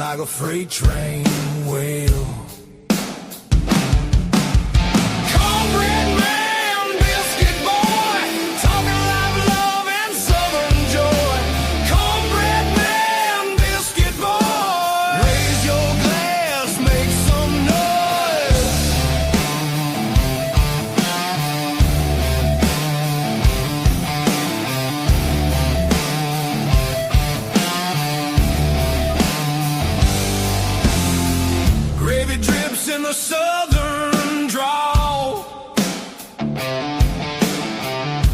like a freight train will. Cornbread man, biscuit boy, talking live love and southern joy. Cornbread man, biscuit boy, raise your glass, make some noise. Gravy drips in the southern drawl.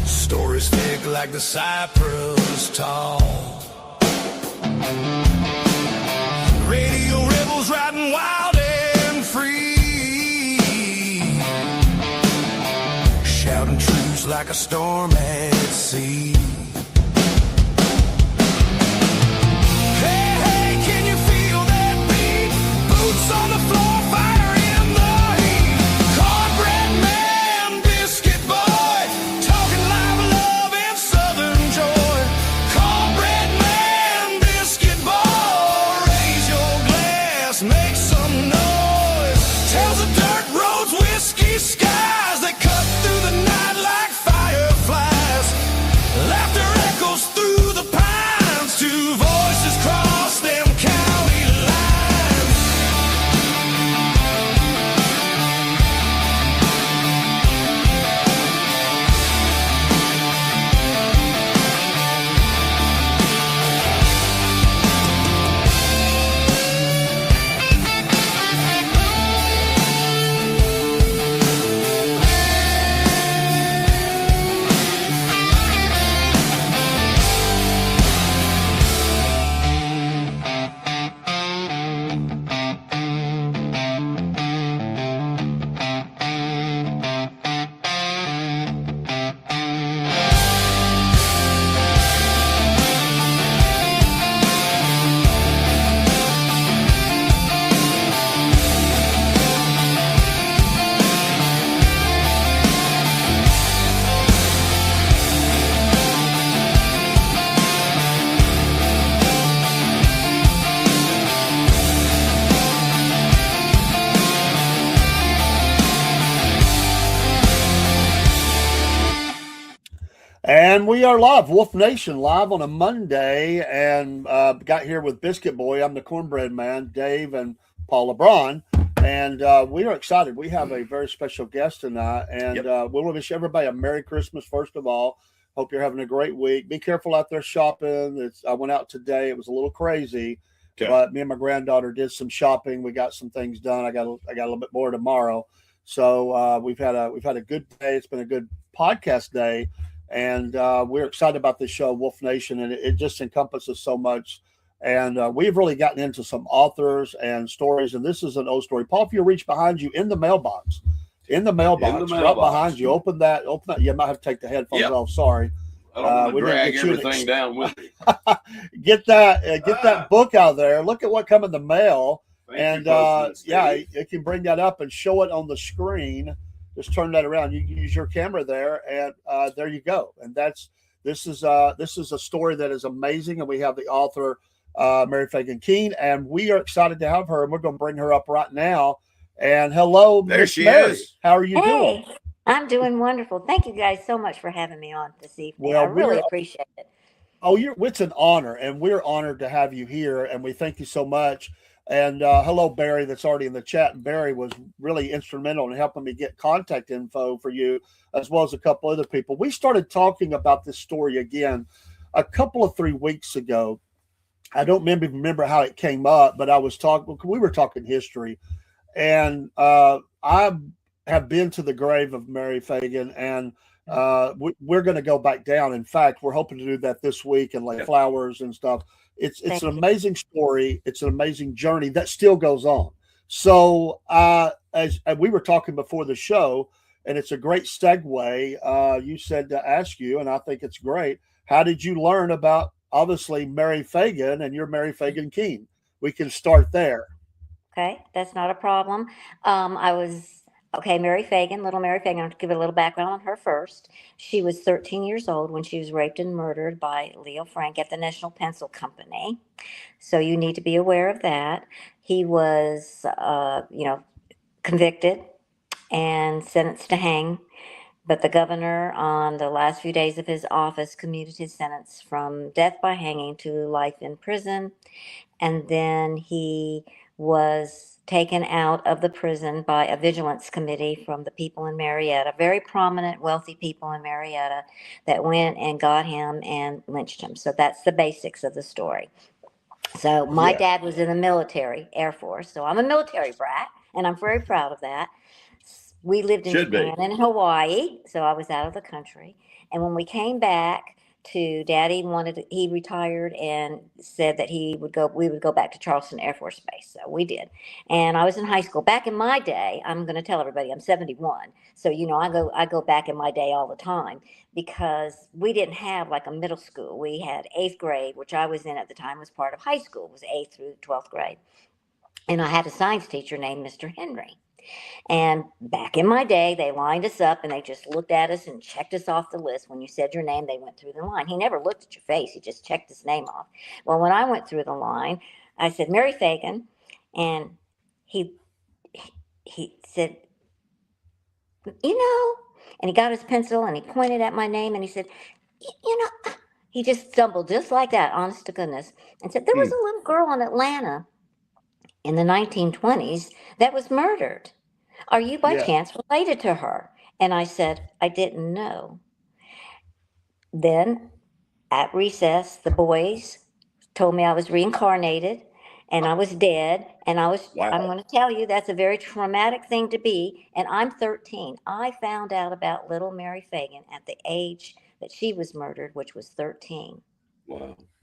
Stories thick like the cypress tall. Radio rebels riding wild and free, shouting truths like a storm at sea. Hey, hey, can you feel that beat? Boots on the floor, fire in the heat. Cornbread man, biscuit boy, talking live love and southern joy. Cornbread man, biscuit boy, raise your glass, make some noise. Tales of dirt roads, whiskey skies that cut through the night like fireflies. Laughter echoes through the pines, two voices cross them county lines. And we are live, Wolf Nation, live on a Monday, and got here with Biscuit Boy. I'm the Cornbread Man, Dave and Paul LeBron, and we are excited. We have a very special guest tonight, and we want to wish everybody a Merry Christmas, first of all. Hope you're having a great week. Be careful out there shopping. I went out today. It was a little crazy, but me and my granddaughter did some shopping. We got some things done. I got a little bit more tomorrow. So we've had a good day. It's been a good podcast day. And we're excited about this show, Wolf Nation, and it just encompasses so much. And we've really gotten into some authors and stories, and this is an old story. Paul, if you reach behind you in the mailbox, right behind you, open that. You might have to take the headphones off. Sorry. I don't want to drag everything down with me. Get that book out there. Look at what come in the mail. Thank you, you can bring that up and show it on the screen. Just turn that around. You can use your camera there, and there you go. And this is a story that is amazing. And we have the author, Mary Phagan Kean, and we are excited to have her. And we're going to bring her up right now. And hello, there Miss she Mary. is. How are you doing? I'm doing wonderful. Thank you guys so much for having me on this evening. Well, I really appreciate it. Oh, it's an honor, and we're honored to have you here. And we thank you so much. And hello, Barry, that's already in the chat. And Barry was really instrumental in helping me get contact info for you, as well as a couple other people. We started talking about this story again a couple of 3 weeks ago. I don't remember how it came up, but we were talking history. And I have been to the grave of Mary Phagan, and we're going to go back down. In fact, we're hoping to do that this week and lay flowers and stuff. It's an amazing story. It's an amazing journey that still goes on. So as we were talking before the show, and it's a great segue, you said to ask you, and I think it's great. How did you learn about, obviously, Mary Phagan and your Mary Phagan Kean? We can start there. Okay, that's not a problem. I was Okay, Mary Phagan, little Mary Phagan, I'll give a little background on her first. She was 13 years old when she was raped and murdered by Leo Frank at the National Pencil Company. So you need to be aware of that. He was, convicted and sentenced to hang, but the governor, on the last few days of his office, commuted his sentence from death by hanging to life in prison. And then he was taken out of the prison by a vigilance committee from the people in Marietta, very prominent, wealthy people in Marietta, that went and got him and lynched him. So that's the basics of the story. So my Yeah. dad was in the military, Air Force. So I'm a military brat, and I'm very proud of that. We lived in Should be. Japan and Hawaii, so I was out of the country. And when we came back to Daddy he retired and said that we would go back to Charleston Air Force Base. So we did. And I was in high school. Back in my day, I'm going to tell everybody I'm 71. So, I go back in my day all the time because we didn't have like a middle school. We had 8th grade, which I was in at the time, was part of high school. It was 8th through 12th grade. And I had a science teacher named Mr. Henry. And back in my day, they lined us up and they just looked at us and checked us off the list. When you said your name, they went through the line. He never looked at your face. He just checked his name off. Well, when I went through the line, I said, Mary Phagan. And he said, and he got his pencil and he pointed at my name and he said, he just stumbled just like that, honest to goodness, and said, there was a little girl in Atlanta in the 1920s that was murdered. Are you by chance related to her? And I said, I didn't know. Then at recess, the boys told me I was reincarnated and I was dead. And I'm going to tell you, that's a very traumatic thing to be. And I'm 13. I found out about little Mary Phagan at the age that she was murdered, which was 13.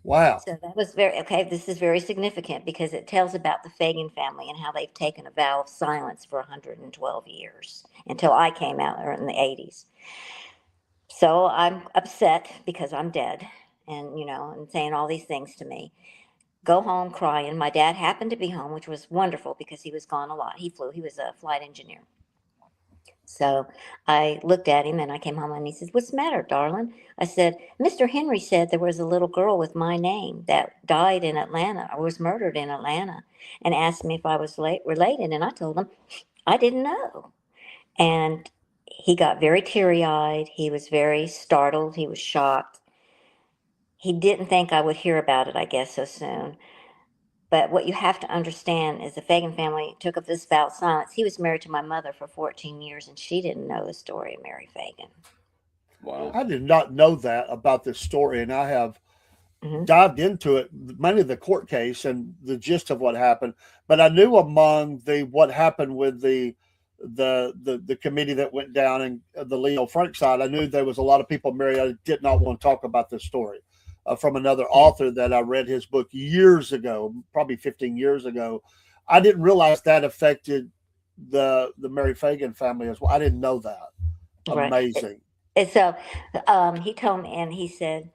Wow. So that was this is very significant because it tells about the Phagan family and how they've taken a vow of silence for 112 years until I came out in the 80s. So I'm upset because I'm dead and saying all these things to me. Go home crying. My dad happened to be home, which was wonderful because he was gone a lot. He was a flight engineer. So I looked at him and I came home and he said, what's the matter, darling? I said, Mr. Henry said there was a little girl with my name that died in Atlanta or was murdered in Atlanta and asked me if I was related. And I told him I didn't know. And he got very teary-eyed. He was very startled. He was shocked. He didn't think I would hear about it, I guess, so soon. But what you have to understand is the Phagan family took up this vow of silence. He was married to my mother for 14 years, and she didn't know the story of Mary Phagan. Wow. I did not know that about this story, and I have dived into it, mainly the court case and the gist of what happened. But I knew among what happened with the committee that went down and the Leo Frank side, I knew there was a lot of people, Mary, did not want to talk about this story. From another author that I read his book years ago, probably 15 years ago. I didn't realize that affected the Mary Phagan family as well. I didn't know that. Amazing. And so he told me, and he said,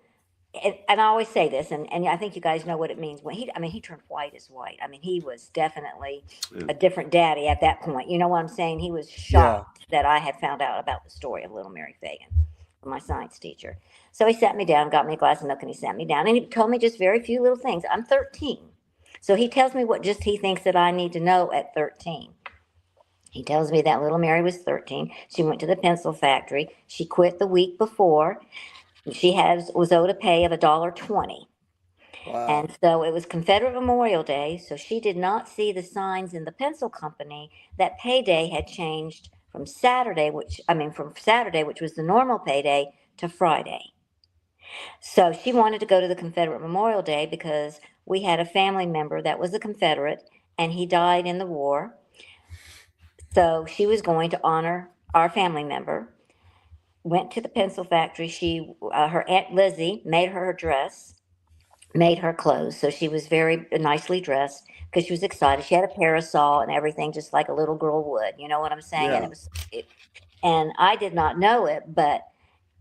and I always say this, and I think you guys know what it means when he turned white as white. I mean, he was definitely a different daddy at that point. You know what I'm saying? He was shocked that I had found out about the story of little Mary Phagan, my science teacher. So he sat me down, got me a glass of milk, and he sat me down, and he told me just very few little things. I'm 13. So he tells me what just he thinks that I need to know at 13. He tells me that little Mary was 13. She went to the pencil factory. She quit the week before. She was owed a pay of $1.20. Wow. And so it was Confederate Memorial Day, so she did not see the signs in the pencil company that payday had changed from Saturday, which was the normal payday, to Friday. So she wanted to go to the Confederate Memorial Day because we had a family member that was a Confederate and he died in the war. So she was going to honor our family member. Went to the pencil factory. Her Aunt Lizzie made her dress, made her clothes. So she was very nicely dressed because she was excited. She had a parasol and everything, just like a little girl would. You know what I'm saying? Yeah. And I did not know it, but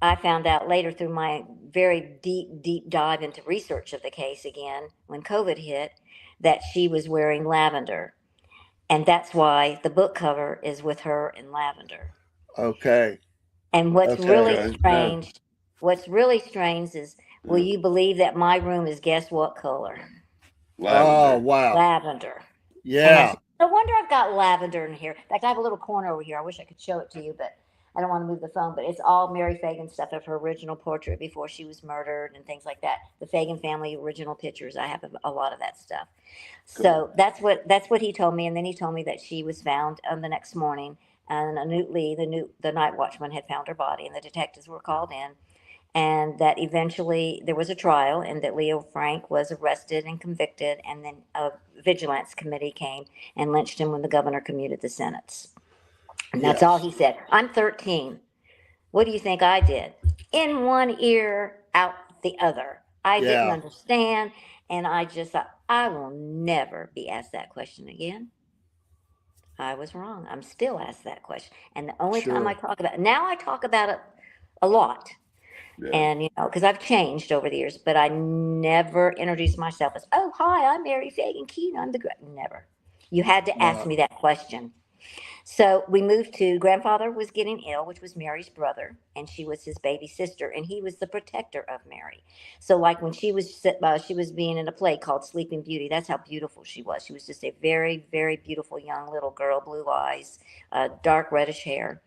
I found out later through my very deep dive into research of the case again, when COVID hit, that she was wearing lavender. And that's why the book cover is with her in lavender. Okay. And what's Okay. really strange, is, will Mm. you believe that my room is, guess what color? Oh, Lavender. wow. Lavender. And I Yeah. said, no wonder I've got lavender in here. In fact, I have a little corner over here. I wish I could show it to you, but I don't want to move the phone. But it's all Mary Phagan stuff of her original portrait before she was murdered and things like that. The Phagan family original pictures. I have a lot of that stuff. Cool. So that's what he told me. And then he told me that she was found on the next morning, and Newt Lee, the night watchman, had found her body, and the detectives were called in, and that eventually there was a trial, and that Leo Frank was arrested and convicted, and then a vigilance committee came and lynched him when the governor commuted the sentence. And that's all he said. I'm 13. What do you think I did? In one ear, out the other. I didn't Yeah. understand, and I just thought, I will never be asked that question again. I was wrong. I'm still asked that question. And the only time I Sure. talk about it, now I talk about it a lot. Yeah. And, because I've changed over the years, but I never introduced myself as, oh, hi, I'm Mary Phagan Kean. I'm the, never. You had to ask me that question. So we moved to, grandfather was getting ill, which was Mary's brother, and she was his baby sister, and he was the protector of Mary. So like when she was being in a play called Sleeping Beauty, that's how beautiful she was. She was just a very, very beautiful young little girl, blue eyes, dark reddish hair.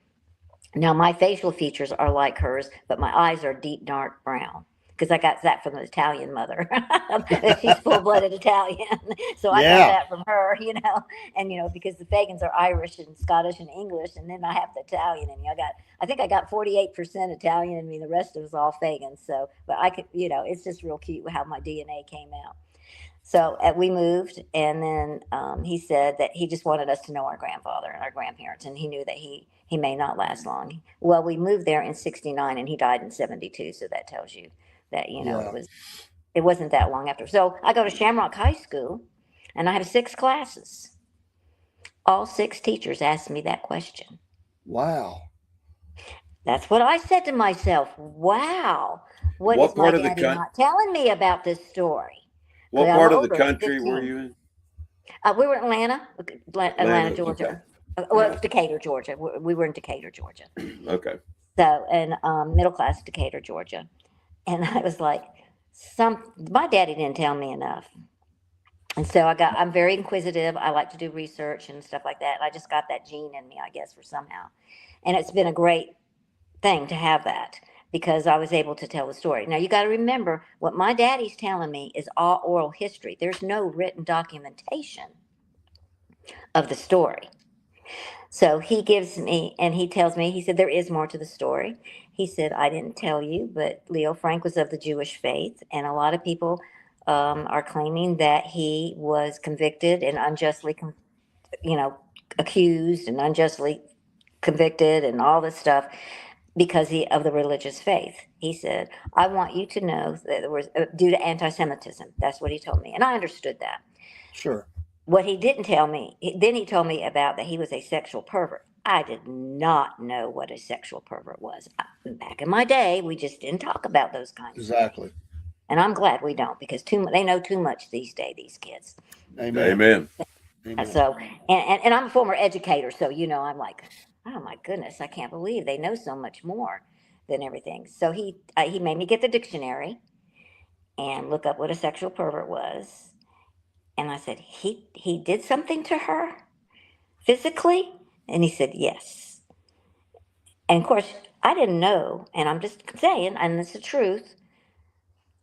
Now my facial features are like hers, but my eyes are deep dark brown because I got that from an Italian mother. She's full-blooded Italian, so I got Yeah. that from her, And because the Fagans are Irish and Scottish and English, and then I have the Italian in me. I think I got 48% Italian in me. The rest of it was all Fagans. So, but I could, it's just real cute how my DNA came out. So we moved, and then he said that he just wanted us to know our grandfather and our grandparents, and he knew that he may not last long. Well, we moved there in '69, and he died in '72. So that tells you that Yeah. it wasn't that long after. So I go to Shamrock High School, and I have 6 classes. All 6 teachers asked me that question. Wow. That's what I said to myself. Wow, what What is my part of the daddy not telling me about this story? What 'Cause I'm part of the older, country were 15. you in? We were in Atlanta, Atlanta. Georgia. Okay. Well, Decatur, Georgia. We were in Decatur, Georgia. Okay. So, in middle class Decatur, Georgia. And I was like, my daddy didn't tell me enough. And so I'm very inquisitive. I like to do research and stuff like that. I just got that gene in me, I guess, for somehow. And it's been a great thing to have that because I was able to tell the story. Now, you got to remember what my daddy's telling me is all oral history. There's no written documentation of the story. So he gives me, and he tells me, he said, there is more to the story. He said, I didn't tell you, but Leo Frank was of the Jewish faith, and a lot of people are claiming that he was convicted and unjustly, accused and unjustly convicted and all this stuff because of the religious faith. He said, I want you to know that it was due to anti-Semitism. That's what he told me, and I understood that. Sure. What he didn't tell me, then he told me about that he was a sexual pervert. I did not know what a sexual pervert was. Back in my day, we just didn't talk about those kinds of things. Exactly. And I'm glad we don't because they know too much these days, these kids. Amen. Amen. Amen. So, and I'm a former educator, so, I'm like, oh my goodness, I can't believe they know so much more than everything. So he made me get the dictionary and look up what a sexual pervert was. And I said, he did something to her physically? And he said, yes. And of course, I didn't know, and I'm just saying, and it's the truth,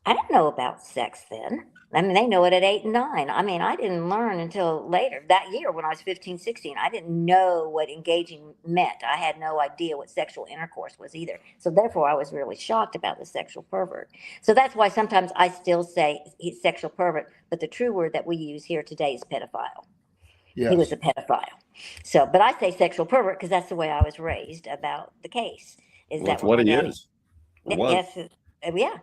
I didn't know about sex then. I mean, they know it at 8 and 9. I mean, I didn't learn until later. That year when I was 15, 16, I didn't know what engaging meant. I had no idea what sexual intercourse was either. So therefore, I was really shocked about the sexual pervert. So that's why sometimes I still say he's sexual pervert, but the true word that we use here today is pedophile. Yes. He was a pedophile. So, but I say sexual pervert because that's the way I was raised about the case. Is Well, that that's what he is. Or was. Yes, yeah.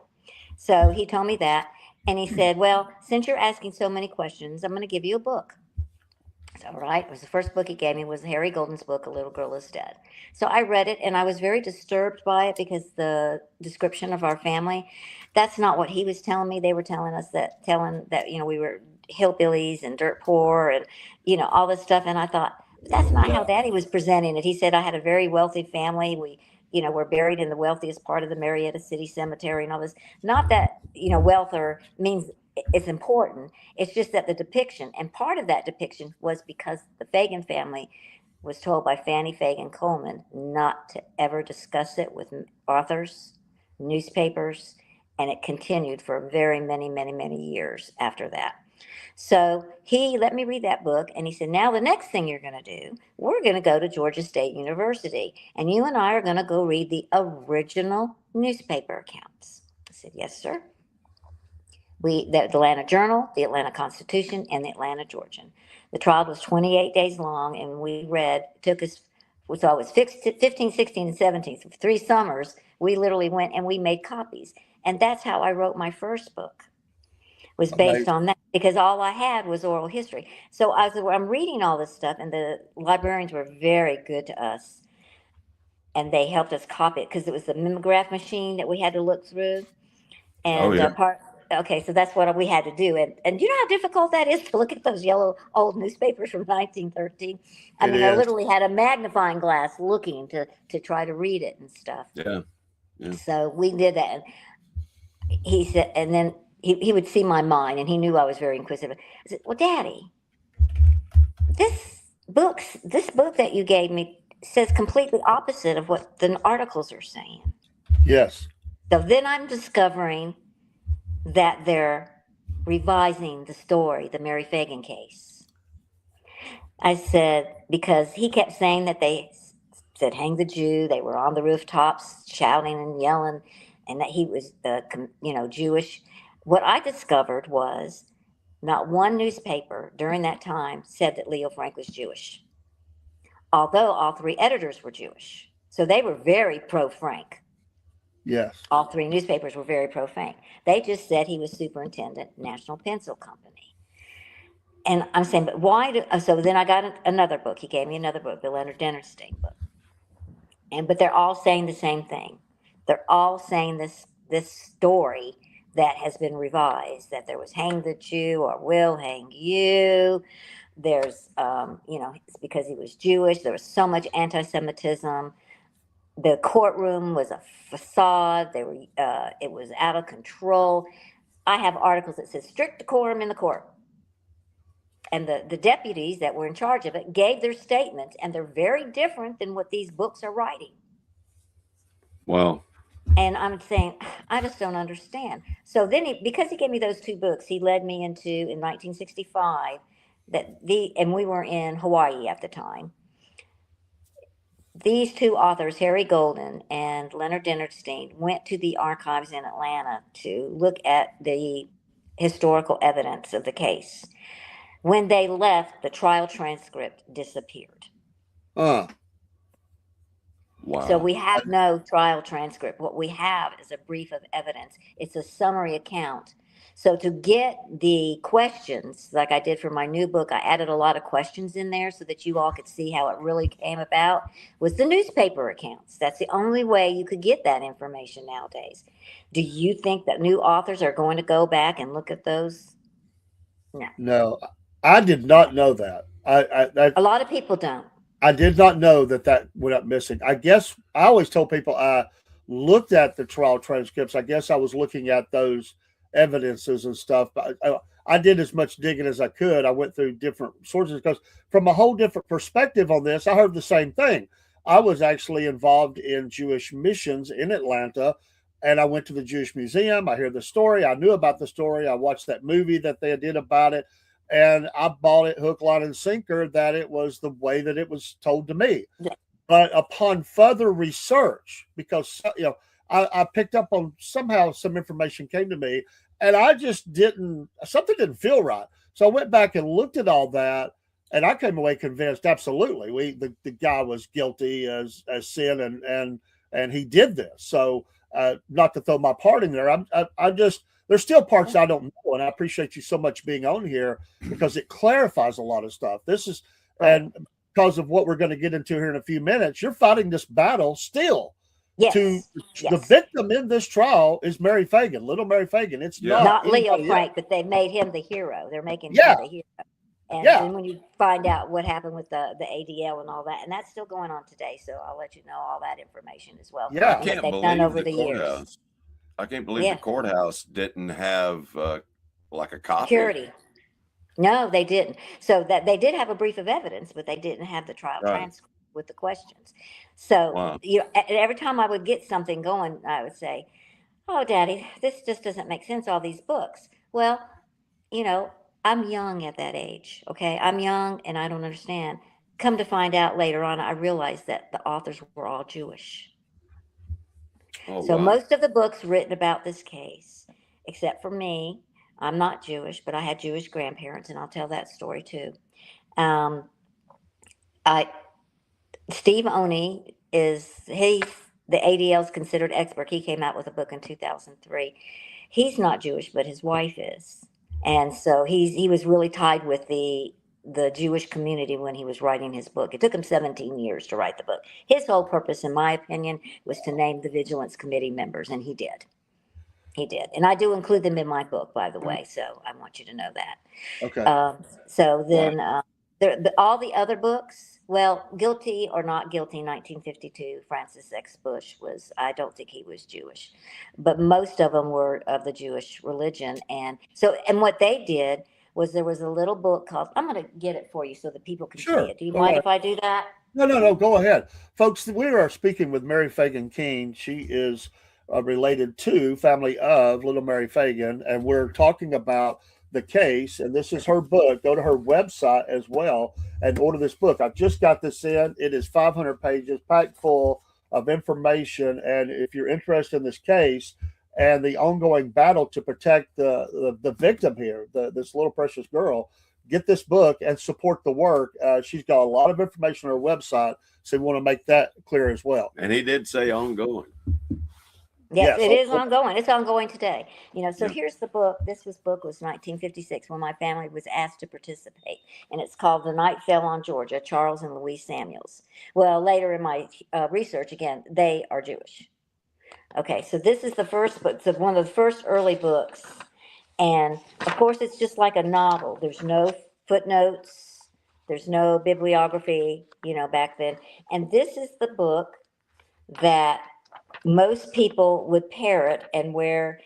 So he told me that, and he said, well, since you're asking so many questions, I'm going to give you a book. So, all right, it was the first book he gave me was Harry Golden's book, A Little Girl is Dead. So I read it, and I was very disturbed by it because the description of our family, that's not what he was telling me. They were telling us that, we were hillbillies and dirt poor and, all this stuff. And I thought, that's not how Daddy was presenting it. He said, I had a very wealthy family. We, were buried in the wealthiest part of the Marietta City Cemetery and all this. Not that, wealth or means it's important. It's just that the depiction, and part of that depiction was because the Phagan family was told by Fanny Phagan Coleman not to ever discuss it with authors, newspapers, and it continued for very many, many, many years after that. So he let me read that book, and he said, now the next thing you're going to do, we're going to go to Georgia State University, and you and I are going to go read the original newspaper accounts. I said, yes, sir. The Atlanta Journal, the Atlanta Constitution, and the Atlanta Georgian. The trial was 28 days long, and we read, took us, so I was 15, 16, and 17, so 3 summers, we literally went and we made copies. And that's how I wrote my first book, was based on that, because all I had was oral history. So I'm reading all this stuff, and the librarians were very good to us, and they helped us copy it, because it was the mimeograph machine that we had to look through. And okay, so that's what we had to do. And you know how difficult that is to look at those yellow old newspapers from 1913? I mean, I literally had a magnifying glass looking to try to read it and stuff. Yeah. So we did that. He said, and then he would see my mind, and he knew I was very inquisitive. I said, well, Daddy, this book that you gave me says completely opposite of what the articles are saying. Yes. So then I'm discovering that they're revising the story, the Mary Phagan case. I said, because he kept saying that they said, hang the Jew. They were on the rooftops shouting and yelling, and that he was, Jewish. What I discovered was not one newspaper during that time said that Leo Frank was Jewish, although all 3 editors were Jewish. So they were very pro-Frank. Yes. All 3 newspapers were very pro-Frank. They just said he was superintendent, National Pencil Company. And I'm saying, but why so then I got another book. He gave me another book, the Leonard Dennerstein book. But they're all saying the same thing. They're all saying this story that has been revised, that there was hang the Jew or will hang you. There's, it's because he was Jewish. There was so much anti-Semitism. The courtroom was a facade. It was out of control. I have articles that says strict decorum in the court. And the deputies that were in charge of it gave their statements, and they're very different than what these books are writing. Wow. And I'm saying, I just don't understand. So then because he gave me those 2 books, he led me into, in 1965, and we were in Hawaii at the time. These 2 authors, Harry Golden and Leonard Dennerstein, went to the archives in Atlanta to look at the historical evidence of the case. When they left, the trial transcript disappeared. Wow. So we have no trial transcript. What we have is a brief of evidence. It's a summary account. So to get the questions, like I did for my new book, I added a lot of questions in there so that you all could see how it really came about, was the newspaper accounts. That's the only way you could get that information nowadays. Do you think that new authors are going to go back and look at those? No, I did not know that. A lot of people don't. I did not know that went up missing. I guess I always told people I looked at the trial transcripts. I guess I was looking at those evidences and stuff, but I did as much digging as I could. I went through different sources because from a whole different perspective on this, I heard the same thing. I was actually involved in Jewish missions in Atlanta, and I went to the Jewish Museum. I hear the story. I knew about the story. I watched that movie that they did about it. And I bought it hook, line, and sinker that it was the way that it was told to me. Yeah. But upon further research, because I picked up on somehow some information came to me, and I just something didn't feel right. So I went back and looked at all that, and I came away convinced absolutely the guy was guilty as sin, and he did this. So not to throw my part in there, I just. There's still parts I don't know, and I appreciate you so much being on here because it clarifies a lot of stuff. And because of what we're going to get into here in a few minutes, you're fighting this battle still. to Yes, the yes. victim in this trial is Mary Phagan, little Mary Phagan. It's Yeah. Not Leo anybody else. Frank, but they made him the hero. They're making Yeah, him the hero. And yeah, then when you find out what happened with the ADL and all that, and that's still going on today, so I'll let you know all that information as well, I yeah. and what can't they've done believe over the the years. courthouse. I can't believe the Yeah, courthouse didn't have like a copy. security. No, they didn't. So that they did have a brief of evidence, but they didn't have the trial Right. transcript with the questions. So Wow. every time I would get something going, I would say, "Oh, Daddy, this just doesn't make sense. All these books." Well, you know, I'm young at that age. Okay, I'm young and I don't understand. Come to find out later on, I realized that the authors were all Jewish. Oh, So wow. most of the books written about this case, except for me, I'm not Jewish, but I had Jewish grandparents, and I'll tell that story too. Um, I Steve Oney he's the ADL's considered expert. He came out with a book in 2003. He's not Jewish, but his wife is, and so he was really tied with the Jewish community when he was writing his book. It took him 17 years to write the book. His whole purpose, in my opinion, was to name the Vigilance Committee members, and he did. He did, and I do include them in my book, by the way. So I want you to know that. Okay. So Right. then, all the other books, well, Guilty or Not Guilty, 1952, Francis X. Bush was, I don't think he was Jewish, but most of them were of the Jewish religion. And so, and what they did was there was a little book called, I'm going to get it for you so that people can see Sure. it. Do you Go mind ahead. if I do that? No. Go ahead, folks. We are speaking with Mary Phagan Kean. She is related to, family of little Mary Phagan, and we're talking about the case. And this is her book. Go to her website as well and order this book. I've just got this in. It is 500 pages, packed full of information. And if you're interested in this case and the ongoing battle to protect the victim here, this little precious girl, get this book and support the work. She's got a lot of information on her website, so we want to make that clear as well. And he did say ongoing. Yes, Yes. it is ongoing. It's ongoing today. So Yeah. here's the book. Book was 1956 when my family was asked to participate, and it's called The Night Fell on Georgia, Charles and Louise Samuels. Well, later in my research, again, they are Jewish. Okay, so this is the first book. It's one of the first early books, and of course, it's just like a novel. There's no footnotes. There's no bibliography, back then. And this is the book that most people would parrot, and where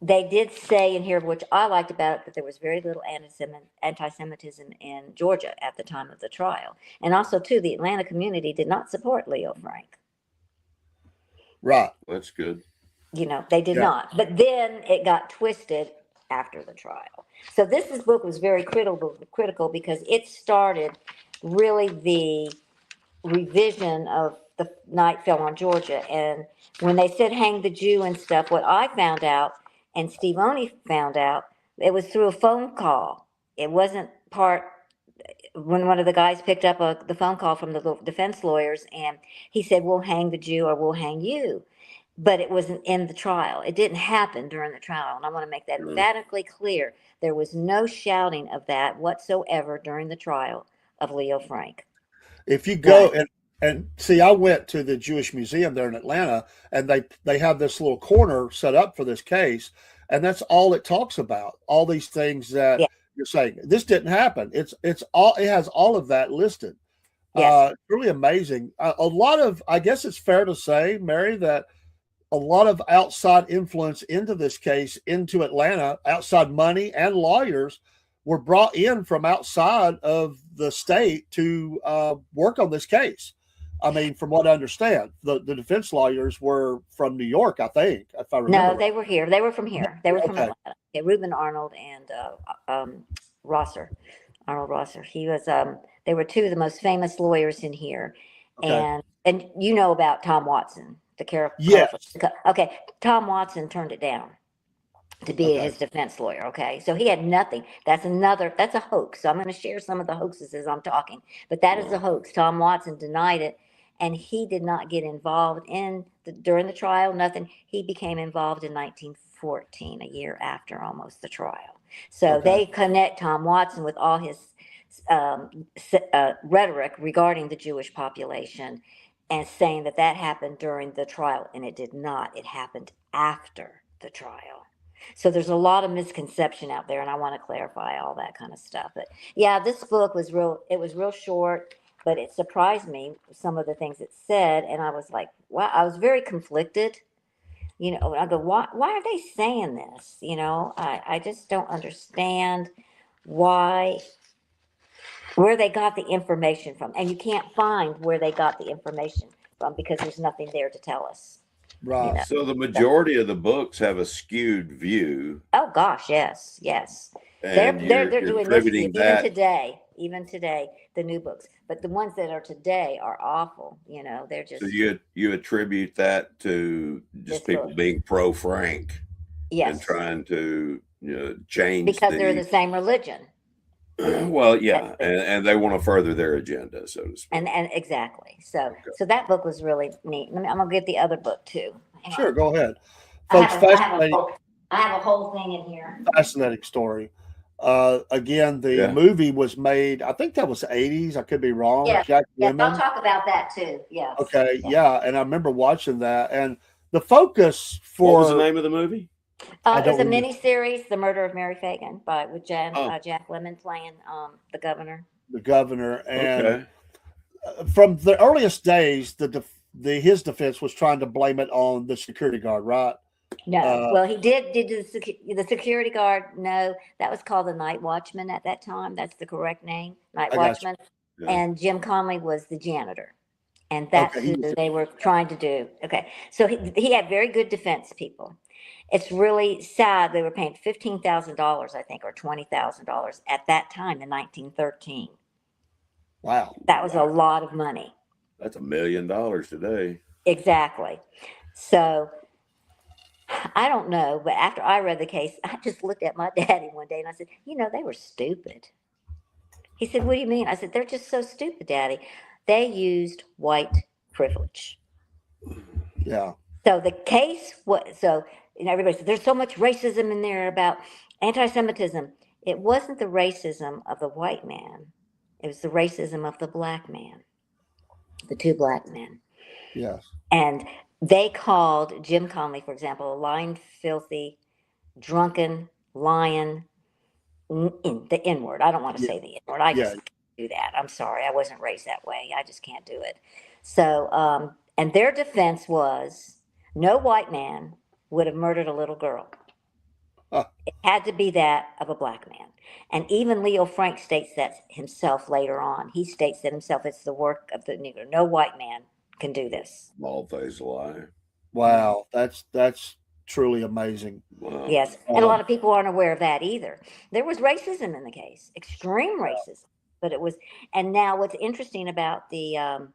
they did say in here, which I liked about it, that there was very little anti-Semitism in Georgia at the time of the trial. And also, too, the Atlanta community did not support Leo Frank. Right. That's good. They did Yeah. not. But then it got twisted after the trial. So this book was very critical because it started really the revision of The Night Fell on Georgia. And when they said hang the Jew and stuff, what I found out, and Steve Oney found out, it was through a phone call. It wasn't when one of the guys picked up the phone call from the defense lawyers, and he said, we'll hang the Jew or we'll hang you. But it wasn't in the trial. It didn't happen during the trial. And I want to make that emphatically clear. There was no shouting of that whatsoever during the trial of Leo Frank. If you go and see, I went to the Jewish Museum there in Atlanta, and they have this little corner set up for this case, and that's all it talks about. All these things that you're saying. This didn't happen. It has all of that listed. Yes. Really amazing. A lot of, I guess it's fair to say, Mary, that a lot of outside influence into this case, into Atlanta, outside money and lawyers were brought in from outside of the state to work on this case. I mean, from what I understand, the defense lawyers were from New York, I think, if I remember. No, they were here. They were from here. They were from Atlanta. Okay, Reuben Arnold and Rosser. Arnold Rosser. He was. They were two of the most famous lawyers in here, and you know about Tom Watson, the care. Yes. Okay, Tom Watson turned it down to be his defense lawyer. Okay, so he had nothing. That's a hoax. So I'm going to share some of the hoaxes as I'm talking, but that is a hoax. Tom Watson denied it, and he did not get involved during the trial. Nothing. He became involved in 1914, a year after almost the trial. So they connect Tom Watson with all his rhetoric regarding the Jewish population and saying that that happened during the trial, and it did not. It happened after the trial. So there's a lot of misconception out there, and I want to clarify all that kind of stuff. But yeah, this book was real. It was real short, but it surprised me some of the things it said, and I was like, wow. I was very conflicted. You know, I go, why are they saying this? You know, I just don't understand why, where they got the information from. And you can't find where they got the information from because there's nothing there to tell us, you Right. know. So the majority of the books have a skewed view, Oh gosh, yes. and They're you're doing this attributing even today, the new books. But the ones that are today are awful, you know, they're just So you attribute that to just this people book. being pro Frank and Yes. trying to change Because they're the same religion. well, yeah, and they want to further their agenda, so to speak. And exactly. So Okay. so that book was really neat. I'm gonna get the other book too. Hang on. Sure, go ahead. I Folks, have a fascinating, whole, I have a whole thing in here. fascinating story. Again, the Yeah. movie was made, I think that was 80s. I could be wrong. Yeah, Jack Yes, I'll Lemmon. talk about that too. Yes. Okay, yeah. And I remember watching that. And the focus What was the for name of the movie? I It was don't a remember. mini series, The Murder of Mary Phagan, with Oh. Jack Lemmon playing the governor. the governor, and Okay. from the earliest days, his defense was trying to blame it on the security guard, right? No, well, he did the security guard. No, that was called the night watchman at that time. That's the correct name, night I got you. watchman. Yeah. And Jim Conley was the janitor, and that's Okay, he who was- they were trying to do. Okay, so he had very good defense people. It's really sad they were paying $15,000, I think, or $20,000 at that time in 1913. Wow. That was a lot of money. That's $1 million today. Exactly. So I don't know, but after I read the case, I just looked at my daddy one day and I said, you know, they were stupid. He said, what do you mean? I said, they're just so stupid, Daddy. They used white privilege. Yeah. So the case was, so, you know, everybody said, there's so much racism in there about anti-Semitism. It wasn't the racism of the white man. It was the racism of the black man, the two black men. Yes. And they called Jim Conley, for example, a lying, filthy, drunken, lion, the N word. I don't want to say the N word. I just can't do that. I'm sorry. I wasn't raised that way. I just can't do it. So, and their defense was no white man would have murdered a little girl. Huh. It had to be that of a black man. And even Leo Frank states that himself later on. He states that himself, it's the work of the Negro. No white man can do this. Bald-faced lie. Wow. That's truly amazing. Wow. Yes, and a lot of people aren't aware of that either. There was racism in the case, extreme racism, but it was. And now, what's interesting about the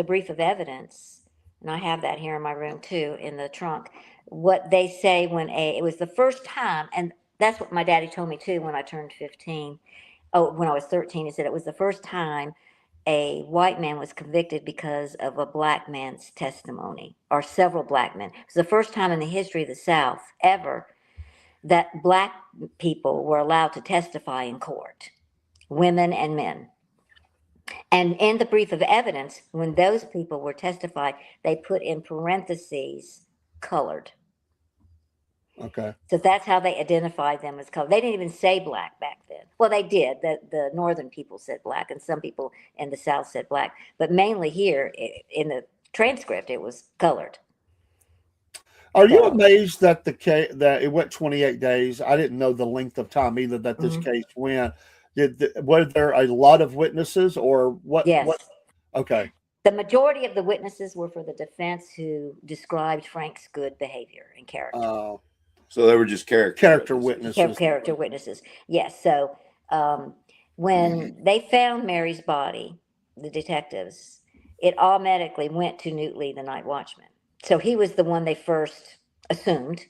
brief of evidence, and I have that here in my room too, in the trunk. What they say when it was the first time, and that's what my daddy told me too when I turned 15. Oh, when I was 13, he said it was the first time a white man was convicted because of a black man's testimony, or several black men. It was the first time in the history of the South ever that black people were allowed to testify in court, women and men. And in the brief of evidence, when those people were testified, they put in parentheses colored. Okay. So that's how they identified them as colored. They didn't even say black back then. Well, they did. The northern people said black, and some people in the South said black. But mainly here in the transcript, it was colored. Are you So- amazed that that it went 28 days? I didn't know the length of time either that this case went. Were there a lot of witnesses or what? Yes. What? Okay. The majority of the witnesses were for the defense who described Frank's good behavior and character. So they were just Character witnesses. Character witnesses. Yes. So when they found Mary's body, the detectives, it automatically went to Newt Lee, the night watchman. So he was the one they first assumed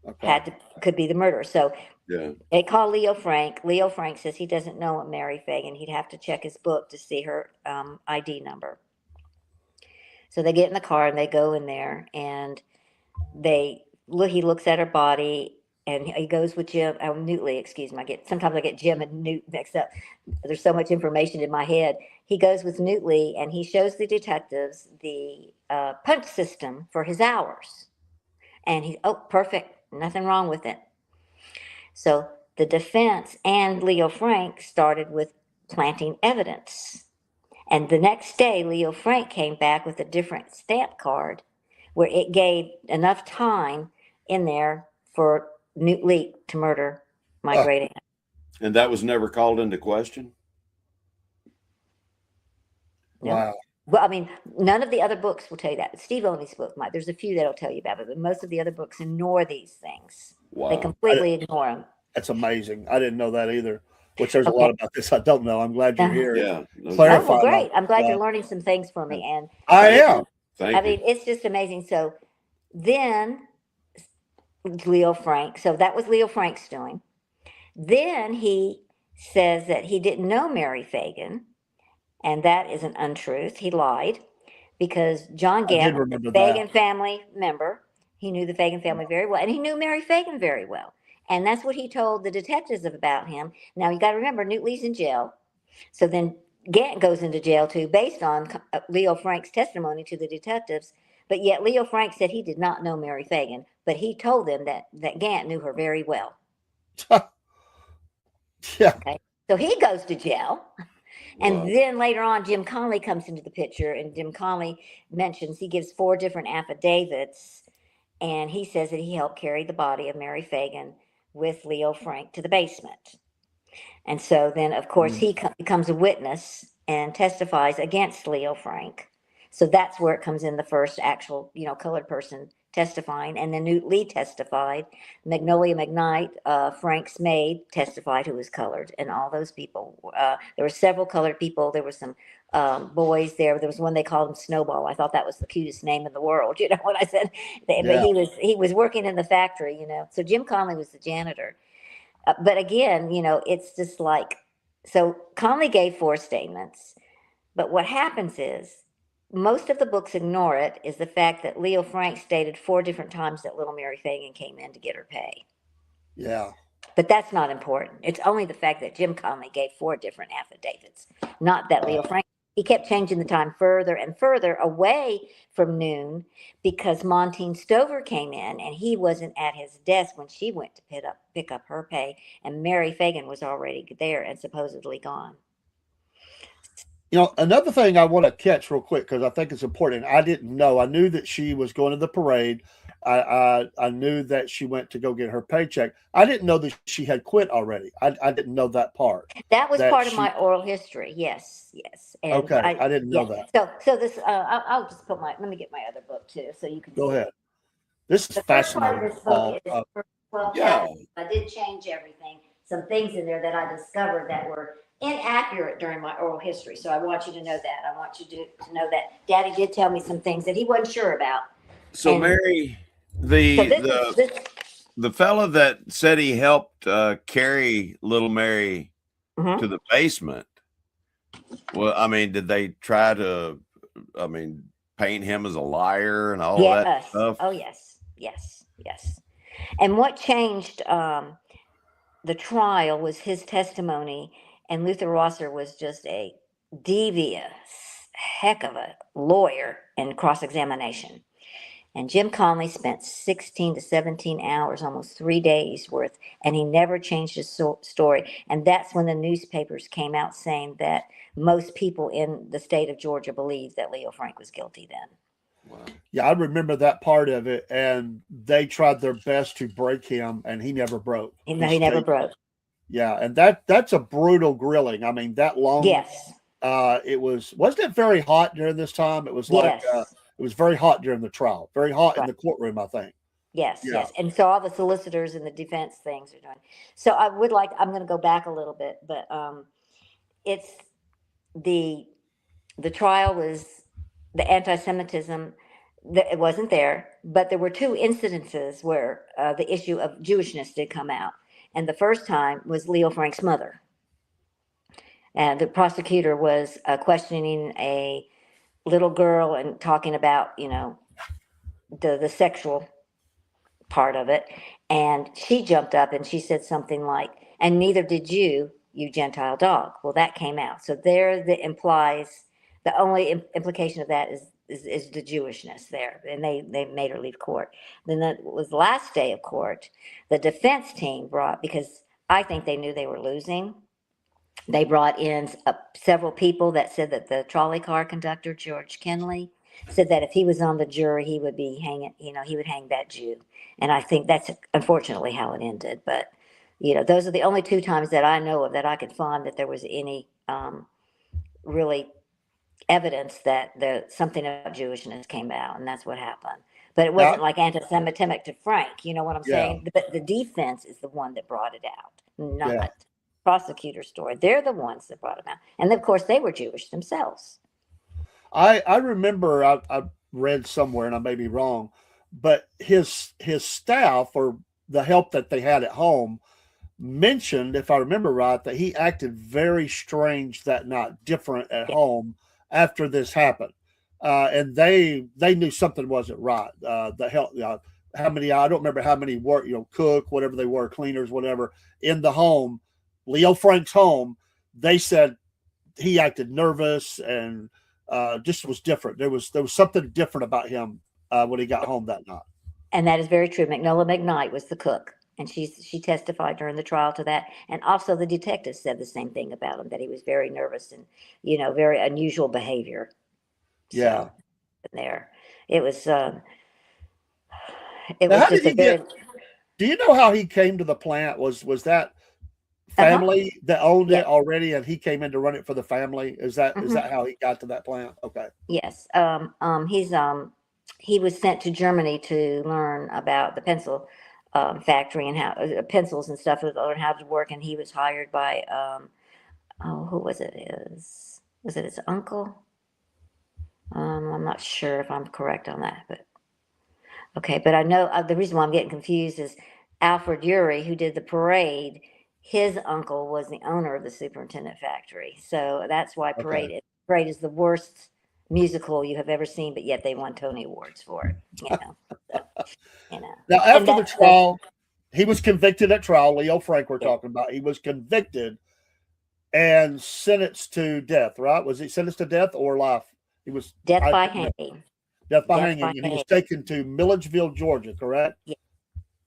Okay. could be the murderer. So Yeah. they call Leo Frank. Leo Frank says he doesn't know a Mary Phagan. He'd have to check his book to see her ID number. So they get in the car and they go in there and he looks at her body and he goes with Jim, Newtley, excuse me. Sometimes I get Jim and Newt mixed up. There's so much information in my head. He goes with Newtley and he shows the detectives the punch system for his hours. And perfect, nothing wrong with it. So the defense and Leo Frank started with planting evidence. And the next day, Leo Frank came back with a different stamp card where it gave enough time in there for Newt Leak to murder my Oh. great aunt. And that was never called into question? No. Wow. Well, I mean, none of the other books will tell you that. Steve Oney's book might. There's a few that'll tell you about it, but most of the other books ignore these things. Wow. They completely ignore them. That's amazing. I didn't know that either. Which there's a Okay. lot about this I don't know. I'm glad you're here. Yeah. No, Clarify. Oh, well, great. my- I'm glad you're learning some things for me. And I am. thank I you. mean, it's just amazing. So then Leo Frank, so that was Leo Frank's doing. Then he says that he didn't know Mary Phagan, and that is an untruth. He lied because John I did Gant, remember Phagan that. family member, he knew the Phagan family very well, and he knew Mary Phagan very well. And that's what he told the detectives about him. Now, you got to remember, Newt Lee's in jail. So then Gant goes into jail too, based on Leo Frank's testimony to the detectives. But yet Leo Frank said he did not know Mary Phagan, but he told them that Gant knew her very well. Yeah. Okay. So he goes to jail. And Wow. then later on, Jim Conley comes into the picture, and Jim Conley he gives 4 different affidavits, and he says that he helped carry the body of Mary Phagan with Leo Frank to the basement. And so then, of course, he becomes a witness and testifies against Leo Frank. So that's where it comes in, the first actual, colored person testifying. And then Newt Lee testified. Magnolia McKnight, Frank's maid, testified, who was colored, and all those people. There were several colored people. There were some boys there. There was one they called him Snowball. I thought that was the cutest name in the world. You know what I said? But Yeah. he was working in the factory. So Jim Conley was the janitor. But again, it's just like, so Conley gave 4 statements. But what happens is, most of the books ignore it, is the fact that Leo Frank stated 4 different times that little Mary Phagan came in to get her pay. Yeah. But that's not important. It's only the fact that Jim Conley gave 4 different affidavits, not that Leo Frank. He kept changing the time further and further away from noon because Montine Stover came in and he wasn't at his desk when she went to pick up her pay, and Mary Phagan was already there and supposedly gone. Another thing I want to catch real quick, because I think it's important. I didn't know. I knew that she was going to the parade. I knew that she went to go get her paycheck. I didn't know that she had quit already. I didn't know that part. That was That part of she- my oral history. Yes. And Okay, I didn't know that. So this, I'll just let me get my other book too, so you can Go see. ahead. This is The first part fascinating. of this book is for 12 Yeah. chapters. I did change everything. Some things in there that I discovered that were inaccurate during my oral history. So I want you to know that. I want you to know that Daddy did tell me some things that he wasn't sure about. So And- Mary, So the fella that said he helped carry little Mary Mhm. to the basement. Well, I mean, did they try to, paint him as a liar and all that Yes. stuff? Oh, yes. And what changed the trial was his testimony, and Luther Rosser was just a devious heck of a lawyer in cross-examination. And Jim Conley spent 16 to 17 hours, almost 3 days worth, and he never changed his story. And that's when the newspapers came out saying that most people in the state of Georgia believed that Leo Frank was guilty then. Wow. Yeah, I remember that part of it, and they tried their best to break him, and he never broke. He never broke. Yeah, and that's a brutal grilling. I mean, that long. Yes. Wasn't it very hot during this time? It was like Yes. it was very hot during the trial, very hot in Right. the courtroom, I think. Yes, Yeah. yes. And so all the solicitors and the defense things are doing. So I'm going to go back a little bit, but it's the trial was the anti-Semitism. It wasn't there, but there were 2 incidences where the issue of Jewishness did come out. And the first time was Leo Frank's mother. And the prosecutor was questioning a little girl and talking about, the sexual part of it. And she jumped up and she said something like, and neither did you, you Gentile dog. Well, that came out. So there that implies the only implication of that is the Jewishness there. And they made her leave court. Then that was the last day of court. The defense team brought, because I think they knew they were losing, they brought in several people that said that the trolley car conductor, George Kenley, said that if he was on the jury, he would be hanging, he would hang that Jew. And I think that's unfortunately how it ended. But, those are the only two times that I know of that I could find that there was any really evidence that something about Jewishness came out, and that's what happened. But it wasn't like anti-Semitic to Frank, you know what I'm saying? But the defense is the one that brought it out, not prosecutor's story. They're the ones that brought it out. And of course, they were Jewish themselves. I remember I read somewhere, and I may be wrong, but his staff or the help that they had at home mentioned, if I remember right, that he acted very strange that night, different at home after this happened. And they knew something wasn't right. The help, how many, I don't remember how many were, cook, whatever they were, cleaners, whatever, in the home, Leo Frank's home, they said he acted nervous and just was different. There was something different about him when he got home that night. And that is very true. Magnolia McKnight was the cook, and she testified during the trial to that. And also the detective said the same thing about him, that he was very nervous and, very unusual behavior. Yeah. So, there. It was Now, just a very... Do you know how he came to the plant? Was that family that owned it already, and he came in to run it for the family? Is that how he got to that plant? Okay. Yes. He was sent to Germany to learn about the pencil factory and how pencils and stuff, learn how to work. And he was hired by who was it? Was it his uncle? I'm not sure if I'm correct on that, but okay. But I know the reason why I'm getting confused is Alfred Urey, who did the parade. His uncle was the owner of the superintendent factory, so that's why Parade is the worst musical you have ever seen, but yet they won Tony Awards for it. Now, after the trial, he was convicted at trial. Leo Frank, we're talking about. He was convicted and sentenced to death. Right? Was he sentenced to death or life? He was death by hanging. Death by hanging, and he was taken to Milledgeville, Georgia. Correct? Yeah.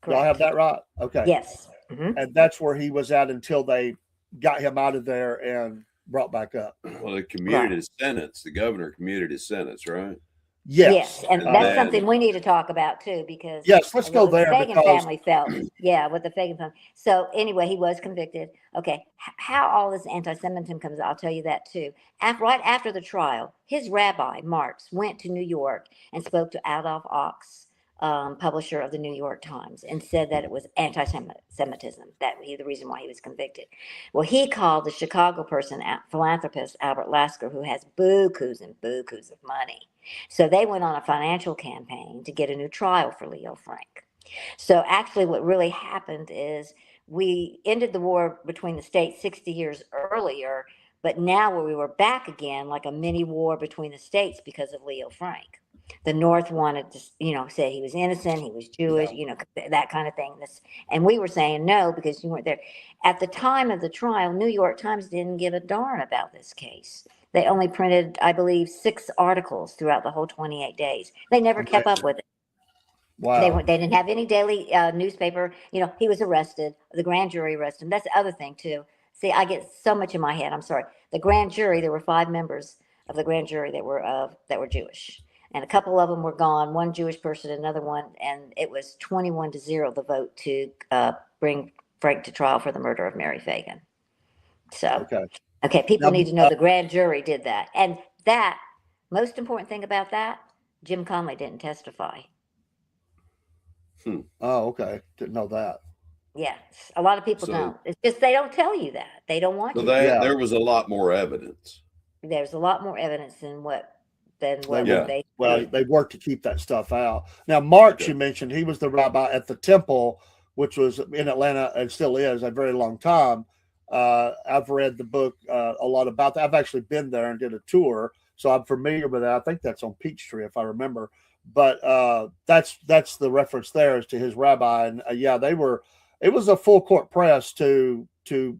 Do I have that right? Okay. Yes. Mm-hmm. And that's where he was at until they got him out of there and brought back up. Well, they commuted his sentence. The governor commuted his sentence, right? Yes. And that's something we need to talk about too, because let's go there. The Phagan family felt, with the Phagan family. So anyway, he was convicted. Okay, how all this anti-Semitism comes, I'll tell you that too. Right after the trial, his rabbi Marx went to New York and spoke to Adolf Ochs, publisher of the New York Times, and said that it was anti-Semitism, the reason why he was convicted. Well, he called the Chicago philanthropist Albert Lasker, who has bukus and bukus of money. So they went on a financial campaign to get a new trial for Leo Frank. So actually what really happened is we ended the war between the states 60 years earlier, but now we were back again like a mini war between the states because of Leo Frank. The North wanted to, say he was innocent, he was Jewish, that kind of thing. And we were saying no, because you weren't there. At the time of the trial, New York Times didn't give a darn about this case. They only printed, I believe, 6 articles throughout the whole 28 days. They never kept up with it. Wow. They didn't have any daily newspaper. He was arrested. The grand jury arrested him. That's the other thing, too. See, I get so much in my head. I'm sorry. The grand jury, there were 5 members of the grand jury that were Jewish. And a couple of them were gone, one Jewish person, another one, and it was 21-0 the vote to bring Frank to trial for the murder of Mary Phagan. So, okay, people need to know the grand jury did that. And that, most important thing about that, Jim Conley didn't testify. Oh, okay. Didn't know that. Yes, a lot of people don't. It's just they don't tell you that. They don't want you to. There was a lot more evidence. There's a lot more evidence than what they they worked to keep that stuff out. Now, Marx, you mentioned, he was the rabbi at the temple, which was in Atlanta and still is a very long time. I've read the book a lot about that. I've actually been there and did a tour, so I'm familiar with that. I think that's on Peachtree, if I remember. but that's the reference there is to his rabbi. And yeah, it was a full court press to,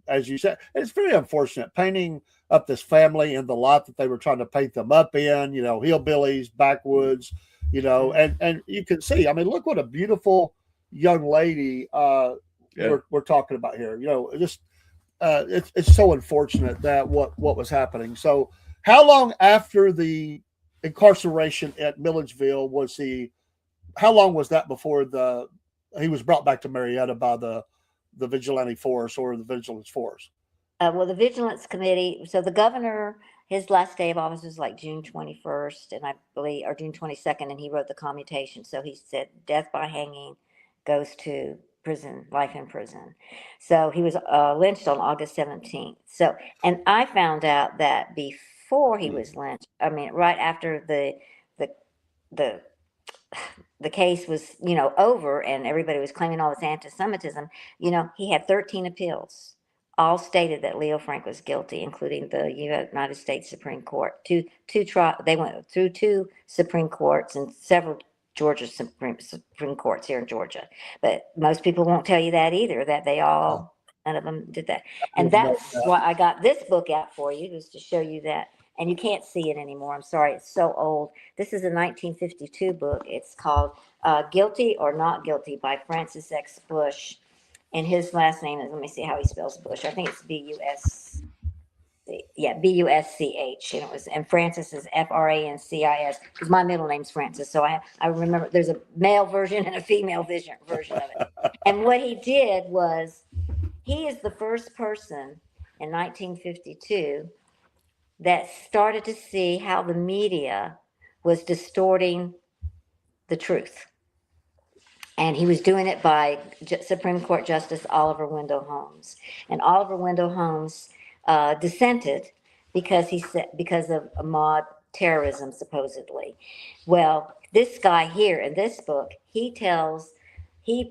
as you said, it's very unfortunate painting up this family in the light that they were trying to paint them up in, hillbillies, backwoods, and you can see, I mean, look what a beautiful young lady we're talking about here. Just it's so unfortunate that what was happening. So how long after the incarceration at Milledgeville how long was that before he was brought back to Marietta by the vigilante force or the vigilance force? Well, the Vigilance Committee, so the governor, his last day of office was like June 21st, and I believe, or June 22nd, and he wrote the commutation. So he said death by hanging goes to prison, life in prison. So he was lynched on August 17th. So, and I found out that before he was lynched, I mean, right after the, the the case was, over and everybody was claiming all this anti-Semitism, he had 13 appeals. All stated that Leo Frank was guilty, including the United States Supreme Court. They went through two Supreme Courts and several Georgia Supreme Courts here in Georgia. But most people won't tell you that either, that none of them did that. And that's why I got this book out for you, just to show you that. And you can't see it anymore. I'm sorry, it's so old. This is a 1952 book. It's called Guilty or Not Guilty by Francis X. Bush. And his last name is, let me see how he spells Bush. I think it's B-U-S. Yeah, B-U-S-C-H. And Francis is F-R-A-N-C-I-S, because my middle name's Francis. So I remember there's a male version and a female version of it. And what he did was, he is the first person in 1952 that started to see how the media was distorting the truth. And he was doing it by Supreme Court Justice Oliver Wendell Holmes. And Oliver Wendell Holmes dissented because of mob terrorism, supposedly. Well, this guy here in this book, he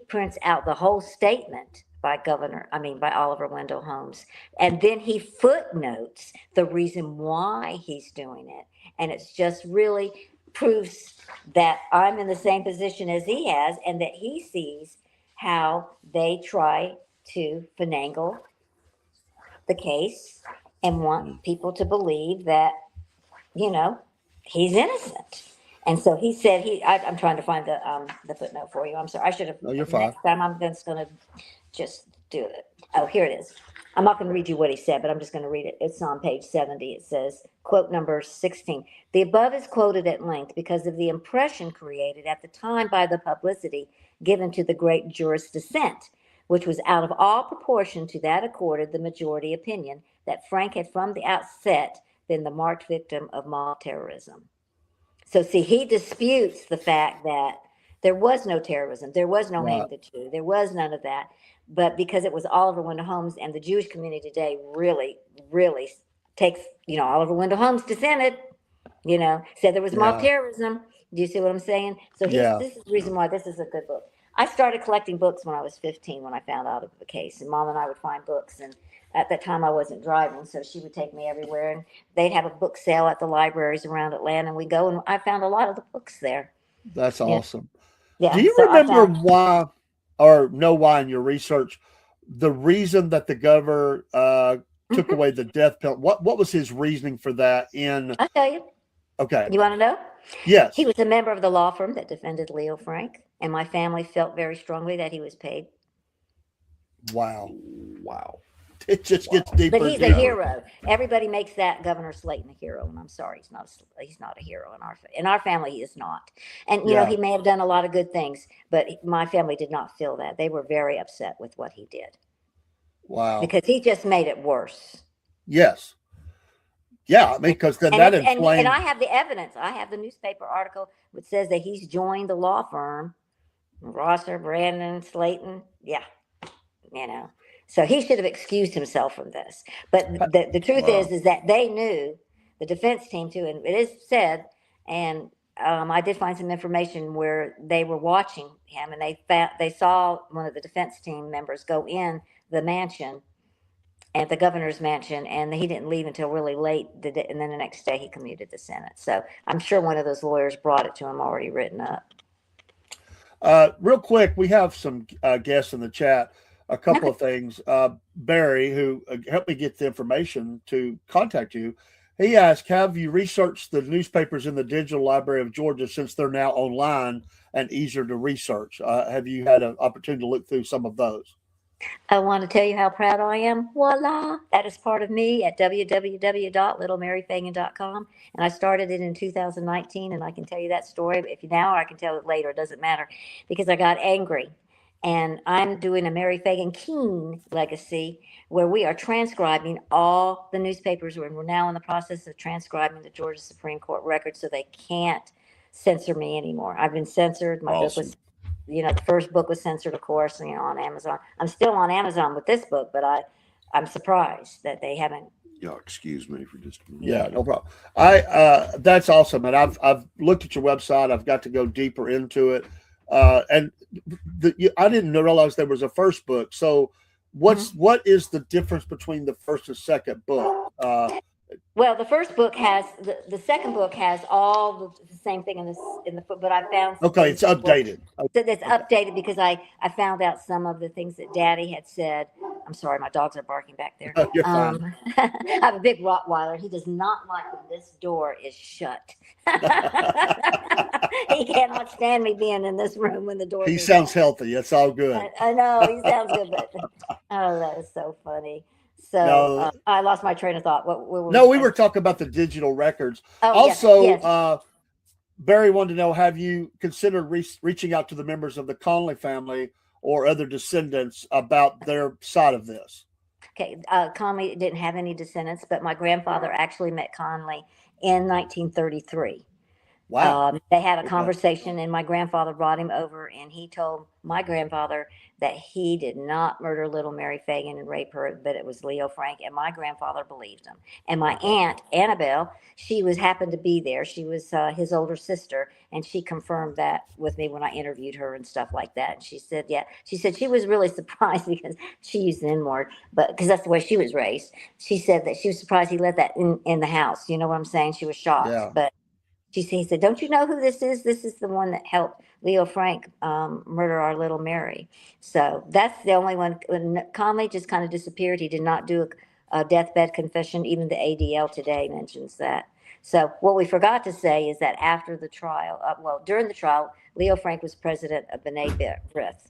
prints out the whole statement by Oliver Wendell Holmes. And then he footnotes the reason why he's doing it. And it's just really proves that I'm in the same position as he has, and that he sees how they try to finagle the case and want people to believe that, he's innocent. And so he said, I'm trying to find the footnote for you. I'm sorry. I should have. No, you're fine. Next time I'm just going to do it. Oh, here it is. I'm not going to read you what he said, but I'm just going to read it. It's on page 70. It says, quote number 16. The above is quoted at length because of the impression created at the time by the publicity given to the great jurist's dissent, which was out of all proportion to that accorded the majority opinion that Frank had from the outset been the marked victim of mob terrorism. So see, he disputes the fact that there was no terrorism. There was no hang the Jew. There was none of that. But because it was Oliver Wendell Holmes, and the Jewish community today really, really takes, Oliver Wendell Holmes dissented, said there was mob terrorism. Do you see what I'm saying? So this is the reason why this is a good book. I started collecting books when I was 15 when I found out of the case. And Mom and I would find books. And at that time I wasn't driving, so she would take me everywhere. And they'd have a book sale at the libraries around Atlanta. And we go, and I found a lot of the books there. That's awesome. Yeah. Do you remember why, or know why in your research, the reason that the governor took away the death penalty? What was his reasoning for that? I'll tell you. Okay. You want to know? Yes. He was a member of the law firm that defended Leo Frank, and my family felt very strongly that he was paid. Wow. It just gets deeper. But he's a hero. Everybody makes that Governor Slayton a hero, and I'm sorry, he's not a hero in our family. He is not. And he may have done a lot of good things, but my family did not feel that. They were very upset with what he did. Wow. Because he just made it worse. Yes. Yeah, I mean, because then that inflamed. And I have the evidence. I have the newspaper article which says that he's joined the law firm, Rosser, Brandon, Slayton. Yeah, So he should have excused himself from this. But the truth is that they knew, the defense team too, and it is said, and I did find some information where they were watching him, and they saw one of the defense team members go in the mansion at the governor's mansion, and he didn't leave until really late, and then the next day he commuted the sentence. So I'm sure one of those lawyers brought it to him already written up. Real quick, we have some guests in the chat. A couple of things. Barry, who helped me get the information to contact you, he asked, have you researched the newspapers in the Digital Library of Georgia since they're now online and easier to research? Have you had an opportunity to look through some of those? I want to tell you how proud I am. Voila! That is part of me at www.littlemaryphagan.com. And I started it in 2019, and I can tell you that story. If now or I can tell it later, it doesn't matter, because I got angry. And I'm doing a Mary Phagan Kean legacy where we are transcribing all the newspapers, and we're now in the process of transcribing the Georgia Supreme Court records so they can't censor me anymore. I've been censored. My book was, the first book was censored, of course, on Amazon. I'm still on Amazon with this book, but I'm surprised that they haven't. Y'all excuse me for just a minute. Yeah, no problem. That's awesome. And I've looked at your website. I've got to go deeper into it. And I didn't realize there was a first book. So what is the difference between the first and second book? Well, the first book has the second book has all the same thing in the book, but I found okay, it's updated. It's updated because I found out some of the things that Daddy had said. I'm sorry, my dogs are barking back there. You're fine. I have a big Rottweiler. He does not like when this door is shut. He cannot stand me being in this room when the door. He sounds healthy. It's all good. I know he sounds good, but oh, that is so funny. So I lost my train of thought. What we were talking about the digital records. Oh, also, yes. Barry wanted to know, have you considered reaching out to the members of the Conley family or other descendants about their side of this? Okay, Conley didn't have any descendants, but my grandfather actually met Conley in 1933. Wow. They had a conversation, and my grandfather brought him over, and he told my grandfather that he did not murder little Mary Phagan and rape her, but it was Leo Frank, and my grandfather believed him. And my aunt, Annabelle, she happened to be there. She was his older sister, and she confirmed that with me when I interviewed her and stuff like that. And she said, she said she was really surprised because she used the N-word, but because that's the way she was raised. She said that she was surprised he let that in the house. You know what I'm saying? She was shocked, but he said, don't you know who this is? This is the one that helped Leo Frank murder our little Mary. So that's the only one. When Conley just kind of disappeared, he did not do a deathbed confession. Even the ADL today mentions that. So what we forgot to say is that after the trial, during the trial, Leo Frank was president of B'nai B'rith.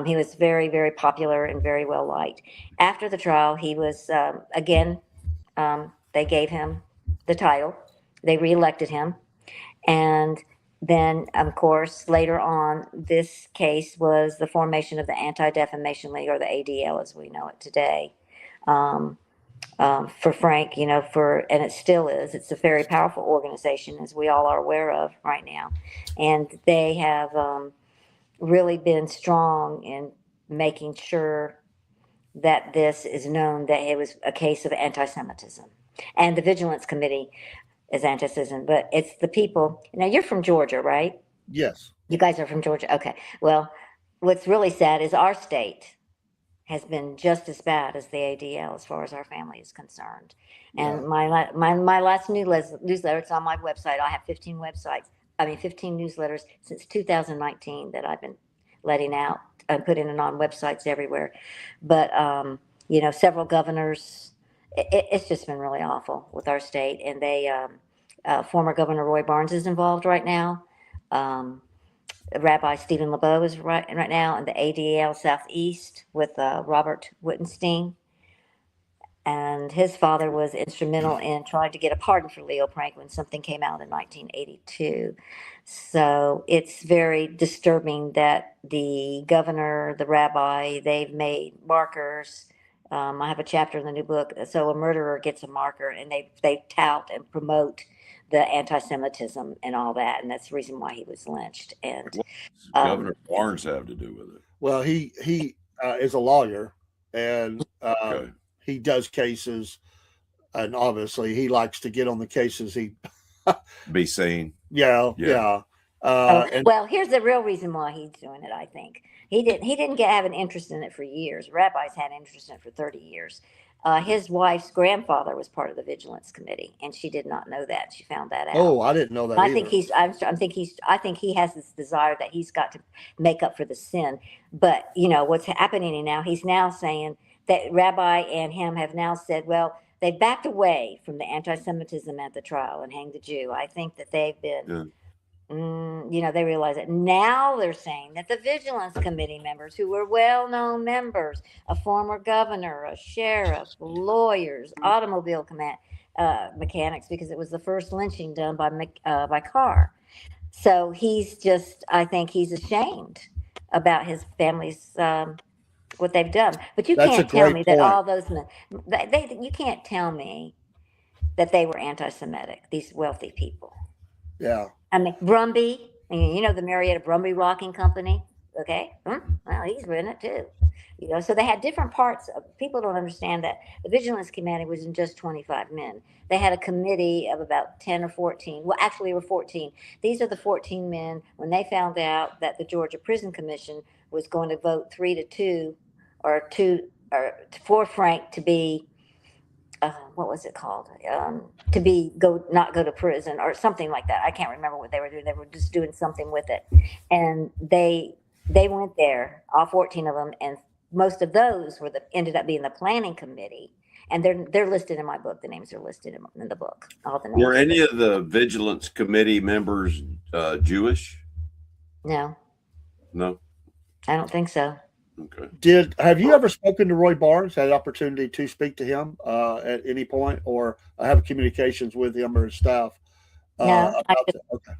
He was very, very popular and very well liked. After the trial, he was, they gave him the title. They reelected him. And then, of course, later on, this case was the formation of the Anti-Defamation League, or the ADL as we know it today, for Frank, and it still is. It's a very powerful organization, as we all are aware of right now. And they have really been strong in making sure that this is known that it was a case of anti-Semitism. And the Vigilance Committee is anti-Semitism, but it's the people. Now, you're from Georgia, right? Yes. You guys are from Georgia. Okay. Well, what's really sad is our state has been just as bad as the ADL as far as our family is concerned. And my last newsletter, it's on my website. I have 15 newsletters since 2019 that I've been letting out and putting it on websites everywhere. But, several governors, it's just been really awful with our state. And they, former Governor Roy Barnes is involved right now. Rabbi Stephen LeBeau is right now, and the ADL Southeast with Robert Wittenstein. And his father was instrumental in trying to get a pardon for Leo Frank when something came out in 1982. So it's very disturbing that the governor, the rabbi, they've made markers. I have a chapter in the new book. So a murderer gets a marker, and they tout and promote the anti-Semitism and all that, and that's the reason why he was lynched. And what does Governor Barnes have to do with it? Well, he is a lawyer, and he does cases, and obviously he likes to get on the cases. He be seen. Yeah. Well, here's the real reason why he's doing it. I think he didn't have an interest in it for years. Rabbis had interest in it for 30 years. His wife's grandfather was part of the Vigilance Committee, and she did not know that. She found that out. Oh, I didn't know that I either. think I think he has this desire that he's got to make up for the sin. But what's happening now? He's now saying that Rabbi and him have now said, well, they backed away from the anti-Semitism at the trial and hanged the Jew. I think that they've been. Yeah. They realize it. Now they're saying that the Vigilance Committee members, who were well-known members, a former governor, a sheriff, lawyers, automobile mechanics, because it was the first lynching done by car. So I think he's ashamed about his family's what they've done. But you That's a can't tell great me that point. all those men, you can't tell me that they were anti-Semitic. These wealthy people. Yeah. I mean, Brumby, the Marietta Brumby Rocking Company. Okay. Well, he's in it too. So they had different parts people don't understand that the Vigilance Committee wasn't just 25 men. They had a committee of about 10 or 14. Well, actually, were 14. These are the 14 men when they found out that the Georgia Prison Commission was going to vote 3-2 or 4 Frank to be what was it called? Not go to prison or something like that. I can't remember what they were doing. They were just doing something with it, and they went there, all 14 of them, and most of those ended up being the planning committee, and they're listed in my book. The names are listed in the book. All the names. Were any of the Vigilance Committee members Jewish? No, No. I don't think so. Okay. Have you ever spoken to Roy Barnes? Had an opportunity to speak to him at any point, or have communications with him or his staff? No, Okay.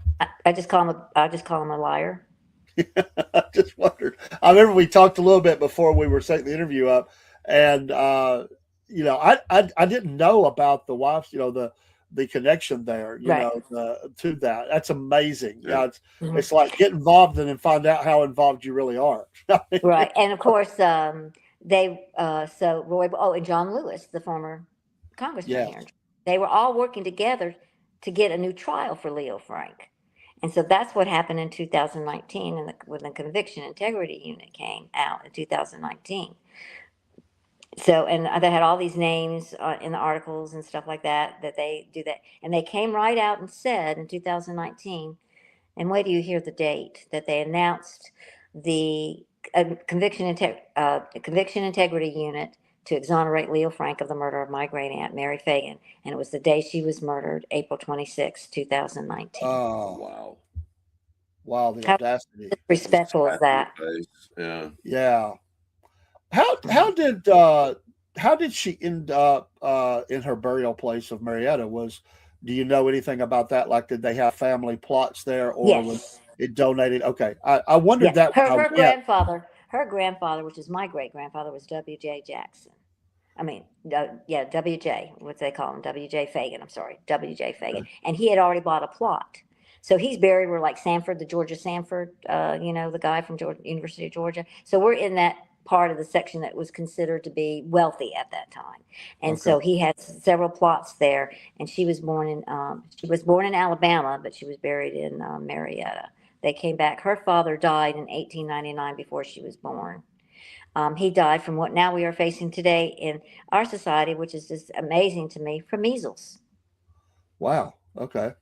I just call him a liar. I just wondered. I remember we talked a little bit before we were setting the interview up, and I didn't know about the wife's, the connection there, Right. To that. That's amazing. Yeah. It's like get involved and then find out how involved you really are. Right, and of course, so Roy. Oh, and John Lewis, the former congressman Yes. here. They were all working together to get a new trial for Leo Frank, and so that's what happened in 2019, when the Conviction Integrity Unit came out in 2019. So, and they had all these names in the articles and stuff like that they do that, and they came right out and said in 2019. And wait till you hear the date that they announced the Conviction Integrity Unit to exonerate Leo Frank of the murder of my great aunt Mary Phagan, and it was the day she was murdered, April 26, 2019. Oh, wow! The How audacity. disrespectful is that? Yeah. Yeah. How did she end up in her burial place of Marietta? Do you know anything about that? Like, did they have family plots there, or was Yes. it donated? Okay, I wondered Yeah. that. When Her grandfather, which is my great grandfather, was W.J. Jackson. I mean, W.J. What they call him? W.J. Phagan. I'm sorry, W.J. Phagan. And he had already bought a plot. So he's buried where, like, Sanford, the Georgia Sanford, the guy from University of Georgia. So we're in that part of the section that was considered to be wealthy at that time. And so he had several plots there. And she was born in Alabama, but she was buried in Marietta. They came back. Her father died in 1899 before she was born. He died from what now we are facing today in our society, which is just amazing to me, from measles. Wow. Okay.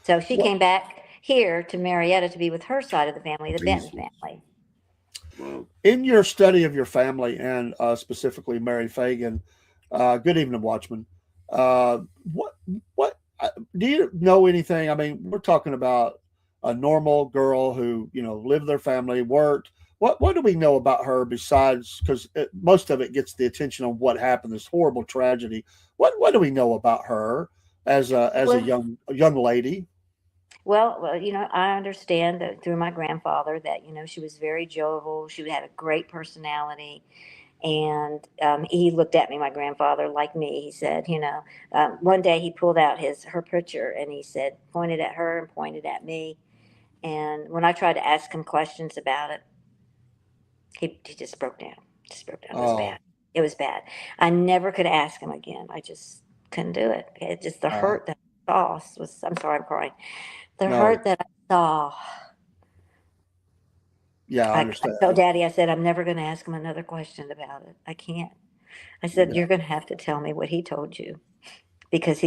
So she came back here to Marietta to be with her side of the family, the Benton family. Wow. In your study of your family and specifically Mary Phagan, good evening, Watchman. What do you know anything? I mean, we're talking about a normal girl who lived their family, worked. What do we know about her besides, because most of it gets the attention on what happened, this horrible tragedy. What do we know about her as a young lady? Well, I understand that through my grandfather that she was very jovial. She had a great personality, and he looked at me, my grandfather, like me. He said, one day he pulled out her picture and he said, pointed at her and pointed at me, and when I tried to ask him questions about it, he just broke down. It was bad. It was bad. I never could ask him again. I just couldn't do it. It just the hurt that I saw was. I'm sorry, I'm crying. The hurt that I saw. Yeah, I understand. I told Daddy, I said, I'm never going to ask him another question about it. I can't. I said, Yeah. you're going to have to tell me what he told you because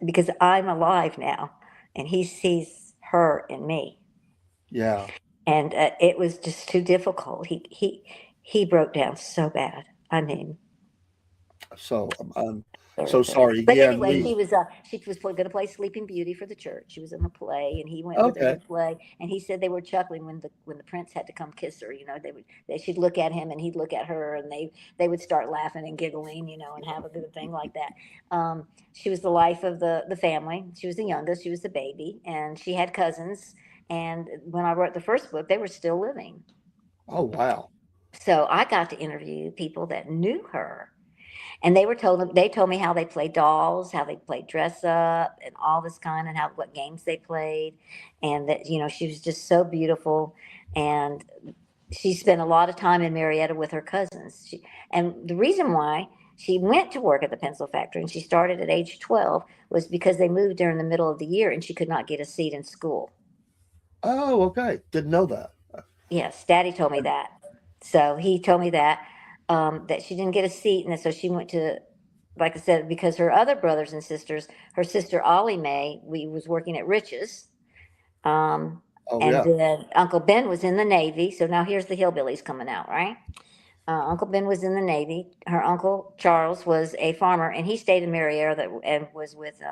because I'm alive now and he sees her in me. Yeah. And it was just too difficult. He broke down so bad. I mean, So I'm very, so very. sorry But again. anyway, We she was going to play Sleeping Beauty for the church. She was in the play, and he went with her to okay. the play. And he said they were chuckling when the prince had to come kiss her. You know, she'd look at him and he'd look at her, and they would start laughing and giggling, you know, and have a good thing like that. She was the life of the family. She was the youngest. She was the baby, and she had cousins. And when I wrote the first book, they were still living. Oh wow. So I got to interview people that knew her, and they told me how they played dolls, how they played dress up, and all this kind, and how what games they played, and that she was just so beautiful, and she spent a lot of time in Marietta with her cousins. And the reason why she went to work at the pencil factory and she started at age 12 was because they moved during the middle of the year and she could not get a seat in school. Oh, okay. Didn't know that. Yes, Daddy told me that. So he told me that she didn't get a seat, and so she went to, like I said, because her other brothers and sisters, her sister Ollie Mae, we was working at Rich's, Oh and yeah. then Uncle Ben was in the Navy. So now here's the hillbillies coming out, right? Uncle Ben was in the Navy. Her uncle Charles was a farmer, and he stayed in Marietta and was with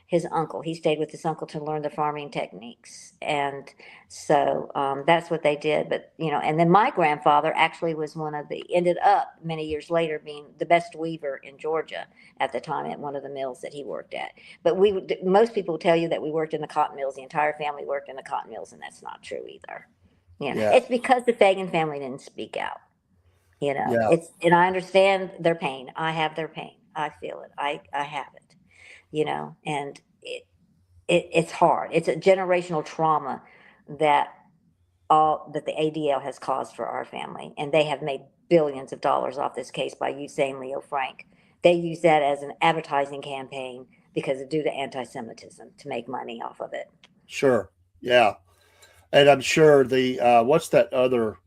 his uncle. He stayed with his uncle to learn the farming techniques. And so that's what they did. But, and then my grandfather actually was ended up many years later being the best weaver in Georgia at the time at one of the mills that he worked at. But most people tell you that we worked in the cotton mills. The entire family worked in the cotton mills, and that's not true either. Yeah. It's because the Phagan family didn't speak out. Yeah. And I understand their pain. I have their pain. I feel it. I have it. And it's hard. It's a generational trauma that that the ADL has caused for our family, and they have made billions of dollars off this case by you saying Leo Frank. They use that as an advertising campaign because due to anti-Semitism to make money off of it. Sure. Yeah. And I'm sure the what's that other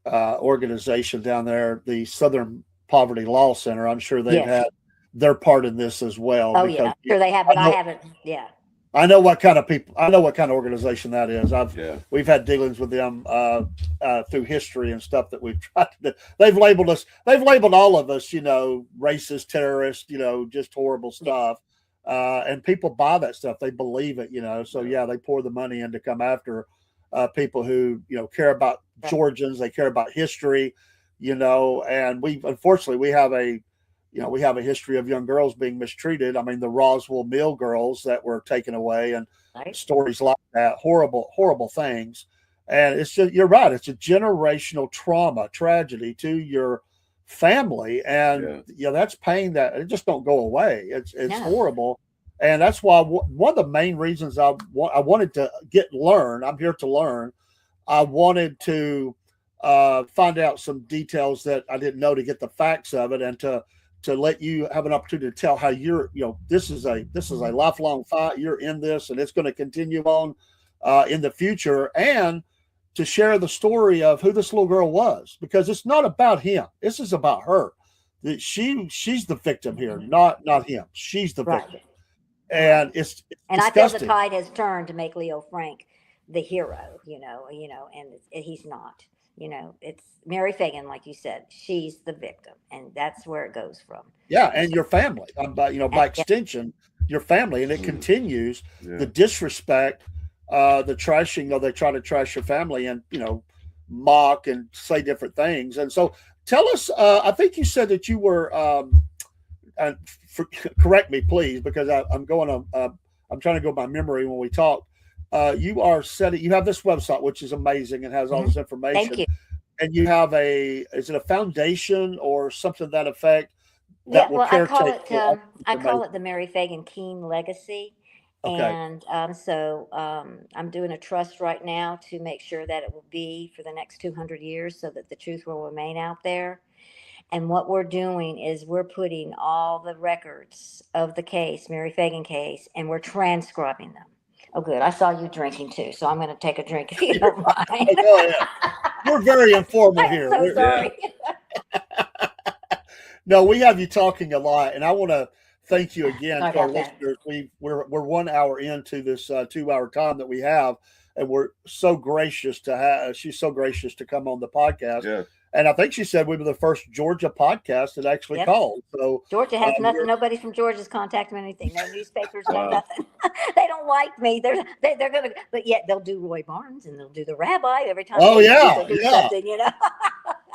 organization down there, the Southern Poverty Law Center. I'm sure they've Yes. had their part in this as well. Oh because yeah, sure they have, but I know, haven't. Yeah. I know what kind of people. I know what kind of organization that is. Yeah. We've had dealings with them through history and stuff that we've tried to. They've labeled us. They've labeled all of us. Racist, terrorist. Just horrible stuff. And people buy that stuff. They believe it. So yeah, they pour the money in to come after people who care about Georgians. They care about history. And unfortunately we have a history of young girls being mistreated. I mean, the Roswell Mill girls that were taken away and Right. stories like that, horrible, horrible things. And it's just, you're right. It's a generational trauma, tragedy to your family. And that's pain that it just don't go away. It's No. horrible. And that's why one of the main reasons I wanted to learn, I'm here to learn. I wanted to find out some details that I didn't know to get the facts of it, and to let you have an opportunity to tell how this is a lifelong fight. You're in this, and it's going to continue on in the future, and to share the story of who this little girl was, because it's not about him. This is about her. That she's the victim here, not him. She's the victim, Right. and it's And I feel the disgusting. tide has turned to make Leo Frank the hero, and he's not. It's Mary Phagan, like you said, she's the victim, and that's where it goes from. Yeah, and your family, by Yeah. extension, your family, and it continues Yeah. the disrespect, the trashing. They try to trash your family and mock and say different things. And so, tell us. I think you said that you were. And correct me, please, because I'm going on. I'm trying to go by memory when we talk. You are setting. You have this website, which is amazing and has all this information. Thank you. And you have is it a foundation or something to that effect? Yeah, Will well, caretake I call it the Mary Phagan Kean legacy. Okay. And so I'm doing a trust right now to make sure that it will be for the next 200 years so that the truth will remain out there. And what we're doing is we're putting all the records of the case, Mary Phagan case, and we're transcribing them. Oh, good. I saw you drinking too, so I'm going to take a drink if you don't mind. Go ahead. We're very informal I'm here. so sorry. No, we have you talking a lot, and I want to thank you again Sorry to our about that. listeners. We're 1 hour into this 2 hour time that we have, and we're so gracious to have. She's so gracious to come on the podcast, Yeah. and I think she said we were the first Georgia podcast that actually Yep. called. So Georgia has nothing. we're Nobody from Georgia's contacted me or anything. No newspapers, no Wow. nothing. They don't like me. They're gonna, but yet they'll do Roy Barnes and they'll do the rabbi every time oh they yeah, do yeah. something, you know.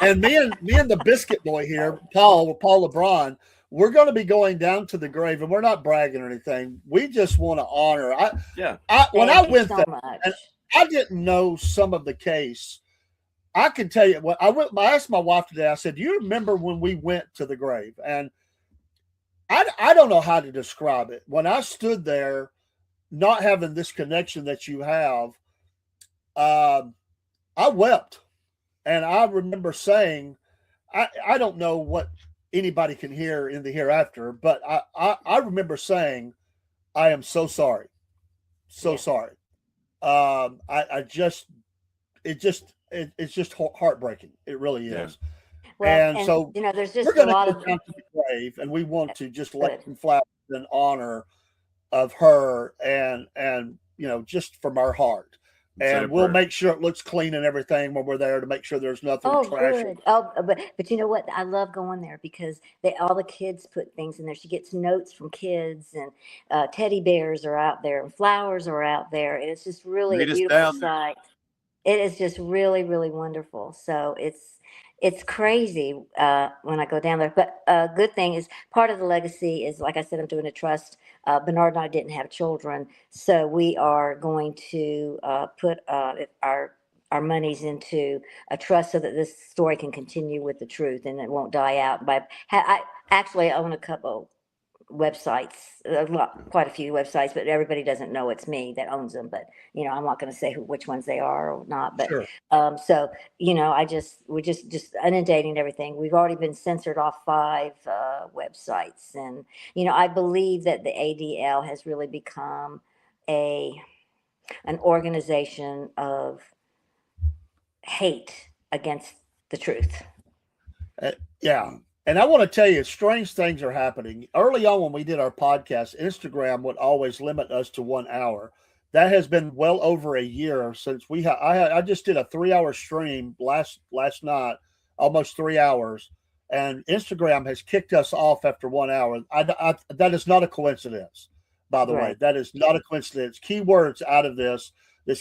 And me and the biscuit boy here, Paul LeBron, we're going to be going down to the grave, and we're not bragging or anything. We just want to honor. Yeah. When I Thank you went so there, much. and I didn't know some of the case. I can tell you what I went. I asked my wife today. I said, "Do you remember when we went to the grave?" And I don't know how to describe it. When I stood there, not having this connection that you have, I wept. And I remember saying, I don't know what anybody can hear in the hereafter, but I remember saying, I am so sorry. So Yeah. sorry. I just, it's just heartbreaking. It really Yeah. is. Well, And and so you know, there's we're just a going to lot go of down to the grave, and we want to just lay good. some flowers in honor of her, and just from our heart. Say a And we'll prayer. make sure it looks clean and everything when we're there to make sure there's nothing Oh, trash. good. Oh, but you know what? I love going there because all the kids put things in there. She gets notes from kids, and teddy bears are out there, and flowers are out there, and it's just really a Meet us beautiful down there. sight. It is just really, really wonderful. So it's crazy when I go down there. But good thing is part of the legacy is, like I said, I'm doing a trust. Bernard and I didn't have children, so we are going to put our monies into a trust so that this story can continue with the truth and it won't die out. I actually own a couple websites, quite a few websites, but everybody doesn't know it's me that owns them. But I'm not going to say which ones they are or not. But Sure. so we're just inundating everything. We've already been censored off 5 websites, and I believe that the ADL has really become an organization of hate against the truth. Yeah. And I want to tell you, strange things are happening. Early on, when we did our podcast, Instagram would always limit us to 1 hour. That has been well over a year since I just did a 3 hour stream last night, almost 3 hours, and Instagram has kicked us off after 1 hour. That is not a coincidence, by the way. Right. That is not a coincidence. Keywords out of this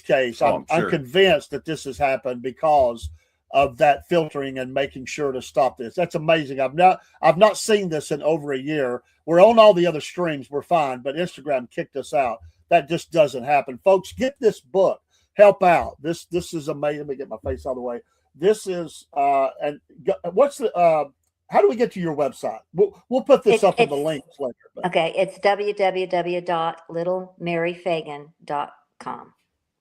case. Oh, I'm I'm sure. convinced that this has happened because of that filtering and making sure to stop this. That's amazing. I've not seen this in over a year. We're on all the other streams, we're fine, but Instagram kicked us out. That just doesn't happen. Folks, get this book. Help out. This is amazing. Let me get my face out of the way. This is and what's the how do we get to your website? We'll put this up in the links later. But. Okay, it's www.littlemaryphagan.com.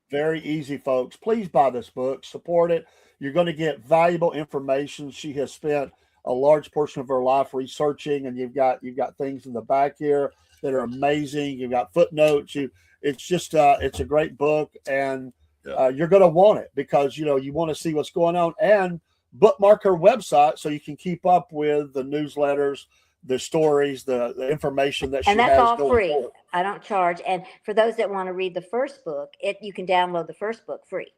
Very easy, folks. Please buy this book. Support it. You're going to get valuable information. She has spent a large portion of her life researching, and you've got things in the back here that are amazing. You've got footnotes. It's just it's a great book, and you're going to want it because you want to see what's going on, and bookmark her website so you can keep up with the newsletters, the stories, the information that she And that's has all going free. forward. I don't charge. And for those that want to read the first book, you can download the first book free.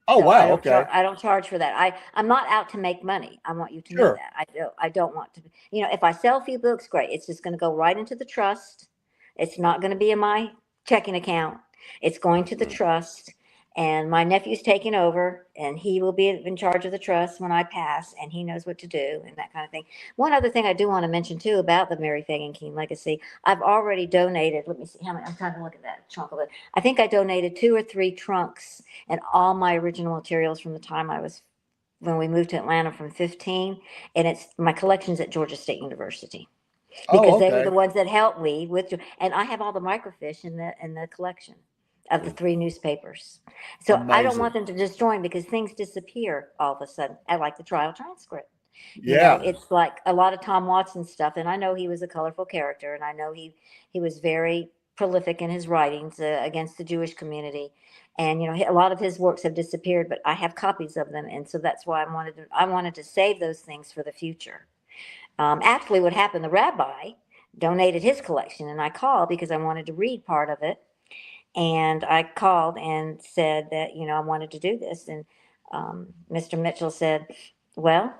Oh, So wow. Okay. I don't charge for that. I'm not out to make money. I want you to know Sure. that. I don't want to. If I sell a few books, great. It's just going to go right into the trust. It's not going to be in my checking account. It's going to the trust. And my nephew's taking over, and he will be in charge of the trust when I pass, and he knows what to do and that kind of thing. One other thing I do want to mention too about the Mary Phagan Kean legacy, I've already donated. Let me see how many. I'm trying to look at that trunk of it. I think I donated 2 or 3 trunks and all my original materials from the time when we moved to Atlanta from 15, and it's my collections at Georgia State University because they were okay. the ones that helped me with, and I have all the microfiche in the collection of the 3 newspapers. So I don't Amazing. want them to destroy them because things disappear all of a sudden. I like the trial transcript. Yeah. It's like a lot of Tom Watson stuff, and I know he was a colorful character, and I know he was very prolific in his writings against the Jewish community, and a lot of his works have disappeared, but I have copies of them, and so that's why I wanted to save those things for the future. Actually, what happened, the rabbi donated his collection, and I called because I wanted to read part of it. And I called and said that, I wanted to do this. And Mr. Mitchell said, well,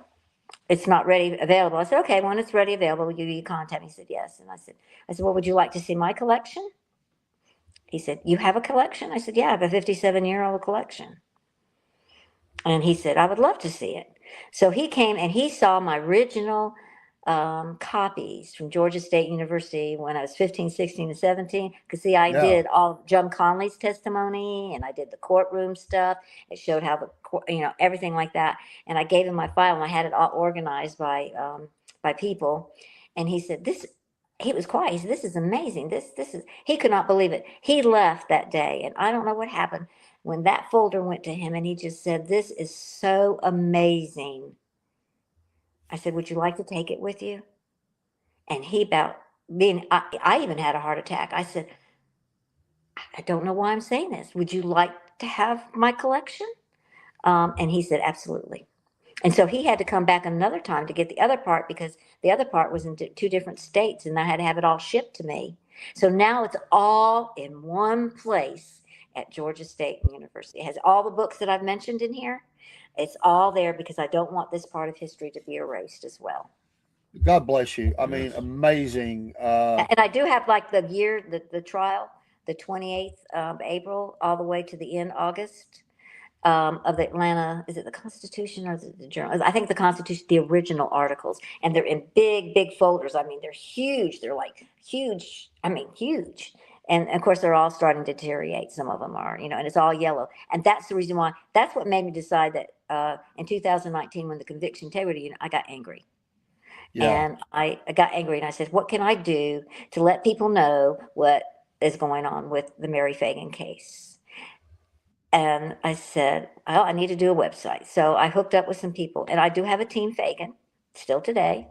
it's not ready available. I said, okay, when it's ready available, will you contact me? He said, yes. And I said, well, would you like to see my collection? He said, you have a collection? I said, yeah, I have a 57-year-old collection. And he said, I would love to see it. So he came and he saw my original copies from Georgia State University when I was 15, 16, and 17. Because, see, I Yeah. did all John Conley's testimony and I did the courtroom stuff. It showed how everything like that. And I gave him my file and I had it all organized by people. And he said, he was quiet. He said, this is amazing. This is, he could not believe it. He left that day and I don't know what happened when that folder went to him and he just said, this is so amazing. I said, would you like to take it with you? And he I even had a heart attack. I said, I don't know why I'm saying this. Would you like to have my collection? And he said, absolutely. And so he had to come back another time to get the other part because the other part was in two different states and I had to have it all shipped to me. So now it's all in one place at Georgia State University. It has all the books that I've mentioned in here. It's all there because I don't want this part of history to be erased as well. God bless you. I mean, Yes. amazing. And I do have like the trial, the 28th of April, all the way to the end August of the Atlanta. Is it the Constitution or the Journal? I think the Constitution, the original articles, and they're in big folders. I mean, they're huge. They're like huge. I mean, huge. And of course, they're all starting to deteriorate. Some of them are, and it's all yellow. And that's the reason why. That's what made me decide that in 2019, when the conviction integrity, I got angry. Yeah. And I got angry and I said, what can I do to let people know what is going on with the Mary Phagan case? And I said, well, I need to do a website. So I hooked up with some people and I do have a team Phagan still today.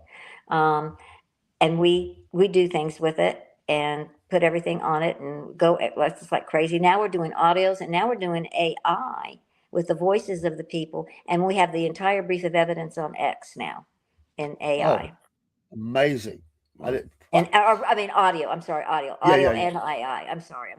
And we do things with it and put everything on it and go, it's just like crazy. Now we're doing audios and now we're doing AI with the voices of the people. And we have the entire brief of evidence on X now in AI. Oh, amazing. Wow. I didn't, And I mean audio. I'm sorry, audio yeah. and AI. I'm sorry.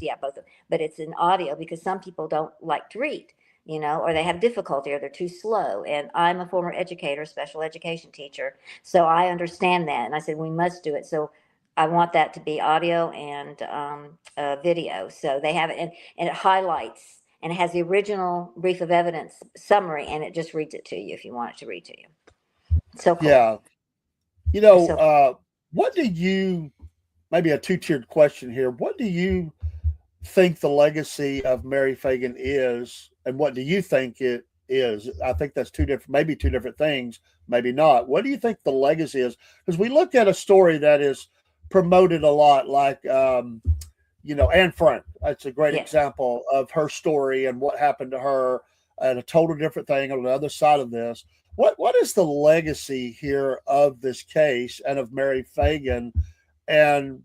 Yeah, both of them. But it's in audio because some people don't like to read, or they have difficulty or they're too slow. And I'm a former educator, special education teacher, so I understand that. And I said we must do it. So I want that to be audio and video. So they have it, and it highlights and it has the original brief of evidence summary, and it just reads it to you if you want it to read to you. So cool. Yeah. What do you, maybe a two-tiered question here, what do you think the legacy of Mary Phagan is, and what do you think it is? I think that's two different things, maybe not. What do you think the legacy is? Because we look at a story that is promoted a lot, like, Anne Frank. That's a great example of her story and what happened to her, and a total different thing on the other side of this. What is the legacy here of this case and of Mary Phagan, and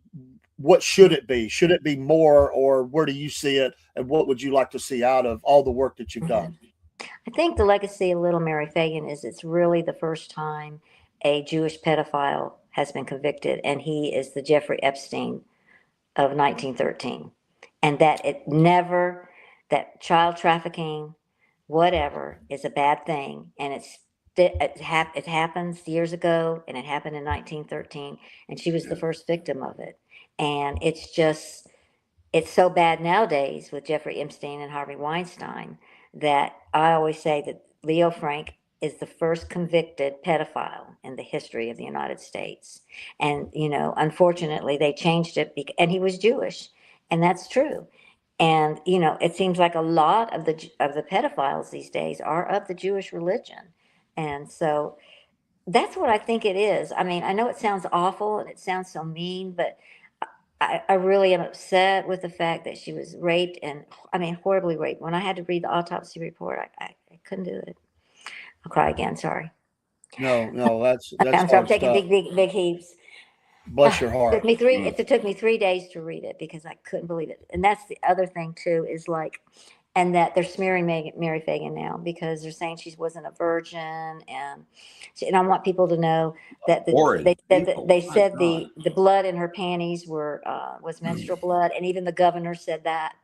what should it be? Should it be more, or where do you see it, and what would you like to see out of all the work that you've done? I think the legacy of Little Mary Phagan is it's really the first time a Jewish pedophile has been convicted, and he is the Jeffrey Epstein of 1913, and that child trafficking, whatever, is a bad thing, and it happens years ago, and it happened in 1913, and she was the first victim of it. And it's so bad nowadays with Jeffrey Epstein and Harvey Weinstein that I always say that Leo Frank is the first convicted pedophile in the history of the United States. And, unfortunately they changed it and he was Jewish, and that's true. And, it seems like a lot of the pedophiles these days are of the Jewish religion. And so that's what I think it is. I mean, I know it sounds awful and it sounds so mean, but I really am upset with the fact that she was raped, and horribly raped. When I had to read the autopsy report, I couldn't do it. I'll cry again. Sorry. No, that's I'm hard taking stuff. big heaves. Bless your heart. It took me 3 days to read it because I couldn't believe it. And that's the other thing too, is like, and that they're smearing Mary Phagan now because they're saying she wasn't a virgin, and I want people to know that Horrid people. they My said God. the blood in her panties was menstrual blood, and even the governor said that.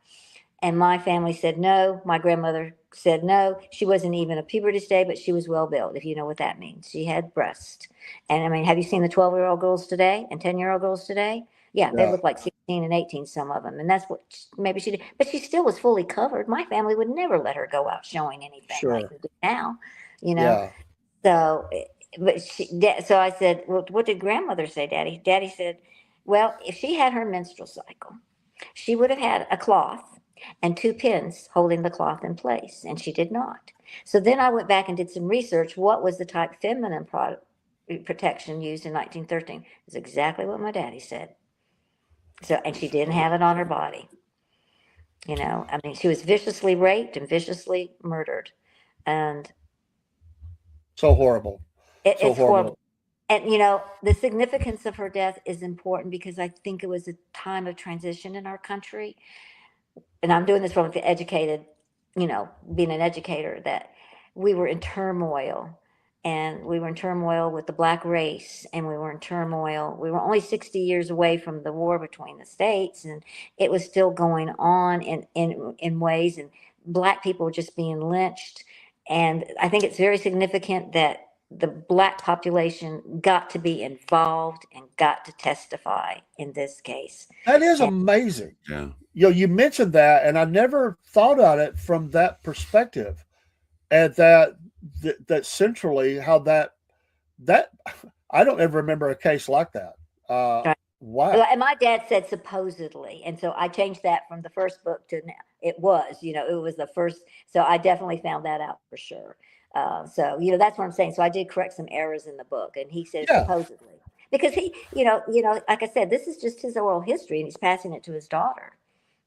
And my family said no. My grandmother said no. She wasn't even a puberty stage, but she was well built, if you know what that means. She had breasts. And I mean, have you seen the 12-year-old girls today and 10-year-old girls today? Yeah, they Yeah. look like 16 and 18, some of them. And that's what maybe she did. But she still was fully covered. My family would never let her go out showing anything like Sure. they do now, you know? Yeah. So, so I said, well, what did grandmother say, Daddy? Daddy said, well, if she had her menstrual cycle, she would have had a cloth and two pins holding the cloth in place, and she did not. So then I went back and did some research. What was the type feminine protection used in 1913? It's exactly what my daddy said. So, and she didn't have it on her body. You know, I mean, she was viciously raped and viciously murdered, and So horrible. So it's horrible. horrible. And you know, the significance of her death is important because I think it was a time of transition in our country, and I'm doing this from the educated, you know, being an educator, that we were in turmoil, and we were in turmoil with the black race, and we were in turmoil. We were only 60 years away from the war between the states, and it was still going on in ways, and black people were just being lynched. And I think it's very significant that the black population got to be involved and got to testify in this case. That is And amazing. Yeah. You mentioned that, and I never thought on it from that perspective, and that centrally how that I don't ever remember a case like that. Well, Wow. and my dad said supposedly, and so I changed that from the first book to now. It was, you know, it was the first. So I definitely found that out for sure. So you know, that's what I'm saying. So I did correct some errors in the book, and he said Yeah. supposedly because he, like I said, this is just his oral history, and he's passing it to his daughter.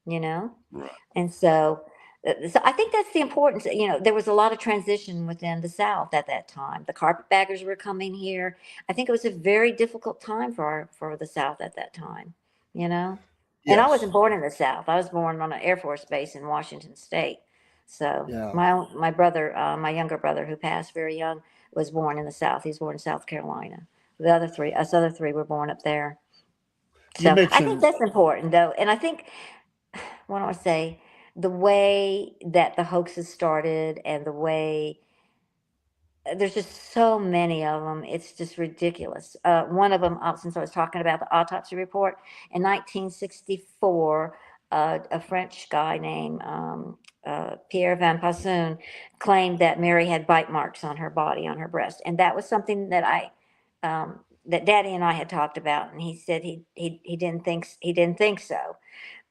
You know, Right. and so I think that's the importance. You know, there was a lot of transition within the South at that time. The carpetbaggers were coming here. I think it was a very difficult time for the South at that time. You know, and I Yes. wasn't born in the South. I was born on an Air Force base in Washington State. So Yeah. my brother, my younger brother, who passed very young, was born in the South. He's born in South Carolina. Us other three were born up there. You So I think mentioned that's important, though, and I think what do I say? The way that the hoaxes started and the way there's just so many of them. It's just ridiculous. One of them, since I was talking about the autopsy report, in 1964, a French guy named Pierre Van Passun claimed that Mary had bite marks on her body, on her breast, and that was something that that Daddy and I had talked about, and he said he didn't think so.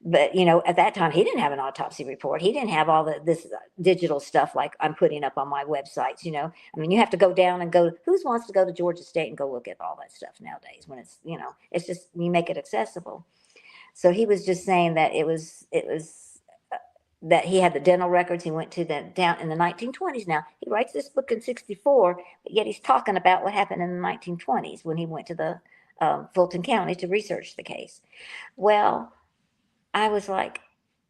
But you know, at that time he didn't have an autopsy report. He didn't have all this digital stuff like I'm putting up on my websites. You know, I mean, you have to go down and go. Who wants to go to Georgia State and go look at all that stuff nowadays? When it's, you know, it's just, you make it accessible. So he was just saying that it was that he had the dental records. He went to the down in the 1920s. Now he writes this book in 64, but yet he's talking about what happened in the 1920s when he went to the Fulton County to research the case. Well, I was like,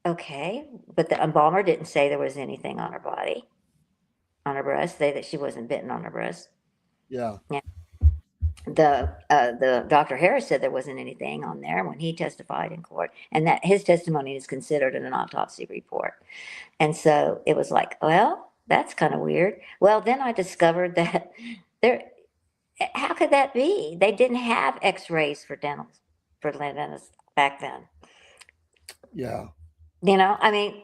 okay, but the embalmer didn't say there was anything on her body, on her breast, say that she wasn't bitten on her breast. yeah. Yeah. The Dr. Harris said there wasn't anything on there when he testified in court, and that his testimony is considered in an autopsy report. And so it was like, well, that's kind of weird. Well, then I discovered that there, how could that be? They didn't have X-rays for dentists back then. Yeah. You know, I mean,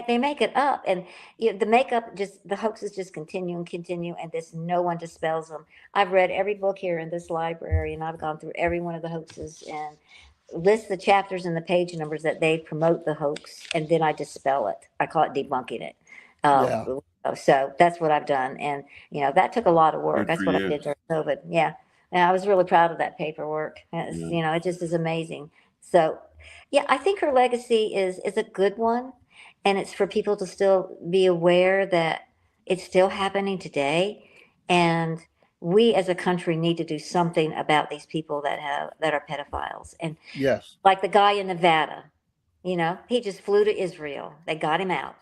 they make it up, and the makeup, just the hoaxes just continue and continue, and this no one dispels them. I've read every book here in this library, and I've gone through every one of the hoaxes and list the chapters and the page numbers that they promote the hoax, and then I dispel it. I call it debunking it. Yeah. So that's what I've done, and you know that took a lot of work. Good for That's what I you. did during COVID. Yeah, and I was really proud of that paperwork. Yeah. You know, it just is amazing. So yeah, I think her legacy is a good one, and it's for people to still be aware that it's still happening today, and we as a country need to do something about these people that are pedophiles. And Yes. like the guy in Nevada, you know, he just flew to Israel. They got him out.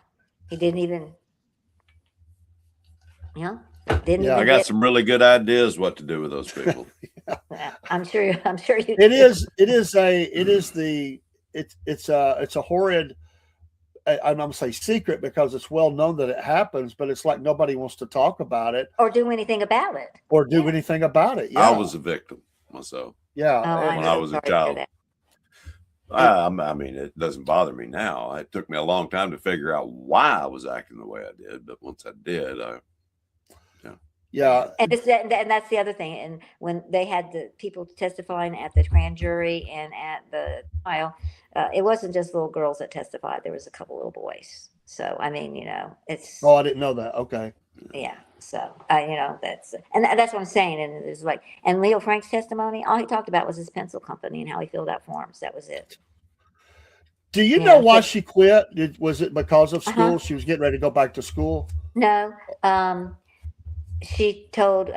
He didn't even, didn't Yeah. I even got get. some really good ideas what to do with those people. I'm sure you. It is it's a horrid, I'm going to say secret because it's well known that it happens, but it's like nobody wants to talk about it or do anything about it. or do Yeah. anything about it. I Yeah. was a victim myself Yeah. Oh, I'm when so I was a sorry to hear child. that. I mean, it doesn't bother me now. It took me a long time to figure out why I was acting the way I did, but once I did, Yeah. And and that's the other thing. And when they had the people testifying at the grand jury and at the trial, it wasn't just little girls that testified. There was a couple little boys. So I mean, it's Oh, I didn't know that. Okay. yeah. So that's what I'm saying. And it's like, and Leo Frank's testimony, all he talked about was his pencil company and how he filled out forms. That was it. Do you Yeah, know why but- she quit? Was it because of school? Uh-huh. She was getting ready to go back to school. No, she told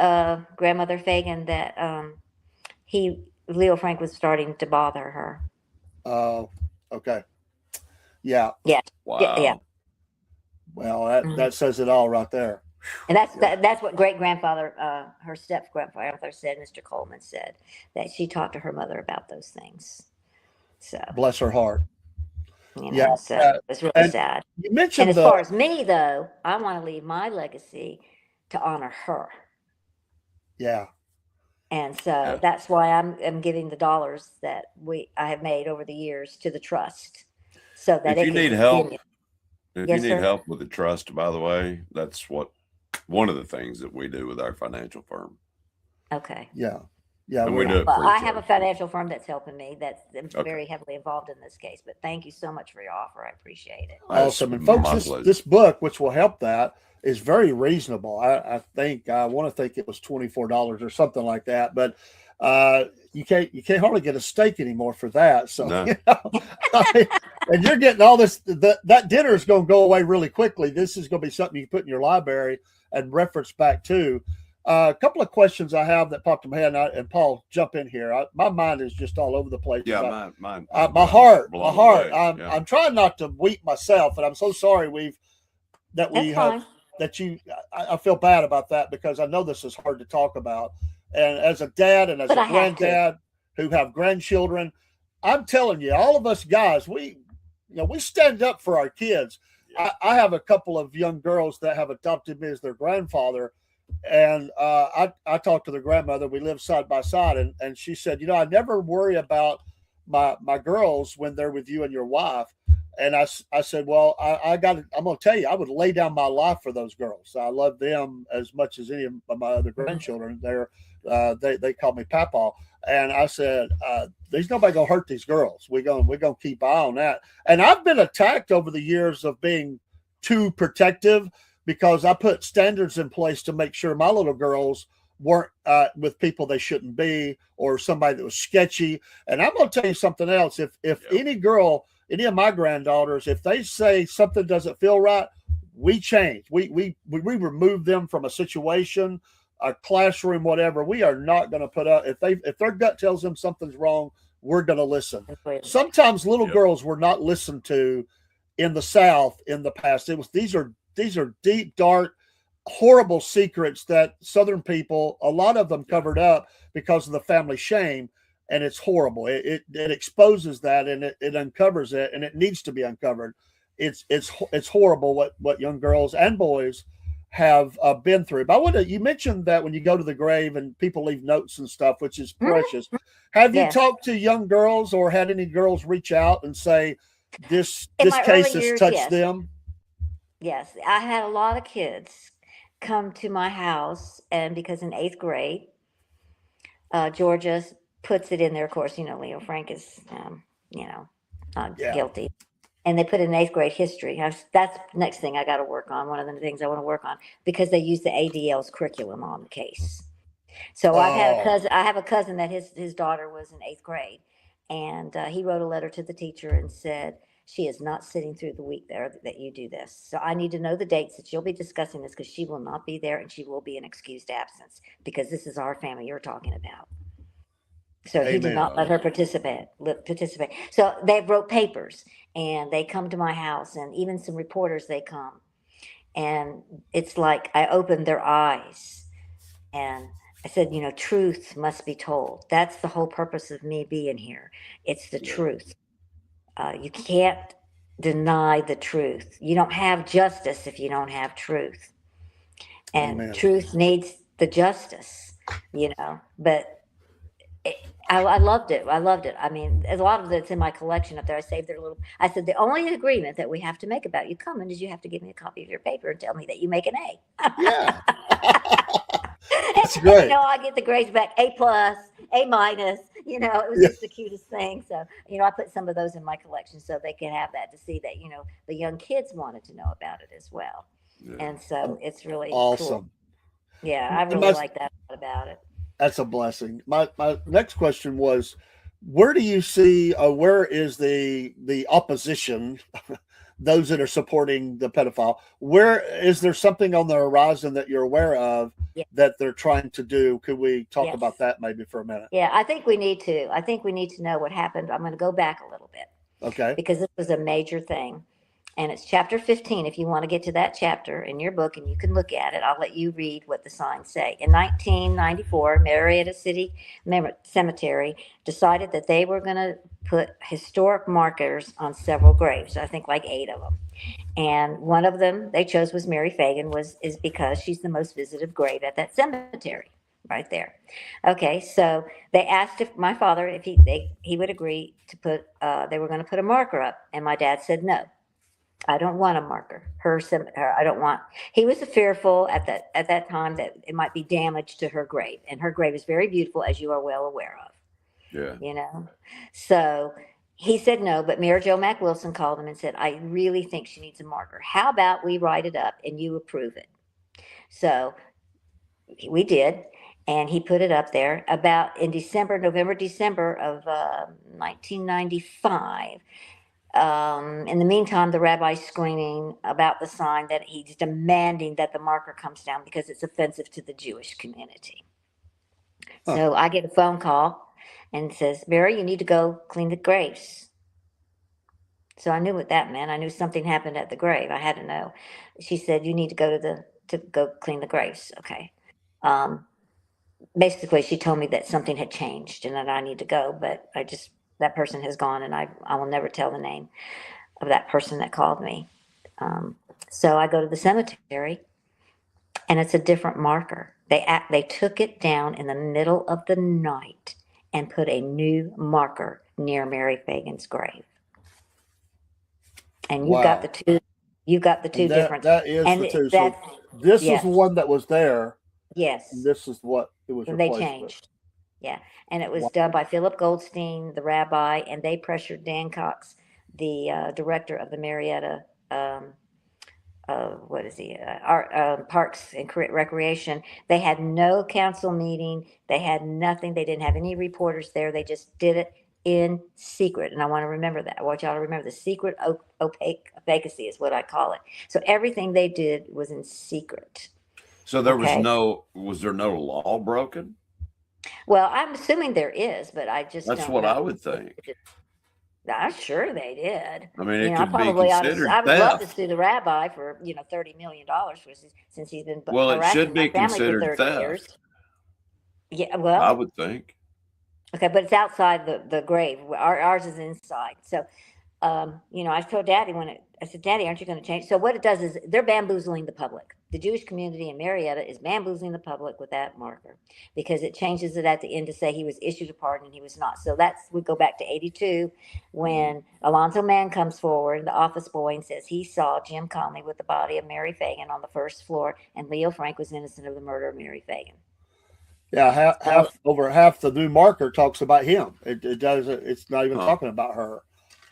grandmother Phagan that Leo Frank was starting to bother her. Oh, okay. Yeah. Yeah, wow. yeah. Well, that says it all right there. And that's what great grandfather, her step grandfather said. Mr. Coleman said that she talked to her mother about those things. So Bless her heart. Yeah, so it was really sad. You And mentioned as far as me, though, I want to leave my legacy to honor her. yeah. And so Yeah. that's why I'm giving the dollars that I have made over the years to the trust, so that If you need help, Yes, if you need sir. help with the trust, by the way, that's one of the things that we do with our financial firm. Okay. Yeah. Yeah. And we do it Well, free I of have a charge. financial firm that's helping me. That's Okay. very heavily involved in this case. But thank you so much for your offer. I appreciate it. Awesome. That's And folks, my pleasure. this book, which will help that, is very reasonable. I want to think it was $24 or something like that, but you can't hardly get a steak anymore for that. So No. and you're getting all this. That dinner is going to go away really quickly. This is going to be something you put in your library and reference back to. A couple of questions I have that popped in my head, and Paul, jump in here. My mind is just all over the place. Yeah, mine. My heart. blown away. Yeah. I'm trying not to weep myself, and I'm so sorry That's have fine. that you. I feel bad about that because I know this is hard to talk about. And as a dad and as But a I have to. granddad who have grandchildren, I'm telling you, all of us guys, we stand up for our kids. Yeah. I have a couple of young girls that have adopted me as their grandfather. And I talked to their grandmother. We live side by side, and she said, I never worry about my girls when they're with you and your wife. And I said, well, I'm going to tell you, I would lay down my life for those girls. I love them as much as any of my other grandchildren. They call me Papa. And I said, there's nobody going to hurt these girls. We're going to keep eye on that. And I've been attacked over the years of being too protective, because I put standards in place to make sure my little girls weren't with people they shouldn't be, or somebody that was sketchy. And I'm going to tell you something else. If any girl, any of my granddaughters, if they say something doesn't feel right, we change. We remove them from a situation, a classroom, whatever. We are not going to put up if their gut tells them something's wrong, we're going to listen. Sometimes little girls were not listened to in the South in the past. These are deep, dark, horrible secrets that Southern people, a lot of them covered up because of the family shame, and it's horrible. It exposes that, and it uncovers it, and it needs to be uncovered. It's horrible what young girls and boys have been through. But you mentioned that when you go to the grave and people leave notes and stuff, which is precious. Have you talked to young girls or had any girls reach out and say this case has touched them? Yes, I had a lot of kids come to my house, and because in 8th grade, Georgia puts it in there. Of course, Leo Frank is, not guilty, and they put in 8th grade history. That's the next thing I got to work on. One of the things I want to work on, because they use the ADL's curriculum on the case. So I have a cousin that his daughter was in 8th grade, and he wrote a letter to the teacher and said, she is not sitting through the week there that you do this. So I need to know the dates that you'll be discussing this, because she will not be there, and she will be an excused absence, because this is our family you're talking about. So he did not let her participate. So they wrote papers, and they come to my house, and even some reporters, they come And it's like I opened their eyes, and I said, truth must be told. That's the whole purpose of me being here. It's the Yeah. truth. You can't deny the truth. You don't have justice if you don't have truth. And Amen. truth needs the justice, But I loved it. I loved it. I mean, a lot of it's in my collection up there. I saved their little. I said the only agreement that we have to make about you coming is you have to give me a copy of your paper and tell me that you make an A. Yeah. That's great. I get the grades back, A plus, A minus. It was Yeah. just the cutest thing. So I put some of those in my collection so they can have that to see that the young kids wanted to know about it as well. Yeah. And so it's really Awesome. cool. Yeah, I And really like that about it. That's a blessing. My next question was, where do you see, where is the opposition, those that are supporting the pedophile? Where is there something on the horizon that you're aware of Yeah. that they're trying to do? Could we talk Yes. about that maybe for a minute? Yeah, I think we need to. I think we need to know what happened. I'm going to go back a little bit Okay. because this was a major thing. And it's chapter 15. If you want to get to that chapter in your book and you can look at it, I'll let you read what the signs say. In 1994, Marietta City Cemetery decided that they were going to put historic markers on several graves. I think like 8 of them. And one of them they chose was Mary Phagan, is because she's the most visited grave at that cemetery right there. Okay, so they asked if my father, if he would agree to put, they were going to put a marker up. And my dad said no. I don't want a marker. I don't want. He was fearful at that time that it might be damage to her grave, and her grave is very beautiful, as you are well aware of. Yeah. So he said no, but Mayor Joe Mack Wilson called him and said, "I really think she needs a marker. How about we write it up and you approve it?" So we did, and he put it up there about in November, December of 1995. In the meantime, the rabbi's screaming about the sign that he's demanding that the marker comes down because it's offensive to the Jewish community. Huh. So I get a phone call and it says, "Mary, you need to go clean the graves." So I knew what that meant. I knew something happened at the grave. I had to know. She said, "You need to go to go clean the graves." Okay. Basically, she told me that something had changed and that I need to go, but that person has gone, and I will never tell the name of that person that called me. So I go to the cemetery, and it's a different marker. They took it down in the middle of the night and put a new marker near Mary Phagan's grave. And you've got Wow. the two. You've got the two And different. that is and the two. So that's this yes. is the one that was there, yes. and this is what it was And they replaced with. changed. Yeah. And it was Wow. done by Philip Goldstein, the rabbi, and they pressured Dan Cox, the director of the Marietta, Parks and Recreation. They had no council meeting. They had nothing. They didn't have any reporters there. They just did it in secret. And I want to remember that. I want y'all to remember the secret opacacy is what I call it. So everything they did was in secret. So there Okay. was there no law broken? Well, I'm assuming there is, but I just That's don't what know. I would think. I'm sure they did. I mean, it I could be probably considered I would love to theft. sue the rabbi for $30 million since he's been Well, it harassing should be my family for considered 30 years. theft. Yeah, I well, would think. okay, but it's outside the grave. Ours is inside. So, I told Daddy I said, "Daddy, aren't you going to change?" So what it does is they're bamboozling the public. The Jewish community in Marietta is bamboozling the public with that marker because it changes it at the end to say he was issued a pardon and he was not. So we go back to 82 when Alonzo Mann comes forward, the office boy, and says he saw Jim Conley with the body of Mary Phagan on the first floor and Leo Frank was innocent of the murder of Mary Phagan. Yeah, over half the new marker talks about him. It does. It's not even talking about her.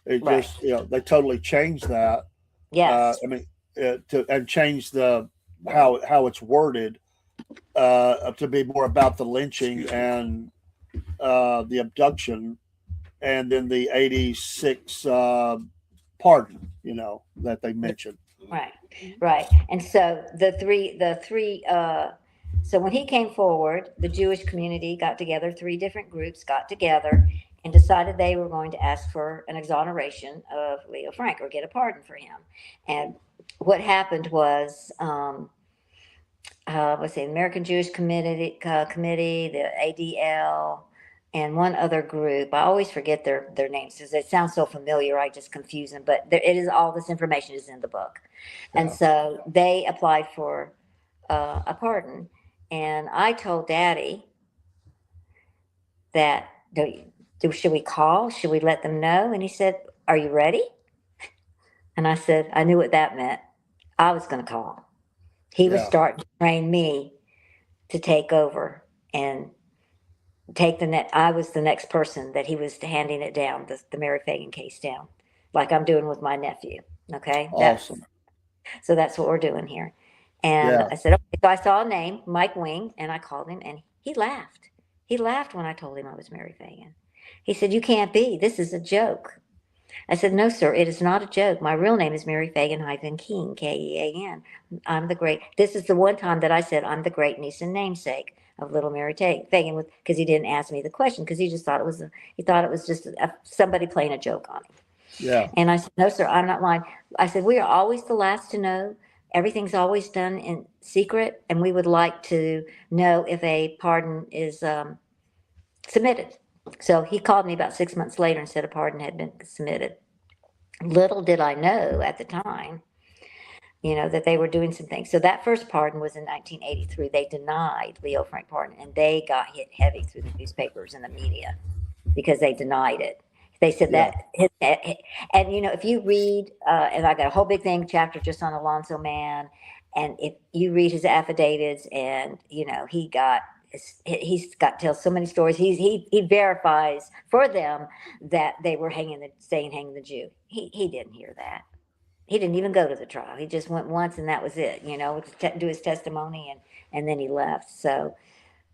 It Right. just they totally changed that. Yes. And change how it's worded to be more about the lynching and the abduction, and then the 86 pardon. That they mentioned. Right. And so so when he came forward, the Jewish community got together, 3 different groups got together, and decided they were going to ask for an exoneration of Leo Frank or get a pardon for him. And what happened was, let's see, American Jewish Committee, the ADL, and one other group. I always forget their names because it sounds so familiar. I just confuse them. But it is all this information is in the book, and Yeah. so they applied for a pardon, and I told Daddy that should we call? Should we let them know? And he said, "Are you ready?" And I said, I knew what that meant. I was going to call. He was Yeah. starting to train me to take over and take the next. I was the next person that he was handing it down, the Mary Phagan case down, like I'm doing with my nephew. Okay, Awesome. so that's what we're doing here. And Yeah. I said, okay. So I saw a name, Mike Wing, and I called him, and he laughed. He laughed when I told him I was Mary Phagan. He said, "You can't be. This is a joke." I said, "No, sir, it is not a joke. My real name is Mary Phagan Kean, Kean. I'm the great." This is the one time that I said I'm the great niece and namesake of little Mary Phagan, because he didn't ask me the question because he just thought he thought it was just somebody playing a joke on him. Yeah. And I said, "No, sir, I'm not lying." I said, "We are always the last to know. Everything's always done in secret, and we would like to know if a pardon is submitted." So he called me about 6 months later and said a pardon had been submitted. Little did I know at the time, that they were doing some things. So that first pardon was in 1983. They denied Leo Frank pardon, and they got hit heavy through the newspapers and the media because they denied it. They said Yeah. and if you read, and I got a whole big thing chapter just on Alonzo Mann, and if you read his affidavits, and he's got tells so many stories. He verifies for them that they were hanging the Jew. He didn't hear that. He didn't even go to the trial. He just went once, and that was it. To do his testimony, and then he left. So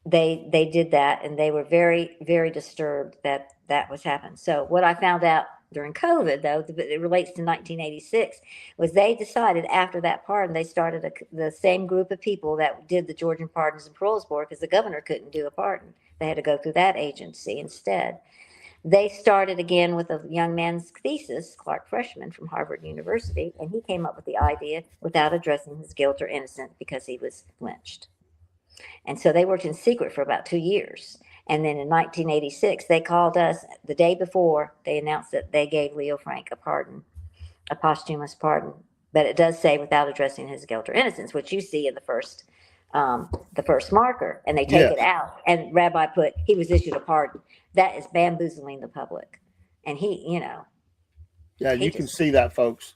they did that, and they were very, very disturbed that that was happening. So what I found out during COVID, though, it relates to 1986, was they decided after that pardon, they started the same group of people that did the Georgian Pardons and Paroles Board, because the governor couldn't do a pardon. They had to go through that agency instead. They started again with a young man's thesis, Clark Freshman from Harvard University, and he came up with the idea without addressing his guilt or innocence because he was lynched. And so they worked in secret for about 2 years. And then in 1986, they called us the day before they announced that they gave Leo Frank a pardon, a posthumous pardon. But it does say without addressing his guilt or innocence, which you see in the first marker. And they take it out. And Rabbi put, he was issued a pardon. That is bamboozling the public. And Yeah. You can see that, folks.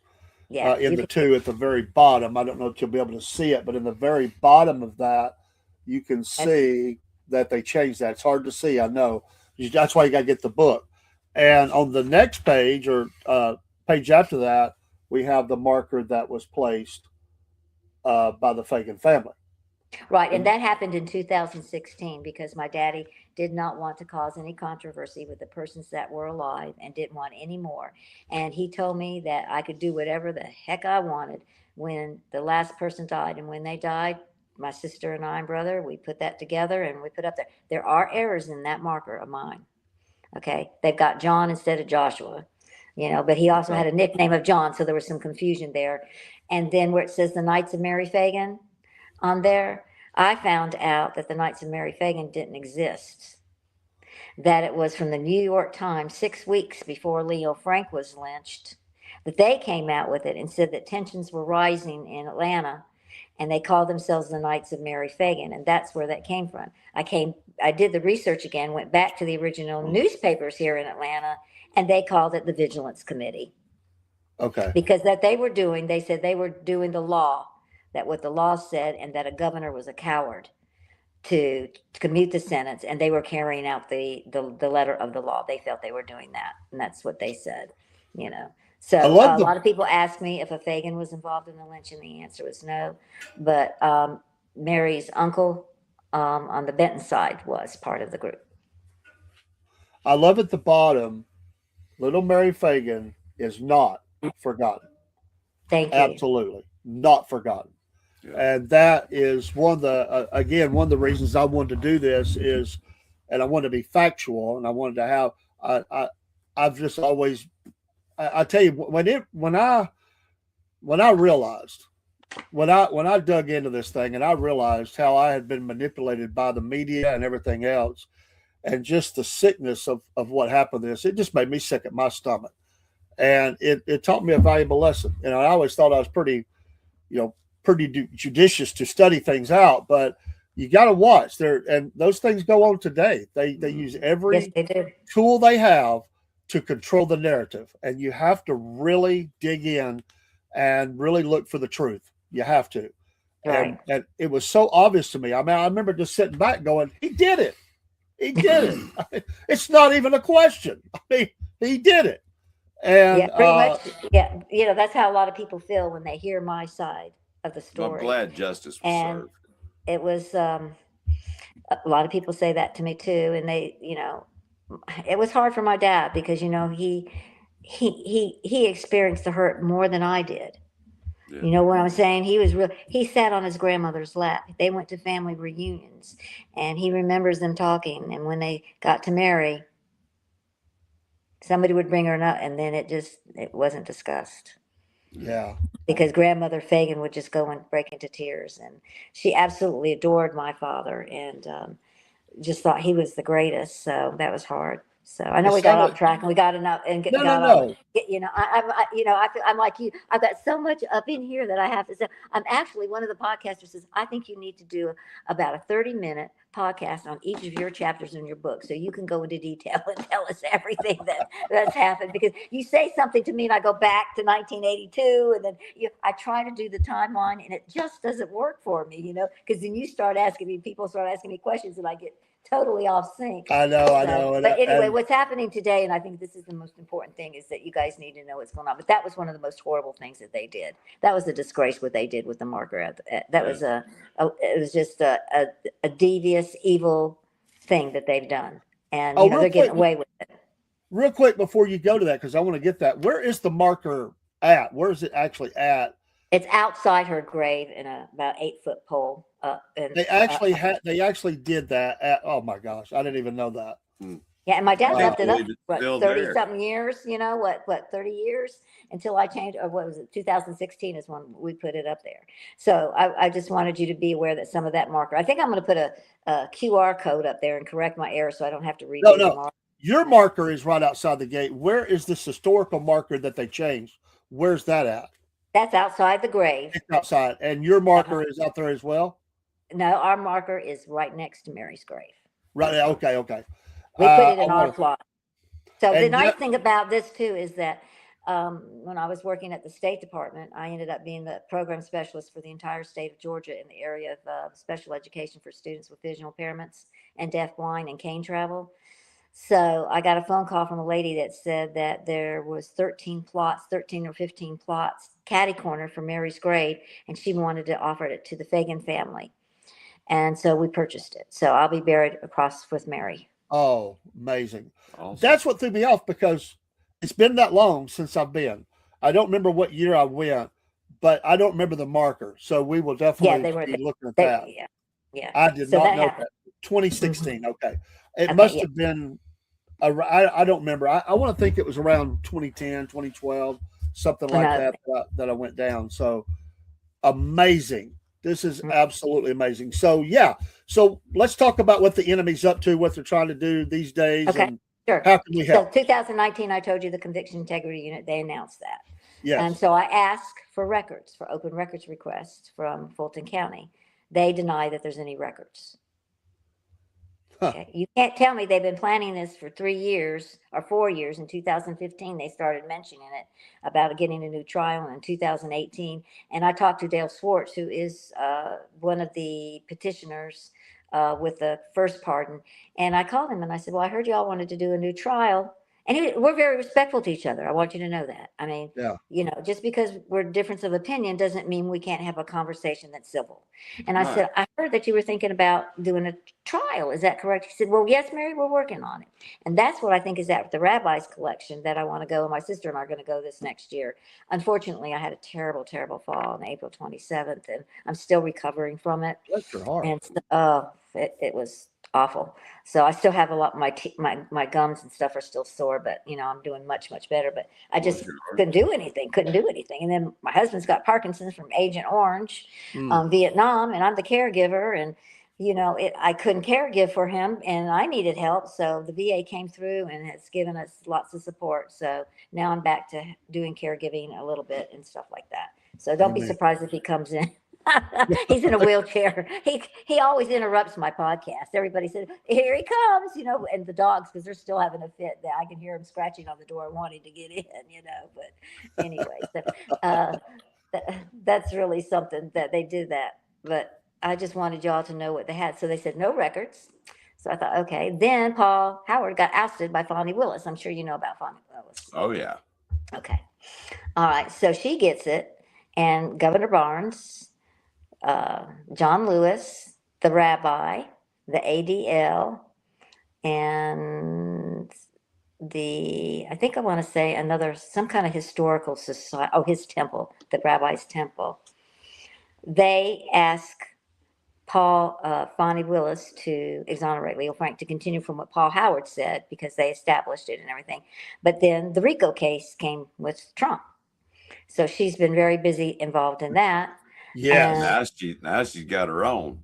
yeah, In the two at the very bottom. I don't know if you'll be able to see it, but in the very bottom of that, you can see that they changed that. It's hard to see, I know. That's why you got to get the book. And on the next page, or page after that, we have the marker that was placed by the Phagan family. Right, and that happened in 2016 because my daddy did not want to cause any controversy with the persons that were alive and didn't want any more. And he told me that I could do whatever the heck I wanted when the last person died. And when they died, my sister and I and brother, we put that together and we put up there. There are errors in that marker of mine. Okay, they've got John instead of Joshua, but he also had a nickname of John, so there was some confusion there. And then where it says the Knights of Mary Phagan on there, I found out that the Knights of Mary Phagan didn't exist. That it was from the New York Times 6 weeks before Leo Frank was lynched, that they came out with it and said that tensions were rising in Atlanta, and they called themselves the Knights of Mary Phagan, and that's where that came from. I did the research again, went back to the original newspapers here in Atlanta, and they called it the Vigilance Committee. Okay. Because they said they were doing the law, that what the law said, and that a governor was a coward to commute the sentence, and they were carrying out the letter of the law. They felt they were doing that, and that's what they said, So a lot of people ask me if a Phagan was involved in the lynching. The answer was no, but Mary's uncle on the Benton side was part of the group. I love at the bottom, little Mary Phagan is not forgotten. Thank you. Absolutely not forgotten. Yeah. And that is one of the reasons I wanted to do this is, and I wanted to be factual, and I wanted to have, I've just always, I tell you, when I realized, when I dug into this thing and I realized how I had been manipulated by the media and everything else, and just the sickness of what happened to this, it just made me sick at my stomach. And it taught me a valuable lesson. You know, I always thought I was pretty, you know, pretty judicious to study things out, but you got to watch there. And those things go on today. They use every Yes, they do. tool they have to control the narrative. And you have to really dig in and really look for the truth. You have to. Right. And it was so obvious to me. I mean, I remember just sitting back going, he did it. He did it. I mean, it's not even a question. I mean, he did it. And Yeah, pretty much. Yeah, you know, that's how a lot of people feel when they hear my side of the I'm story. glad justice was And served. it was a lot of people say that to me too, and they, you know, it was hard for my dad because, you know, he experienced the hurt more than I did. Yeah. You know what I'm saying? He sat on his grandmother's lap. They went to family reunions and he remembers them talking. And when they got to Mary, somebody would bring her up and then it wasn't discussed yeah, because grandmother Phagan would just go and break into tears. And she absolutely adored my father and just thought he was the greatest. So that was hard. So I know it we got off sounded, track and we got enough and no, no, got on. no. You know, you know, I'm like you. I've got so much up in here that I have to say. I'm actually one of the podcasters says I think you need to do about a 30-minute podcast on each of your chapters in your book, so you can go into detail and tell us everything that's happened. Because you say something to me and I go back to 1982, and then I try to do the timeline, and it just doesn't work for me. You know, because then people start asking me questions, and I get totally off sync. I know, I So, know. but anyway, And what's happening today, and I think this is the most important thing, is that you guys need to know what's going on. But that was one of the most horrible things that they did. That was a disgrace what they did with the marker. That was it was just a devious, evil thing that they've done, and oh, you know they're getting away with it. real quick before you go to that, because I want to get that. Where is the marker at? Where is it actually at? It's outside her grave in about 8-foot pole. And They actually did that. Oh my gosh, I didn't even know that. yeah, and my dad Wow. left it up Believe it's what still 30 there. something years. You know what 30 years until I changed, or what was it? 2016 is when we put it up there. So I just wanted you to be aware that some of that marker. I think I'm going to put a QR code up there and correct my error so I don't have to redo No, the no. marker. Your marker is right outside the gate. Where is this historical marker that they changed? Where's that at? That's outside the grave. It's outside, and your marker is out there as well. No, our marker is right next to Mary's grave. Right. Okay. Okay. We put it I in our wanna- plot. So the and nice that- thing about this too is that when I was working at the State Department, I ended up being the program specialist for the entire state of Georgia in the area of special education for students with visual impairments and deaf, blind, and cane travel. So I got a phone call from a lady that said that there was 13 or 15 plots, catty corner for Mary's grave, and she wanted to offer it to the Phagan family. And so we purchased it. So I'll be buried across with Mary. Oh, amazing. Awesome. That's what threw me off because it's been that long since I've been. I don't remember what year I went, but I don't remember the marker. So we will definitely they were be looking at They, that. yeah. I did So not that know happened. that. 2016. Okay. It Okay, must yeah. have been, I don't remember. I want to think it was around 2010, 2012, something like No. that I went down. So amazing. This is Mhm. absolutely amazing. So, yeah. So let's talk about what the enemy's up to, what they're trying to do these days, Okay, and sure. how can we So help? 2019, I told you the Conviction Integrity Unit, they announced that. Yes. And so I asked for records, for open records requests from Fulton County. They deny that there's any records. Huh. Okay. You can't tell me they've been planning this for 3 years or 4 years. In 2015, they started mentioning it about getting a new trial in 2018. And I talked to Dale Swartz, who is one of the petitioners with the first pardon. And I called him and I said, well, I heard y'all wanted to do a new trial. And we're very respectful to each other. I want you to know that. I mean, Yeah. you know, just because we're difference of opinion doesn't mean we can't have a conversation that's civil. And I Right. said, I heard that you were thinking about doing a trial. Is that correct? He said, well, yes, Mary, we're working on it. And that's what I think is at the rabbi's collection that I want to go. And my sister and I are going to go this next year. Unfortunately, I had a terrible, terrible fall on April 27th, and I'm still recovering from it. Bless your heart. And so, it was awful. So I still have a lot. My gums and stuff are still sore, but I'm doing much better. But I just couldn't do anything. And then my husband's got Parkinson's from Agent Orange, Vietnam, and I'm the caregiver, and I couldn't caregive for him, and I needed help. So the VA came through and has given us lots of support. So now I'm back to doing caregiving a little bit and stuff like that. So don't be surprised if he comes in. He's in a wheelchair. He always interrupts my podcast. Everybody said, "Here he comes," and the dogs, because they're still having a fit. That I can hear him scratching on the door, wanting to get in. But anyway, so, that's really something that they do that. But I just wanted y'all to know what they had. So they said no records. So I thought, okay. Then Paul Howard got ousted by Fonnie Willis. I'm sure you know about Fonnie Willis. Oh yeah. Okay. All right. So she gets it, and Governor Barnes, John Lewis, the rabbi, the ADL, and I think I want to say some kind of historical society. Oh, his temple, the rabbi's temple. They ask Fonnie Willis to exonerate Leo Frank, to continue from what Paul Howard said, because they established it and everything. But then the RICO case came with Trump. So she's been very busy involved in that. Yeah. Now she's got her own.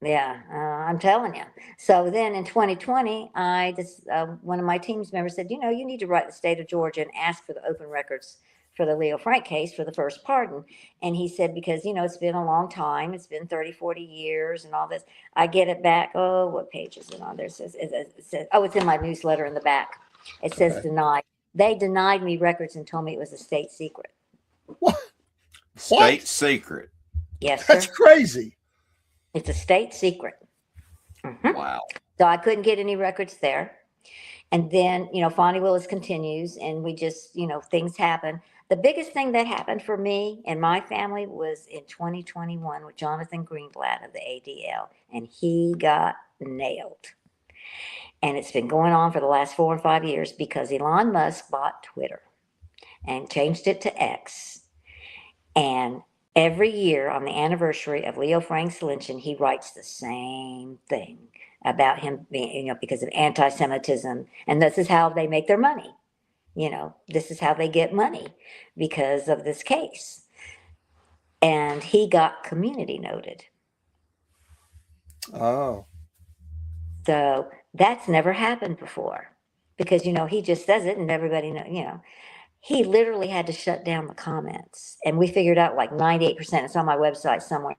Yeah, I'm telling you. So then in 2020, one of my team's members said, you need to write the state of Georgia and ask for the open records for the Leo Frank case for the first pardon. And he said, because, it's been a long time. It's been 30, 40 years and all this. I get it back. Oh, what page is it on there? It says, it's in my newsletter in the back. It says denied. They denied me records and told me it was a state secret. What? State secret. Yes, sir. That's crazy. It's a state secret. Mm-hmm. Wow. So I couldn't get any records there. And then, Fonnie Willis continues, and we just, things happen. The biggest thing that happened for me and my family was in 2021 with Jonathan Greenblatt of the ADL, and he got nailed. And it's been going on for the last 4 or 5 years because Elon Musk bought Twitter and changed it to X. And every year on the anniversary of Leo Frank's lynching, he writes the same thing about him being, because of anti-Semitism. And this is how they make their money. This is how they get money because of this case. And he got community noted. Oh. So that's never happened before because, he just says it and everybody knows, he literally had to shut down the comments. And we figured out like 98%, it's on my website somewhere,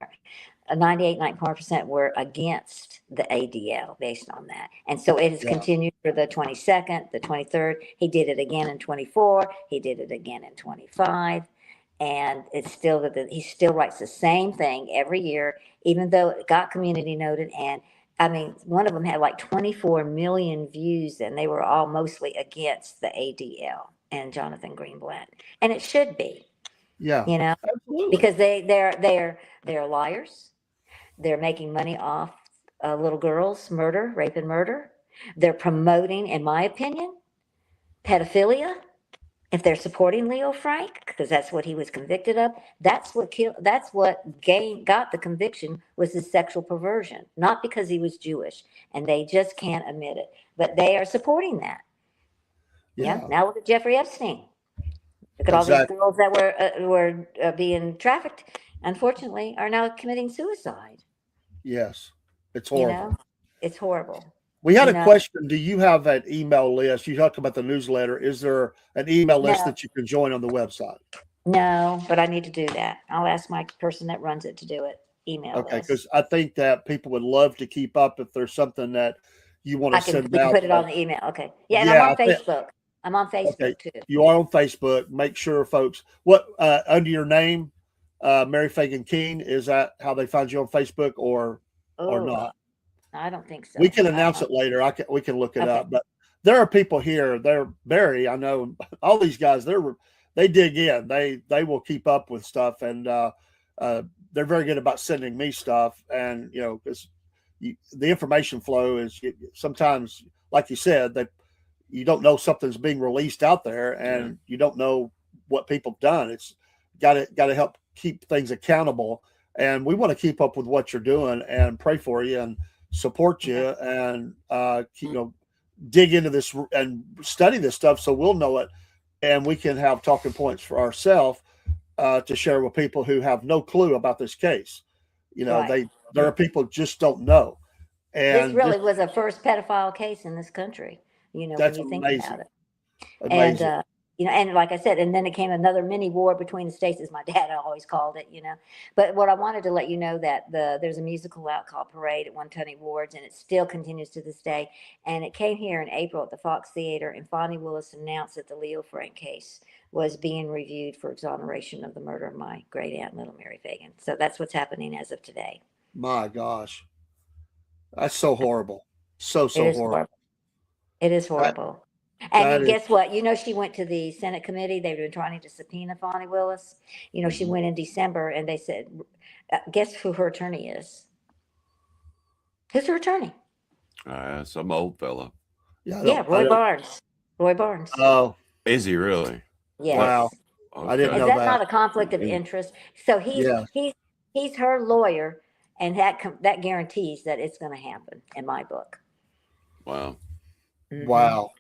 94% were against the ADL based on that. And so it has continued for the 22nd, the 23rd. He did it again in 24. He did it again in 25. And it's still he still writes the same thing every year, even though it got community noted. And I mean, one of them had like 24 million views, and they were all mostly against the ADL and Jonathan Greenblatt. And it should be. Yeah. Absolutely. Because they're liars. They're making money off little girls' rape and murder. They're promoting, in my opinion, pedophilia. If they're supporting Leo Frank, because that's what he was convicted of, that's what got the conviction was his sexual perversion, not because he was Jewish, and they just can't admit it. But they are supporting that. Yeah. Now look at Jeffrey Epstein. Look at all these girls that were being trafficked. Unfortunately, are now committing suicide. Yes, it's horrible. It's horrible. We had a question. Do you have an email list? You talked about the newsletter. Is there an email list that you can join on the website? No, but I need to do that. I'll ask my person that runs it to do it. Email list. Okay, because I think that people would love to keep up if there's something that you want to send out. Put it on the email. Okay. Yeah, and I'm on Facebook. I'm on Facebook too. You are on Facebook. Make sure, folks. What under your name, Mary Phagan Kean? Is that how they find you on Facebook or not? I don't think so. We can announce it later. We can look it up. But there are people here. Barry, I know all these guys. They dig in. They will keep up with stuff, and they're very good about sending me stuff. And because the information flow is sometimes, like you said, that you don't know something's being released out there, and you don't know what people have done. It's got to help keep things accountable, and we want to keep up with what you're doing and pray for you and support you and dig into this and study this stuff so we'll know it and we can have talking points for ourselves to share with people who have no clue about this case. Right. There are people just don't know. And This really was a first pedophile case in this country, when that's you think amazing. about it. Amazing. And and like I said, and then it came another mini war between the states, as my dad always called it. But what I wanted to let you know that there's a musical out called Parade at One Tony Awards, and it still continues to this day. And it came here in April at the Fox Theater, and Fonnie Willis announced that the Leo Frank case was being reviewed for exoneration of the murder of my great aunt, little Mary Phagan. So that's what's happening as of today. My gosh, that's so horrible. So It is horrible. It is horrible. And guess what? She went to the Senate committee. They've been trying to subpoena Fonnie Willis. She went in December and they said, guess who her attorney is? Who's her attorney? Some old fella. Yeah, Roy Barnes. Roy Barnes. Oh, is he really? Yes. Wow. Okay. I didn't Is know that that. not a conflict of interest? So he's her lawyer, and that guarantees that it's going to happen in my book. Wow. Mhm. Wow.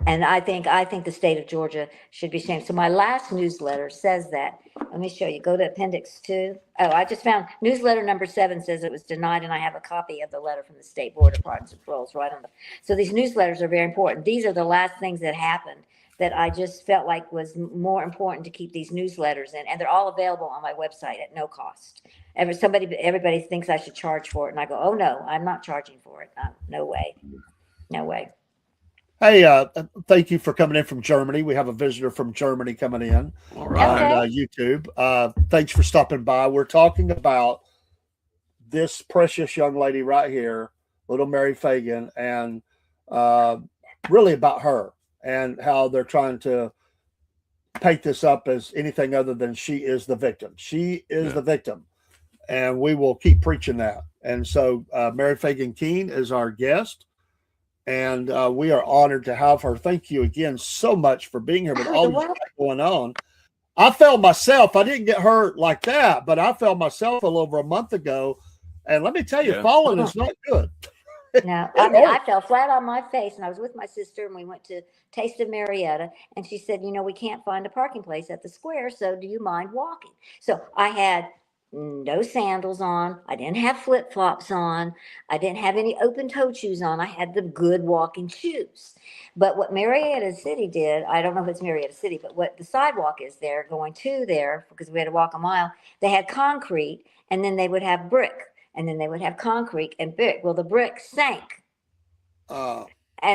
And I think the state of Georgia should be ashamed. So my last newsletter says that. Let me show you. Go to Appendix 2. Oh, I just found newsletter number 7 says it was denied, and I have a copy of the letter from the State Board of Pardons and Paroles right on the. So these newsletters are very important. These are the last things that happened that I just felt like was more important to keep these newsletters in, and they're all available on my website at no cost. Everybody thinks I should charge for it, and I go, oh no, I'm not charging for it. No way, no way. Hey, thank you for coming in from Germany. We have a visitor from Germany coming in All right. on YouTube. Thanks for stopping by. We're talking about this precious young lady right here, little Mary Phagan, and really about her and how they're trying to paint this up as anything other than she is the victim. She is the victim, and we will keep preaching that. And so Mary Phagan Kean is our guest. And we are honored to have her. Thank you again so much for being here with all this going on. I fell myself. I didn't get hurt like that, but I fell myself a little over a month ago. And let me tell you, falling is not good. No, I fell flat on my face, and I was with my sister, and we went to Taste of Marietta, and she said, we can't find a parking place at the square, so do you mind walking? So I had no sandals on. I didn't have flip-flops on. I didn't have any open-toed shoes on. I had the good walking shoes. But what Marietta City did, I don't know if it's Marietta City, but what the sidewalk is there, going to there, because we had to walk a mile, they had concrete, and then they would have brick, and then they would have concrete and brick. Well, the brick sank. And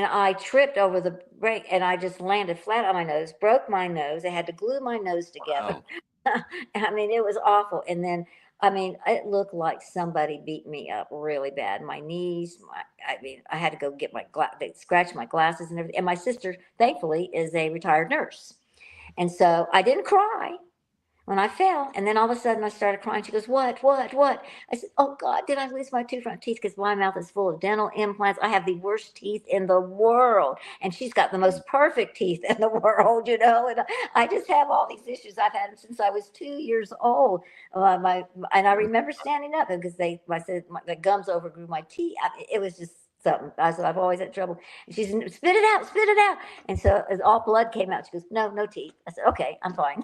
I tripped over the brick, and I just landed flat on my nose, broke my nose. I had to glue my nose together. Wow. I mean, it was awful. And then, it looked like somebody beat me up really bad. My knees, I had to go get they scratched my glasses and everything. And my sister, thankfully, is a retired nurse. And so I didn't cry when I fell. And then all of a sudden I started crying. She goes, what? I said, oh God, did I lose my 2 front teeth? Because my mouth is full of dental implants. I have the worst teeth in the world. And she's got the most perfect teeth in the world, and I just have all these issues. I've had them since I was 2 years old. And I remember standing up because I said the gums overgrew my teeth. It was just something. I said, I've always had trouble. And she said, spit it out. And so as all blood came out, she goes, no teeth. I said, okay, I'm fine.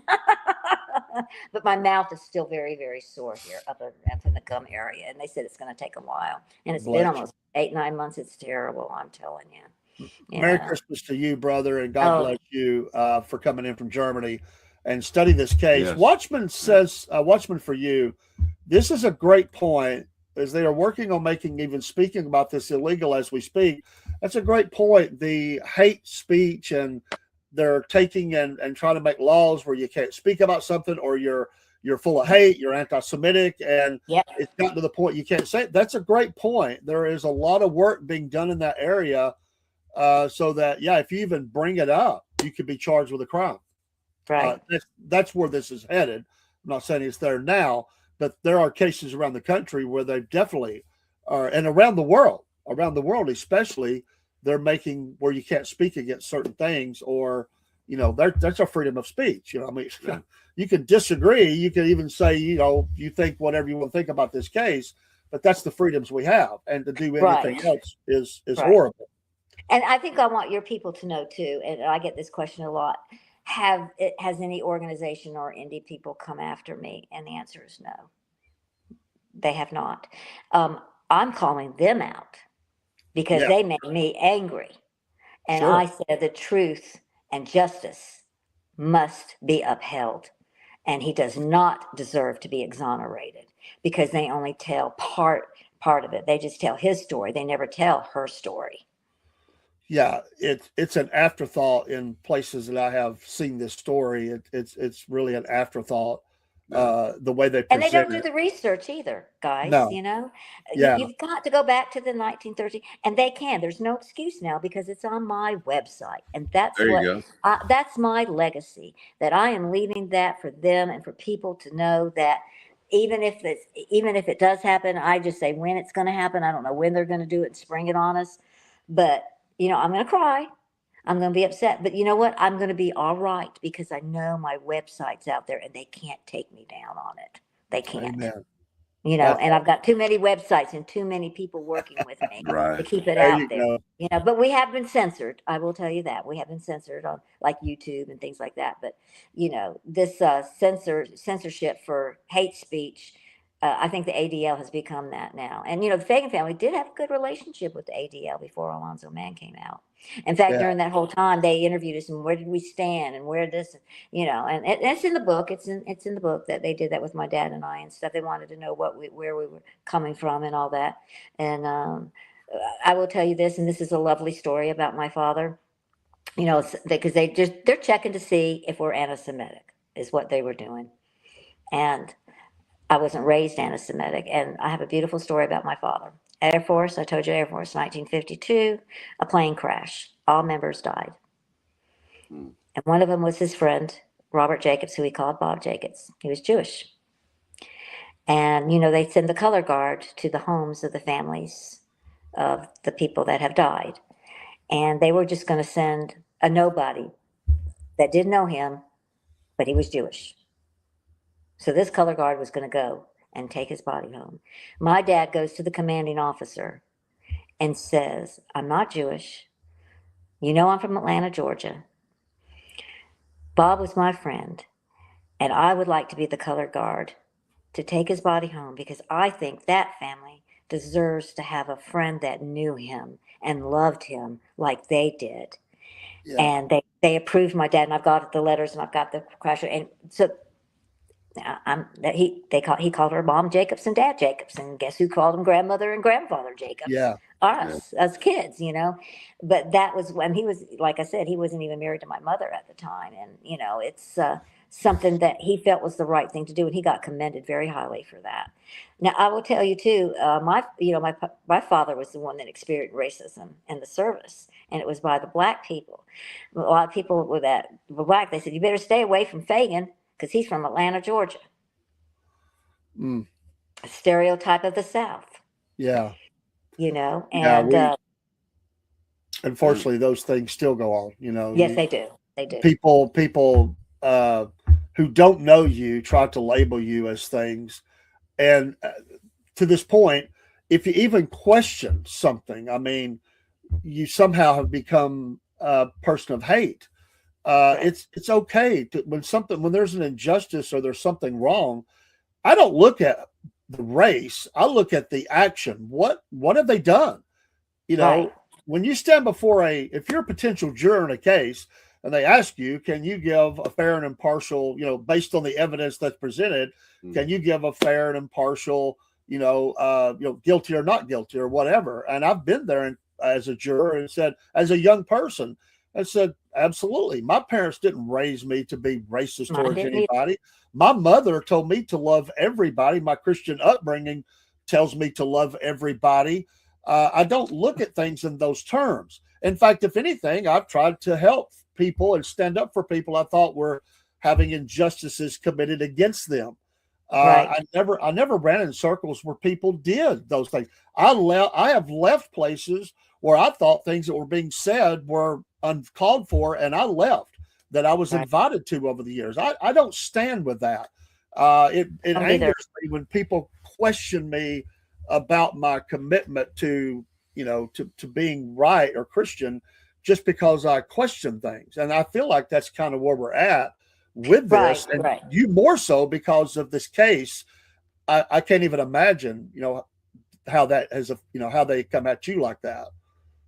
But my mouth is still very, very sore here up in the gum area. And they said it's going to take a while. And it's been almost 8-9 months. It's terrible, I'm telling you. Merry Christmas to you, brother, and God bless you for coming in from Germany and study this case. Yes. Watchman says, Watchman for you, this is a great point, as they are working on even speaking about this illegal as we speak. That's a great point. The hate speech, and they're taking and trying to make laws where you can't speak about something, or you're full of hate, you're anti-Semitic, and it's gotten to the point you can't say it. That's a great point. There is a lot of work being done in that area, so that if you even bring it up, you could be charged with a crime. Right. That's where this is headed. I'm not saying it's there now, but there are cases around the country where they definitely are, and around the world especially, they're making where you can't speak against certain things, or that's a freedom of speech. You can disagree. You can even say you think whatever you want to think about this case, but that's the freedoms we have, and to do anything Right. else is Right. horrible. And I think I want your people to know too, and I get this question a lot. Has any organization or indie people come after me? And the answer is no, they have not. I'm calling them out because Yeah, they made me angry. And sure. I said the truth and justice must be upheld. And he does not deserve to be exonerated because they only tell part of it. They just tell his story. They never tell her story. Yeah, it's an afterthought in places that I have seen this story. It's really an afterthought. The way they And they don't present do it. the research either, guys. No, You, yeah, you've got to go back to the 1930s, and they can. There's no excuse now because it's on my website, and There you go. that's my legacy. That I am leaving that for them and for people to know that even if it does happen, I just say when it's going to happen. I don't know when they're going to do it and spring it on us, but I'm going to cry. I'm going to be upset, but you know what? I'm going to be all right because I know my website's out there and they can't take me down on it. They can't, amen. and I've got too many websites and too many people working with me to Right. keep it There out you there. go. But we have been censored. I will tell you that we have been censored on like YouTube and things like that. But this censorship for hate speech. I think the ADL has become that now. And the Fagan family did have a good relationship with the ADL before Alonzo Mann came out. In fact, Yeah, during that whole time, they interviewed us and where did we stand and where this, and it's in the book. It's in the book that they did that with my dad and I and stuff. They wanted to know where we were coming from and all that. And I will tell you this, and this is a lovely story about my father. Because they're checking to see if we're anti-Semitic is what they were doing, and I wasn't raised anti-Semitic, and I have a beautiful story about my father. Air Force, I told you Air Force, 1952, a plane crash. All members died. Hmm. And one of them was his friend, Robert Jacobs, who he called Bob Jacobs. He was Jewish. And, they send the color guard to the homes of the families of the people that have died. And they were just going to send a nobody that didn't know him, but he was Jewish. So this color guard was going to go and take his body home. My dad goes to the commanding officer and says, I'm not Jewish. I'm from Atlanta, Georgia. Bob was my friend, and I would like to be the color guard to take his body home because I think that family deserves to have a friend that knew him and loved him like they did. yeah, And they approved my dad, and I've got the letters and I've got the crash. And so he called her Mom Jacobs and Dad Jacobs, and guess who called him grandmother and grandfather Jacobs? yeah, Us kids. But that was when he was, like I said, he wasn't even married to my mother at the time, and it's something that he felt was the right thing to do, and he got commended very highly for that. Now I will tell you too, my father was the one that experienced racism in the service, and it was by the black people. A lot of people were black. They said you better stay away from Phagan because he's from Atlanta, Georgia, mm, a stereotype of the South, yeah, yeah. yeah. And And Unfortunately, those things still go on. yes, they do. They do. People who don't know you try to label you as things, and to this point, if you even question something, I mean, you somehow have become a person of hate. Right. It's okay when there's an injustice or there's something wrong. I don't look at the race. I look at the action. What have they done? Right. When you stand before if you're a potential juror in a case and they ask you, can you give a fair and impartial, based on the evidence that's presented, can you give a fair and impartial, guilty or not guilty or whatever? And I've been there as a juror and said, as a young person, I said, absolutely. My parents didn't raise me to be racist Mine towards didn't either. anybody. My mother told me to love everybody. My Christian upbringing tells me to love everybody. I don't look at things in those terms. In fact, if anything, I've tried to help people and stand up for people I thought were having injustices committed against them. Right. I never ran in circles where people did those things. I have left places where I thought things that were being said were uncalled for, and I left that I was Right. invited to over the years. I don't stand with that. It Don't either. angers me when people question me about my commitment to, to being right or Christian just because I question things. And I feel like that's kind of where we're at with this. Right, And right. you more so because of this case. I can't even imagine, how that has, how they come at you like that.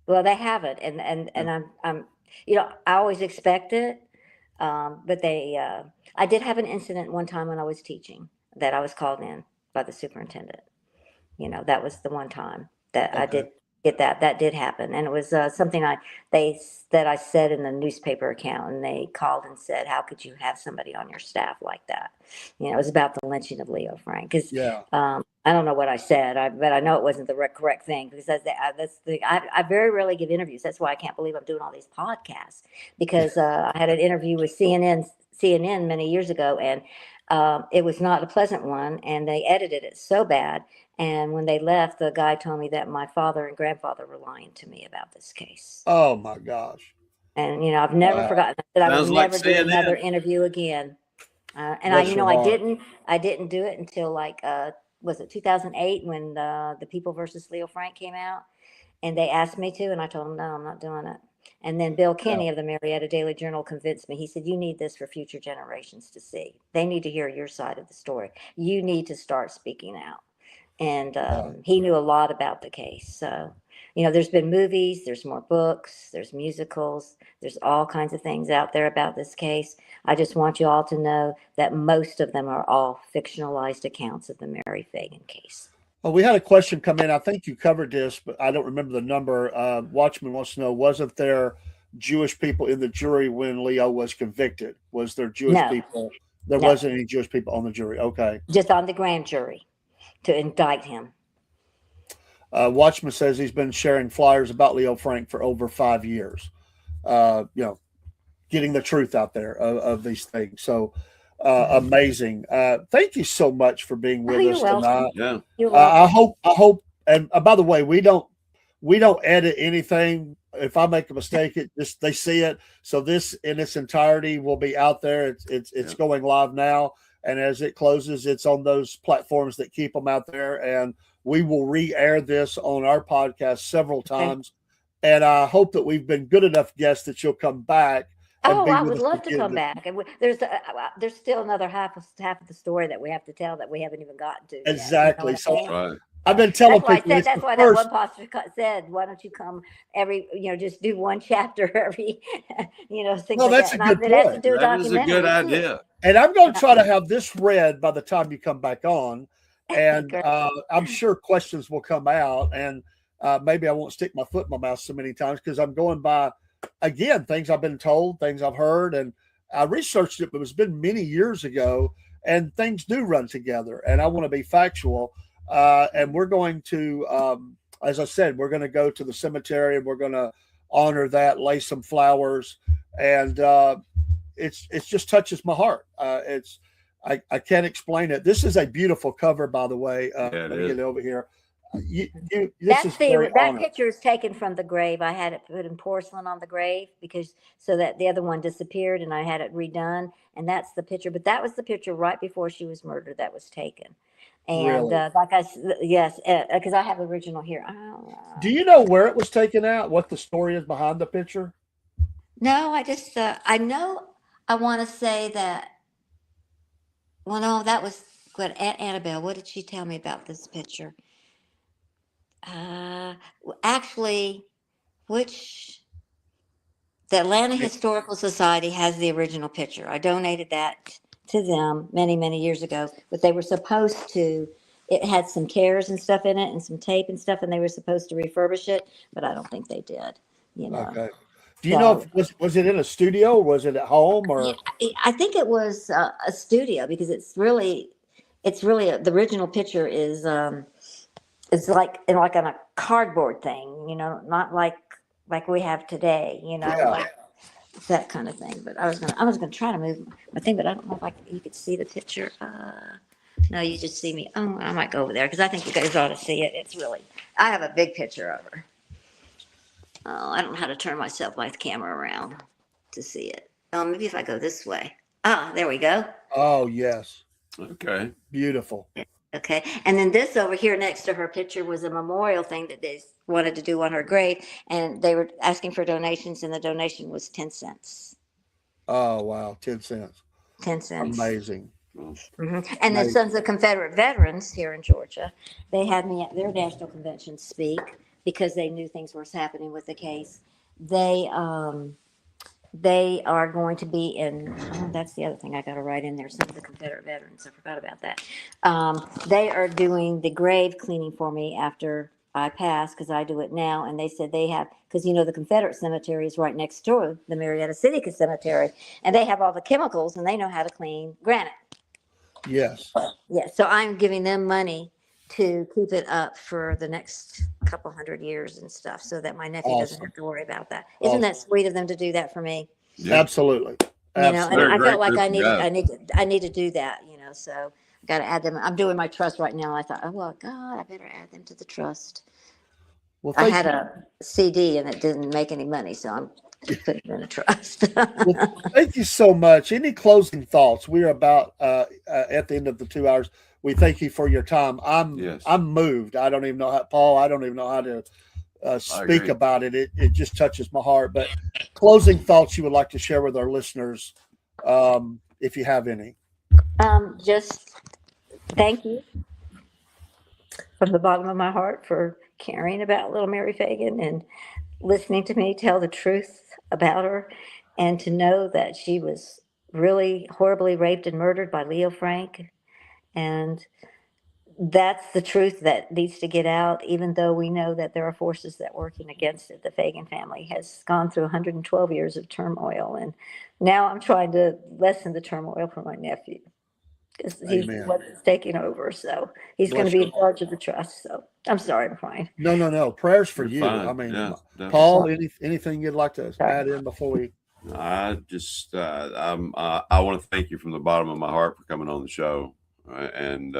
Well, they haven't, and I'm, I always expect it, but I did have an incident one time when I was teaching that I was called in by the superintendent. That was the one time that I Okay. did get that. That did happen, and it was something that I said in the newspaper account, and they called and said, "How could you have somebody on your staff like that?" It was about the lynching of Leo Frank. Because Yeah. I don't know what I said, but I know it wasn't the correct thing because I very rarely give interviews. That's why I can't believe I'm doing all these podcasts because I had an interview with CNN many years ago, and it was not a pleasant one, and they edited it so bad. And when they left, the guy told me that my father and grandfather were lying to me about this case. Oh my gosh. And I've never Wow. forgotten that. I would Sounds like never do another CNN. interview again. And Bless your heart. I didn't do it until was it 2008 when the People versus Leo Frank came out, and they asked me to, and I told them no, I'm not doing it. And then Bill Yeah. Kinney of the Marietta Daily Journal convinced me. He said, "You need this for future generations to see. They need to hear your side of the story. You need to start speaking out." And he knew a lot about the case. So, there's been movies, there's more books, there's musicals, there's all kinds of things out there about this case. I just want you all to know that most of them are all fictionalized accounts of the Mary Phagan case. Well, we had a question come in. I think you covered this, but I don't remember the number. Watchman wants to know, wasn't there Jewish people in the jury when Leo was convicted? Was there Jewish No, people? There no, wasn't any Jewish people on the jury. Okay. just on the grand jury to indict him. Watchman says he's been sharing flyers about Leo Frank for over 5 years. Getting the truth out there of these things. So amazing. Thank you so much for being with You're us welcome. tonight. Yeah. You're welcome. I hope, and by the way, we don't edit anything. If I make a mistake, they see it. So this in its entirety will be out there. It's going live now, and as it closes, it's on those platforms that keep them out there. And we will re-air this on our podcast several times. And I hope that we've been good enough guests that you'll come back. Oh, Be I with would us love to again. come back. And there's still another half of the story that we have to tell that we haven't even gotten to. Exactly. Yet, you know what I mean? Right. I've been telling That's why I people said. it's That's the why first. that one pastor said, "Why don't you come every? Just do one chapter every. Things Well, like that's that." a And good I'd have to point. do a That is a good documentary too. idea. And I'm going to try to have this read by the time you come back on. And Great. I'm sure questions will come out. And maybe I won't stick my foot in my mouth so many times because I'm going by, again, things I've been told, things I've heard. And I researched it, but it's been many years ago. And things do run together. And I want to be factual. And we're going to, as I said, we're going to go to the cemetery and we're going to honor that, lay some flowers. And it's just touches my heart. I can't explain it. This is a beautiful cover, by the way. Yeah, Let me get it over here. This That's is very that honored. picture is taken from the grave. I had it put in porcelain on the grave so that the other one disappeared, and I had it redone. And that's the picture. But that was the picture right before she was murdered that was taken. And Really? yes, because I have the original here. Do you know where it was taken out? What the story is behind the picture? No, I just I know I want to say that. Well, no, that was what Aunt Annabelle. What did she tell me about this picture? Actually, which the Atlanta Historical Society has the original picture. I donated that to them many, many years ago, but they were supposed to. It had some tears and stuff in it, and some tape and stuff, and they were supposed to refurbish it, but I don't think they did. Okay. Do you know if was it in a studio or was it at home or? Yeah, I think it was a studio because it's really the original picture is it's like on a cardboard thing, not like we have today, Yeah. like that kind of thing. But I was gonna try to move my thing, but I don't know if you could see the picture. No, you just see me. Oh, I might go over there because I think you guys ought to see it. I have a big picture of her. Oh, I don't know how to turn my camera around to see it. Oh, maybe if I go this way. Ah, there we go. Oh yes. Okay. Beautiful. Okay. And then this over here next to her picture was a memorial thing that they wanted to do on her grave. And they were asking for donations, and the donation was 10 cents. Oh, wow. 10 cents. 10 cents. Amazing. And the Amazing. Sons of Confederate Veterans here in Georgia, they had me at their national convention speak because they knew things were happening with the case. They are going to be in, oh, that's the other thing I got to write in there. Some of the Confederate veterans, I forgot about that. They are doing the grave cleaning for me after I pass, because I do it now. And they said they have, because the Confederate cemetery is right next door, the Marietta City Cemetery, and they have all the chemicals and they know how to clean granite. Yes. Yeah, so I'm giving them money to keep it up for the next couple hundred years and stuff, so that my nephew doesn't Awesome. have to worry about that. Isn't that sweet of them to do that for me? Yeah. Absolutely. And They're a I great felt like group of guys. I need to do that. So I got to add them. I'm doing my trust right now. I thought, oh well, God, I better add them to the trust. Well, I thank had you. a CD and it didn't make any money, so I'm putting it in a trust. Well, thank you so much. Any closing thoughts? We are about at the end of the 2 hours. We thank you for your time. Yes. I'm moved. I don't even know how, Paul. I don't even know how to speak agree. about it. It just touches my heart. But closing thoughts you would like to share with our listeners, if you have any. Just thank you from the bottom of my heart for caring about little Mary Phagan and listening to me tell the truth about her, and to know that she was really horribly raped and murdered by Leo Frank. And that's the truth that needs to get out, even though we know that there are forces that are working against it. The Phagan family has gone through 112 years of turmoil, and now I'm trying to lessen the turmoil for my nephew, because he's Amen. what's taking over. So he's going to Bless be you. in charge of the trust. So I'm sorry, I'm crying. No. Prayers for You're you. fine. I mean, Yeah, definitely. Paul, anything you'd like to Sorry. add in before we? I just I want to thank you from the bottom of my heart for coming on the show, and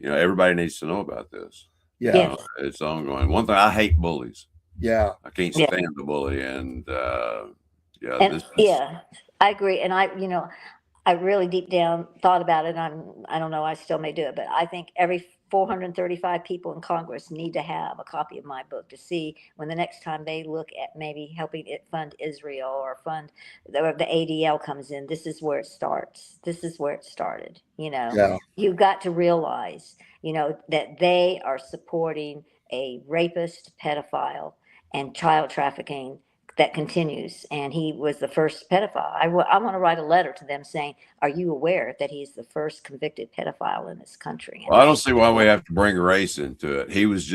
everybody needs to know about this. Yeah. Yes. It's ongoing. One thing, I hate bullies. Yeah. I can't Yeah. stand the bully, and And this is, yeah, I agree. And I really deep down thought about it. I don't know, I still may do it, but I think every 435 people in Congress need to have a copy of my book, to see when the next time they look at maybe helping it fund Israel or fund the ADL comes in. This is where it starts. This is where it started. Yeah. You've got to realize, that they are supporting a rapist, pedophile, and child trafficking that continues. And he was the first pedophile. I want to write a letter to them saying, are you aware that he's the first convicted pedophile in this country? well, I don't see why we have to bring race into it. He was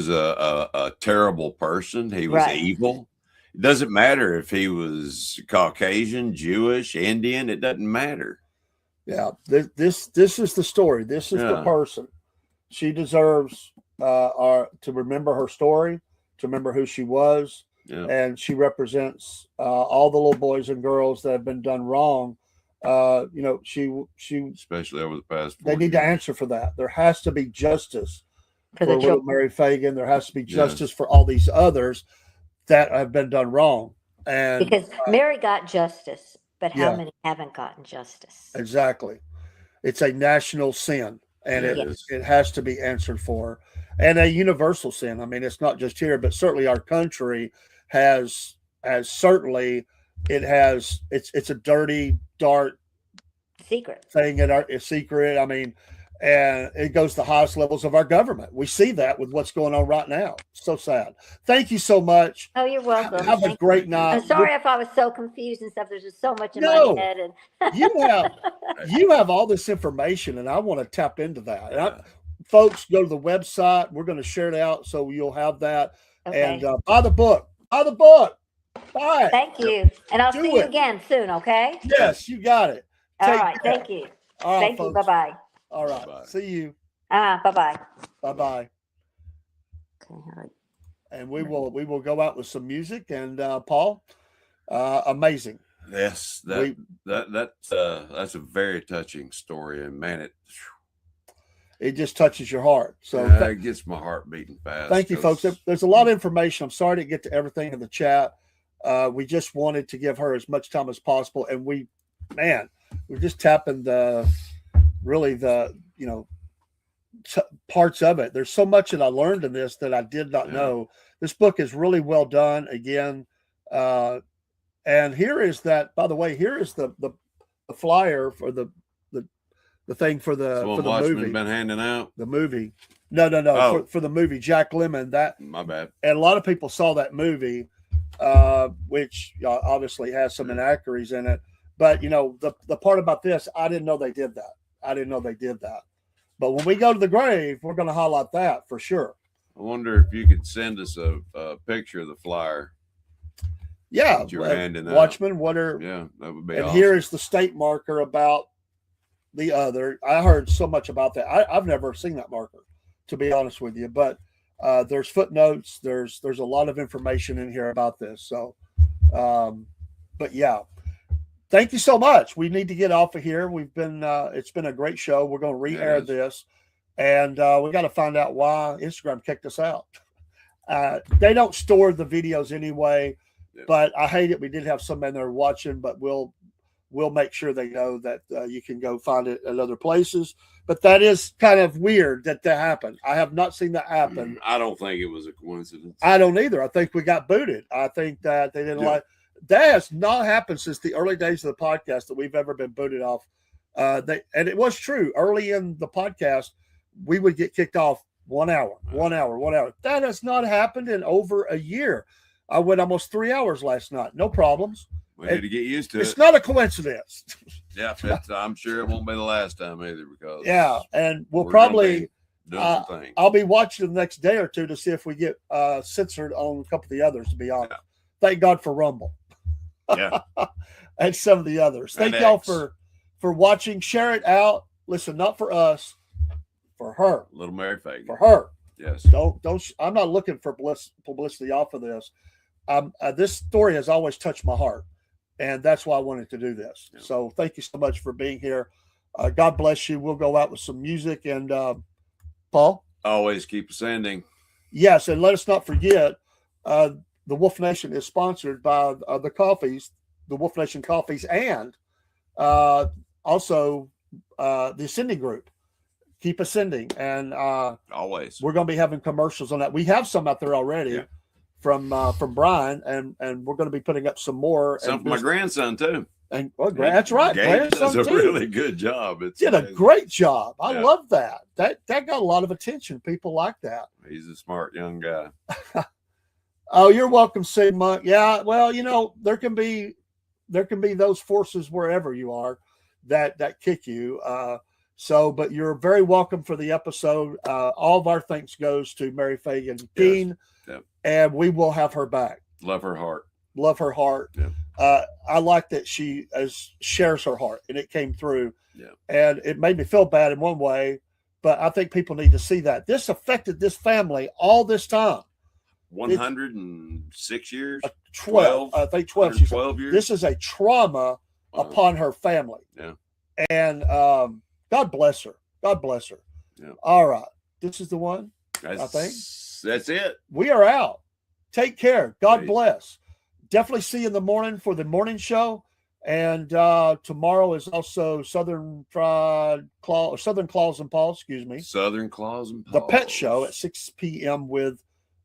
a terrible person. He was Right. evil. It doesn't matter if he was Caucasian, Jewish, Indian. It doesn't matter. Yeah. This is the story. This is the Yeah. person. She deserves to remember her story, to remember who she was. Yeah. And she represents all the little boys and girls that have been done wrong. She Especially over the past 40 they need to years. answer for that. There has to be justice For for the little children. Mary Phagan. There has to be Yes. justice for all these others that have been done wrong. And Because Mary got justice, but how Yeah. many haven't gotten justice? exactly, it's a national sin, and Yeah, it it is. it has to be answered for, and a universal sin. I mean, it's not just here, but certainly our country has certainly it's a dirty, dark Secret. thing in our secret. I mean, and it goes to the highest levels of our government. We see that with what's going on right now. So sad. Thank you so much. Oh, you're welcome. Have a Thank you. great night. I'm sorry if I was so confused and stuff. There's just so much in No. my head. And You have all this information, and I want to tap into that. And folks, go to the website. We're going to share it out, so you'll have that. okay. And buy the book. Buy the book. Buy it. Thank you. And I'll Do see you it. again soon, okay? Yes, you got it. All Take right. care. Thank you. All right, Thank you. folks. Bye-bye. All right. Bye-bye. See you. Bye-bye. Bye bye. Okay, all right. And we will go out with some music. And Paul, amazing. Yes, that's a very touching story, and man, It just touches your heart. So it gets my heart beating fast. thank you, folks. There's a lot of information. I'm sorry to get to everything in the chat. We just wanted to give her as much time as possible, and we're just tapping the parts of it. There's so much that I learned in this that I did not know. This book is really well done. Again, and here is that. By the way, here is the flyer for the thing for the movie. Been handing out the movie. No. For the movie Jack Lemmon. That my bad. And a lot of people saw that movie, which obviously has some inaccuracies in it. But the part about this, I didn't know they did that. But when we go to the grave, we're going to highlight that for sure. I wonder if you could send us a picture of the flyer. Yeah, you're handing out. Watchman. What are? Yeah, that would be. And awesome. here is the state marker about the other. I heard so much about that. I've never seen that marker, to be honest with you. But there's footnotes. There's a lot of information in here about this. So, but yeah. Thank you so much. We need to get off of here. We've been it's been a great show. We're going to re-air this, and we got to find out why Instagram kicked us out. They don't store the videos anyway, but I hate it. We did have some in there watching, but we'll make sure they know that you can go find it at other places. But that is kind of weird that happened. I have not seen that happen. I don't think it was a coincidence. I don't either. I think we got booted. I think that they didn't like. That has not happened since the early days of the podcast that we've ever been booted off. And it was true. Early in the podcast, we would get kicked off 1 hour. That has not happened in over a year. I went almost 3 hours last night. No problems. We need to get used to it. It's not a coincidence. Yeah, I'm sure it won't be the last time either because and we'll probably doing some things. I'll be watching the next day or two to see if we get censored on a couple of the others, to be honest. Thank God for Rumble. Yeah. And some of the others. Thank y'all for watching. Share it out. Listen, not for us, for her. Little Mary Phagan. For her. Yes. Don't. I'm not looking for publicity off of this. This story has always touched my heart, and that's why I wanted to do this. Yeah. So thank you so much for being here. God bless you. We'll go out with some music, and Paul. Always keep ascending. Yes, and let us not forget. The Wolf Nation is sponsored by the coffees, the Wolf Nation coffees, and also the Ascending Group. Keep ascending, and always we're going to be having commercials on that. We have some out there already from Brian, and we're going to be putting up some more. Some for my grandson too. And that's right, Gabe does a really good job. Did a great job. I love that. That got a lot of attention. People like that. He's a smart young guy. Oh, you're welcome, Sig Monk. Yeah, well, there can be those forces wherever you are that kick you. But you're very welcome for the episode. All of our thanks goes to Mary Phagan Kean, and we will have her back. Love her heart. Yeah. I like that she shares her heart, and it came through. Yeah. And it made me feel bad in one way, but I think people need to see that this affected this family all this time. 106 years? 12. I think 12. 12 years. This is a trauma upon her family. Yeah. And God bless her. God bless her. Yeah. All right. This is the one, I think. That's it. We are out. Take care. God bless. Definitely see you in the morning for the morning show. And tomorrow is also Southern Claws and Paul, excuse me. Southern Claws and Paul. The pet show at 6 p.m. with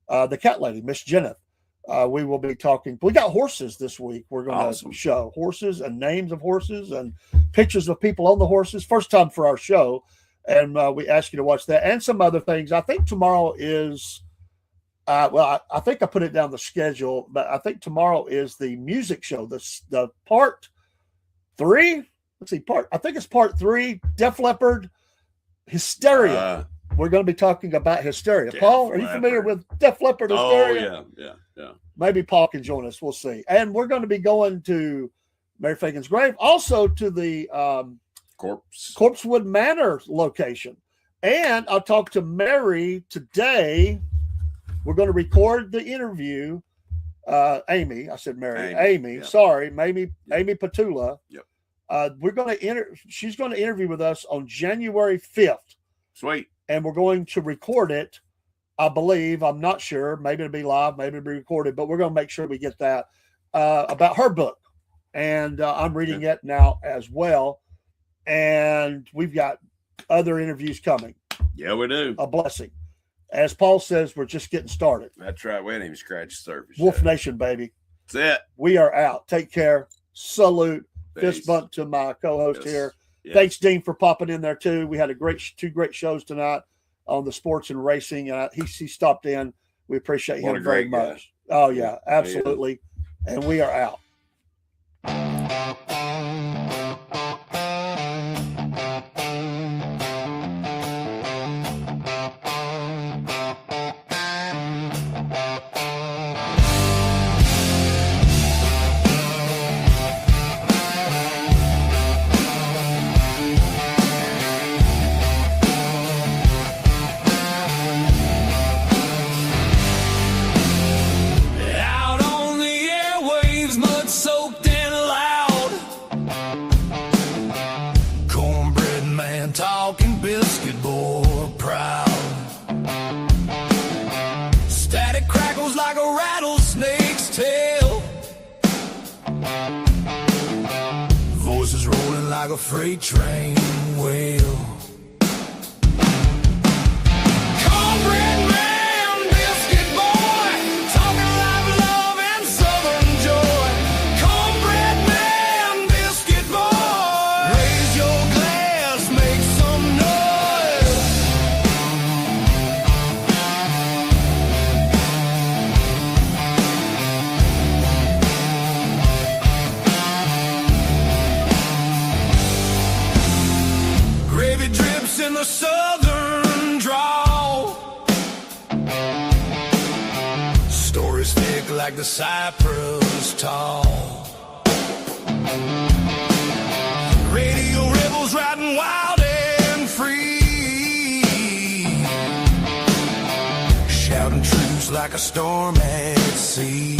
the cat lady, Miss Jenneth. We will be talking. We got horses this week. We're going to show horses and names of horses and pictures of people on the horses. First time for our show. And we ask you to watch that and some other things. I think tomorrow is, I think I put it down the schedule, but I think tomorrow is the music show, the part 3. Let's see, I think it's part 3, Def Leppard, Hysteria. We're going to be talking about Hysteria. Paul, are you familiar with Def Leppard Hysteria? Oh, yeah. Maybe Paul can join us. We'll see. And we're going to be going to Mary Phagan's grave, also to the Corpsewood Manor location. And I'll talk to Mary today. We're going to record the interview. Amy, I said Mary. Amy, sorry, Amy Petula. Yep. She's going to interview with us on January 5th. Sweet. And we're going to record it, I believe. I'm not sure. Maybe it'll be live, maybe it'll be recorded, but we're going to make sure we get that about her book. And I'm reading it now as well. And we've got other interviews coming. Yeah, we do. a blessing. As Paul says, we're just getting started. That's right. We didn't even scratch the surface. Wolf yet. Nation, baby. That's it. We are out. Take care. Salute. Peace. Fist bump to my co-host Yes. here. Yes. Thanks, Dean, for popping in there too. We had two great shows tonight on the sports and racing. He stopped in. We appreciate What him a very great guy. much. Oh yeah, absolutely. And we are out. Out on the airwaves, mud soaked and loud. Cornbread man talking, biscuit boy proud. Static crackles like a rattlesnake's tail. Voices rolling like a freight train wheel. Cornbread man, biscuit boy, talking live love and southern joy. Cornbread man, biscuit boy, raise your glass, make some noise. Gravy drips in the southern drawl. Stories thick like the cypress tall. Radio rebels riding wild and free, shouting truths like a storm at sea.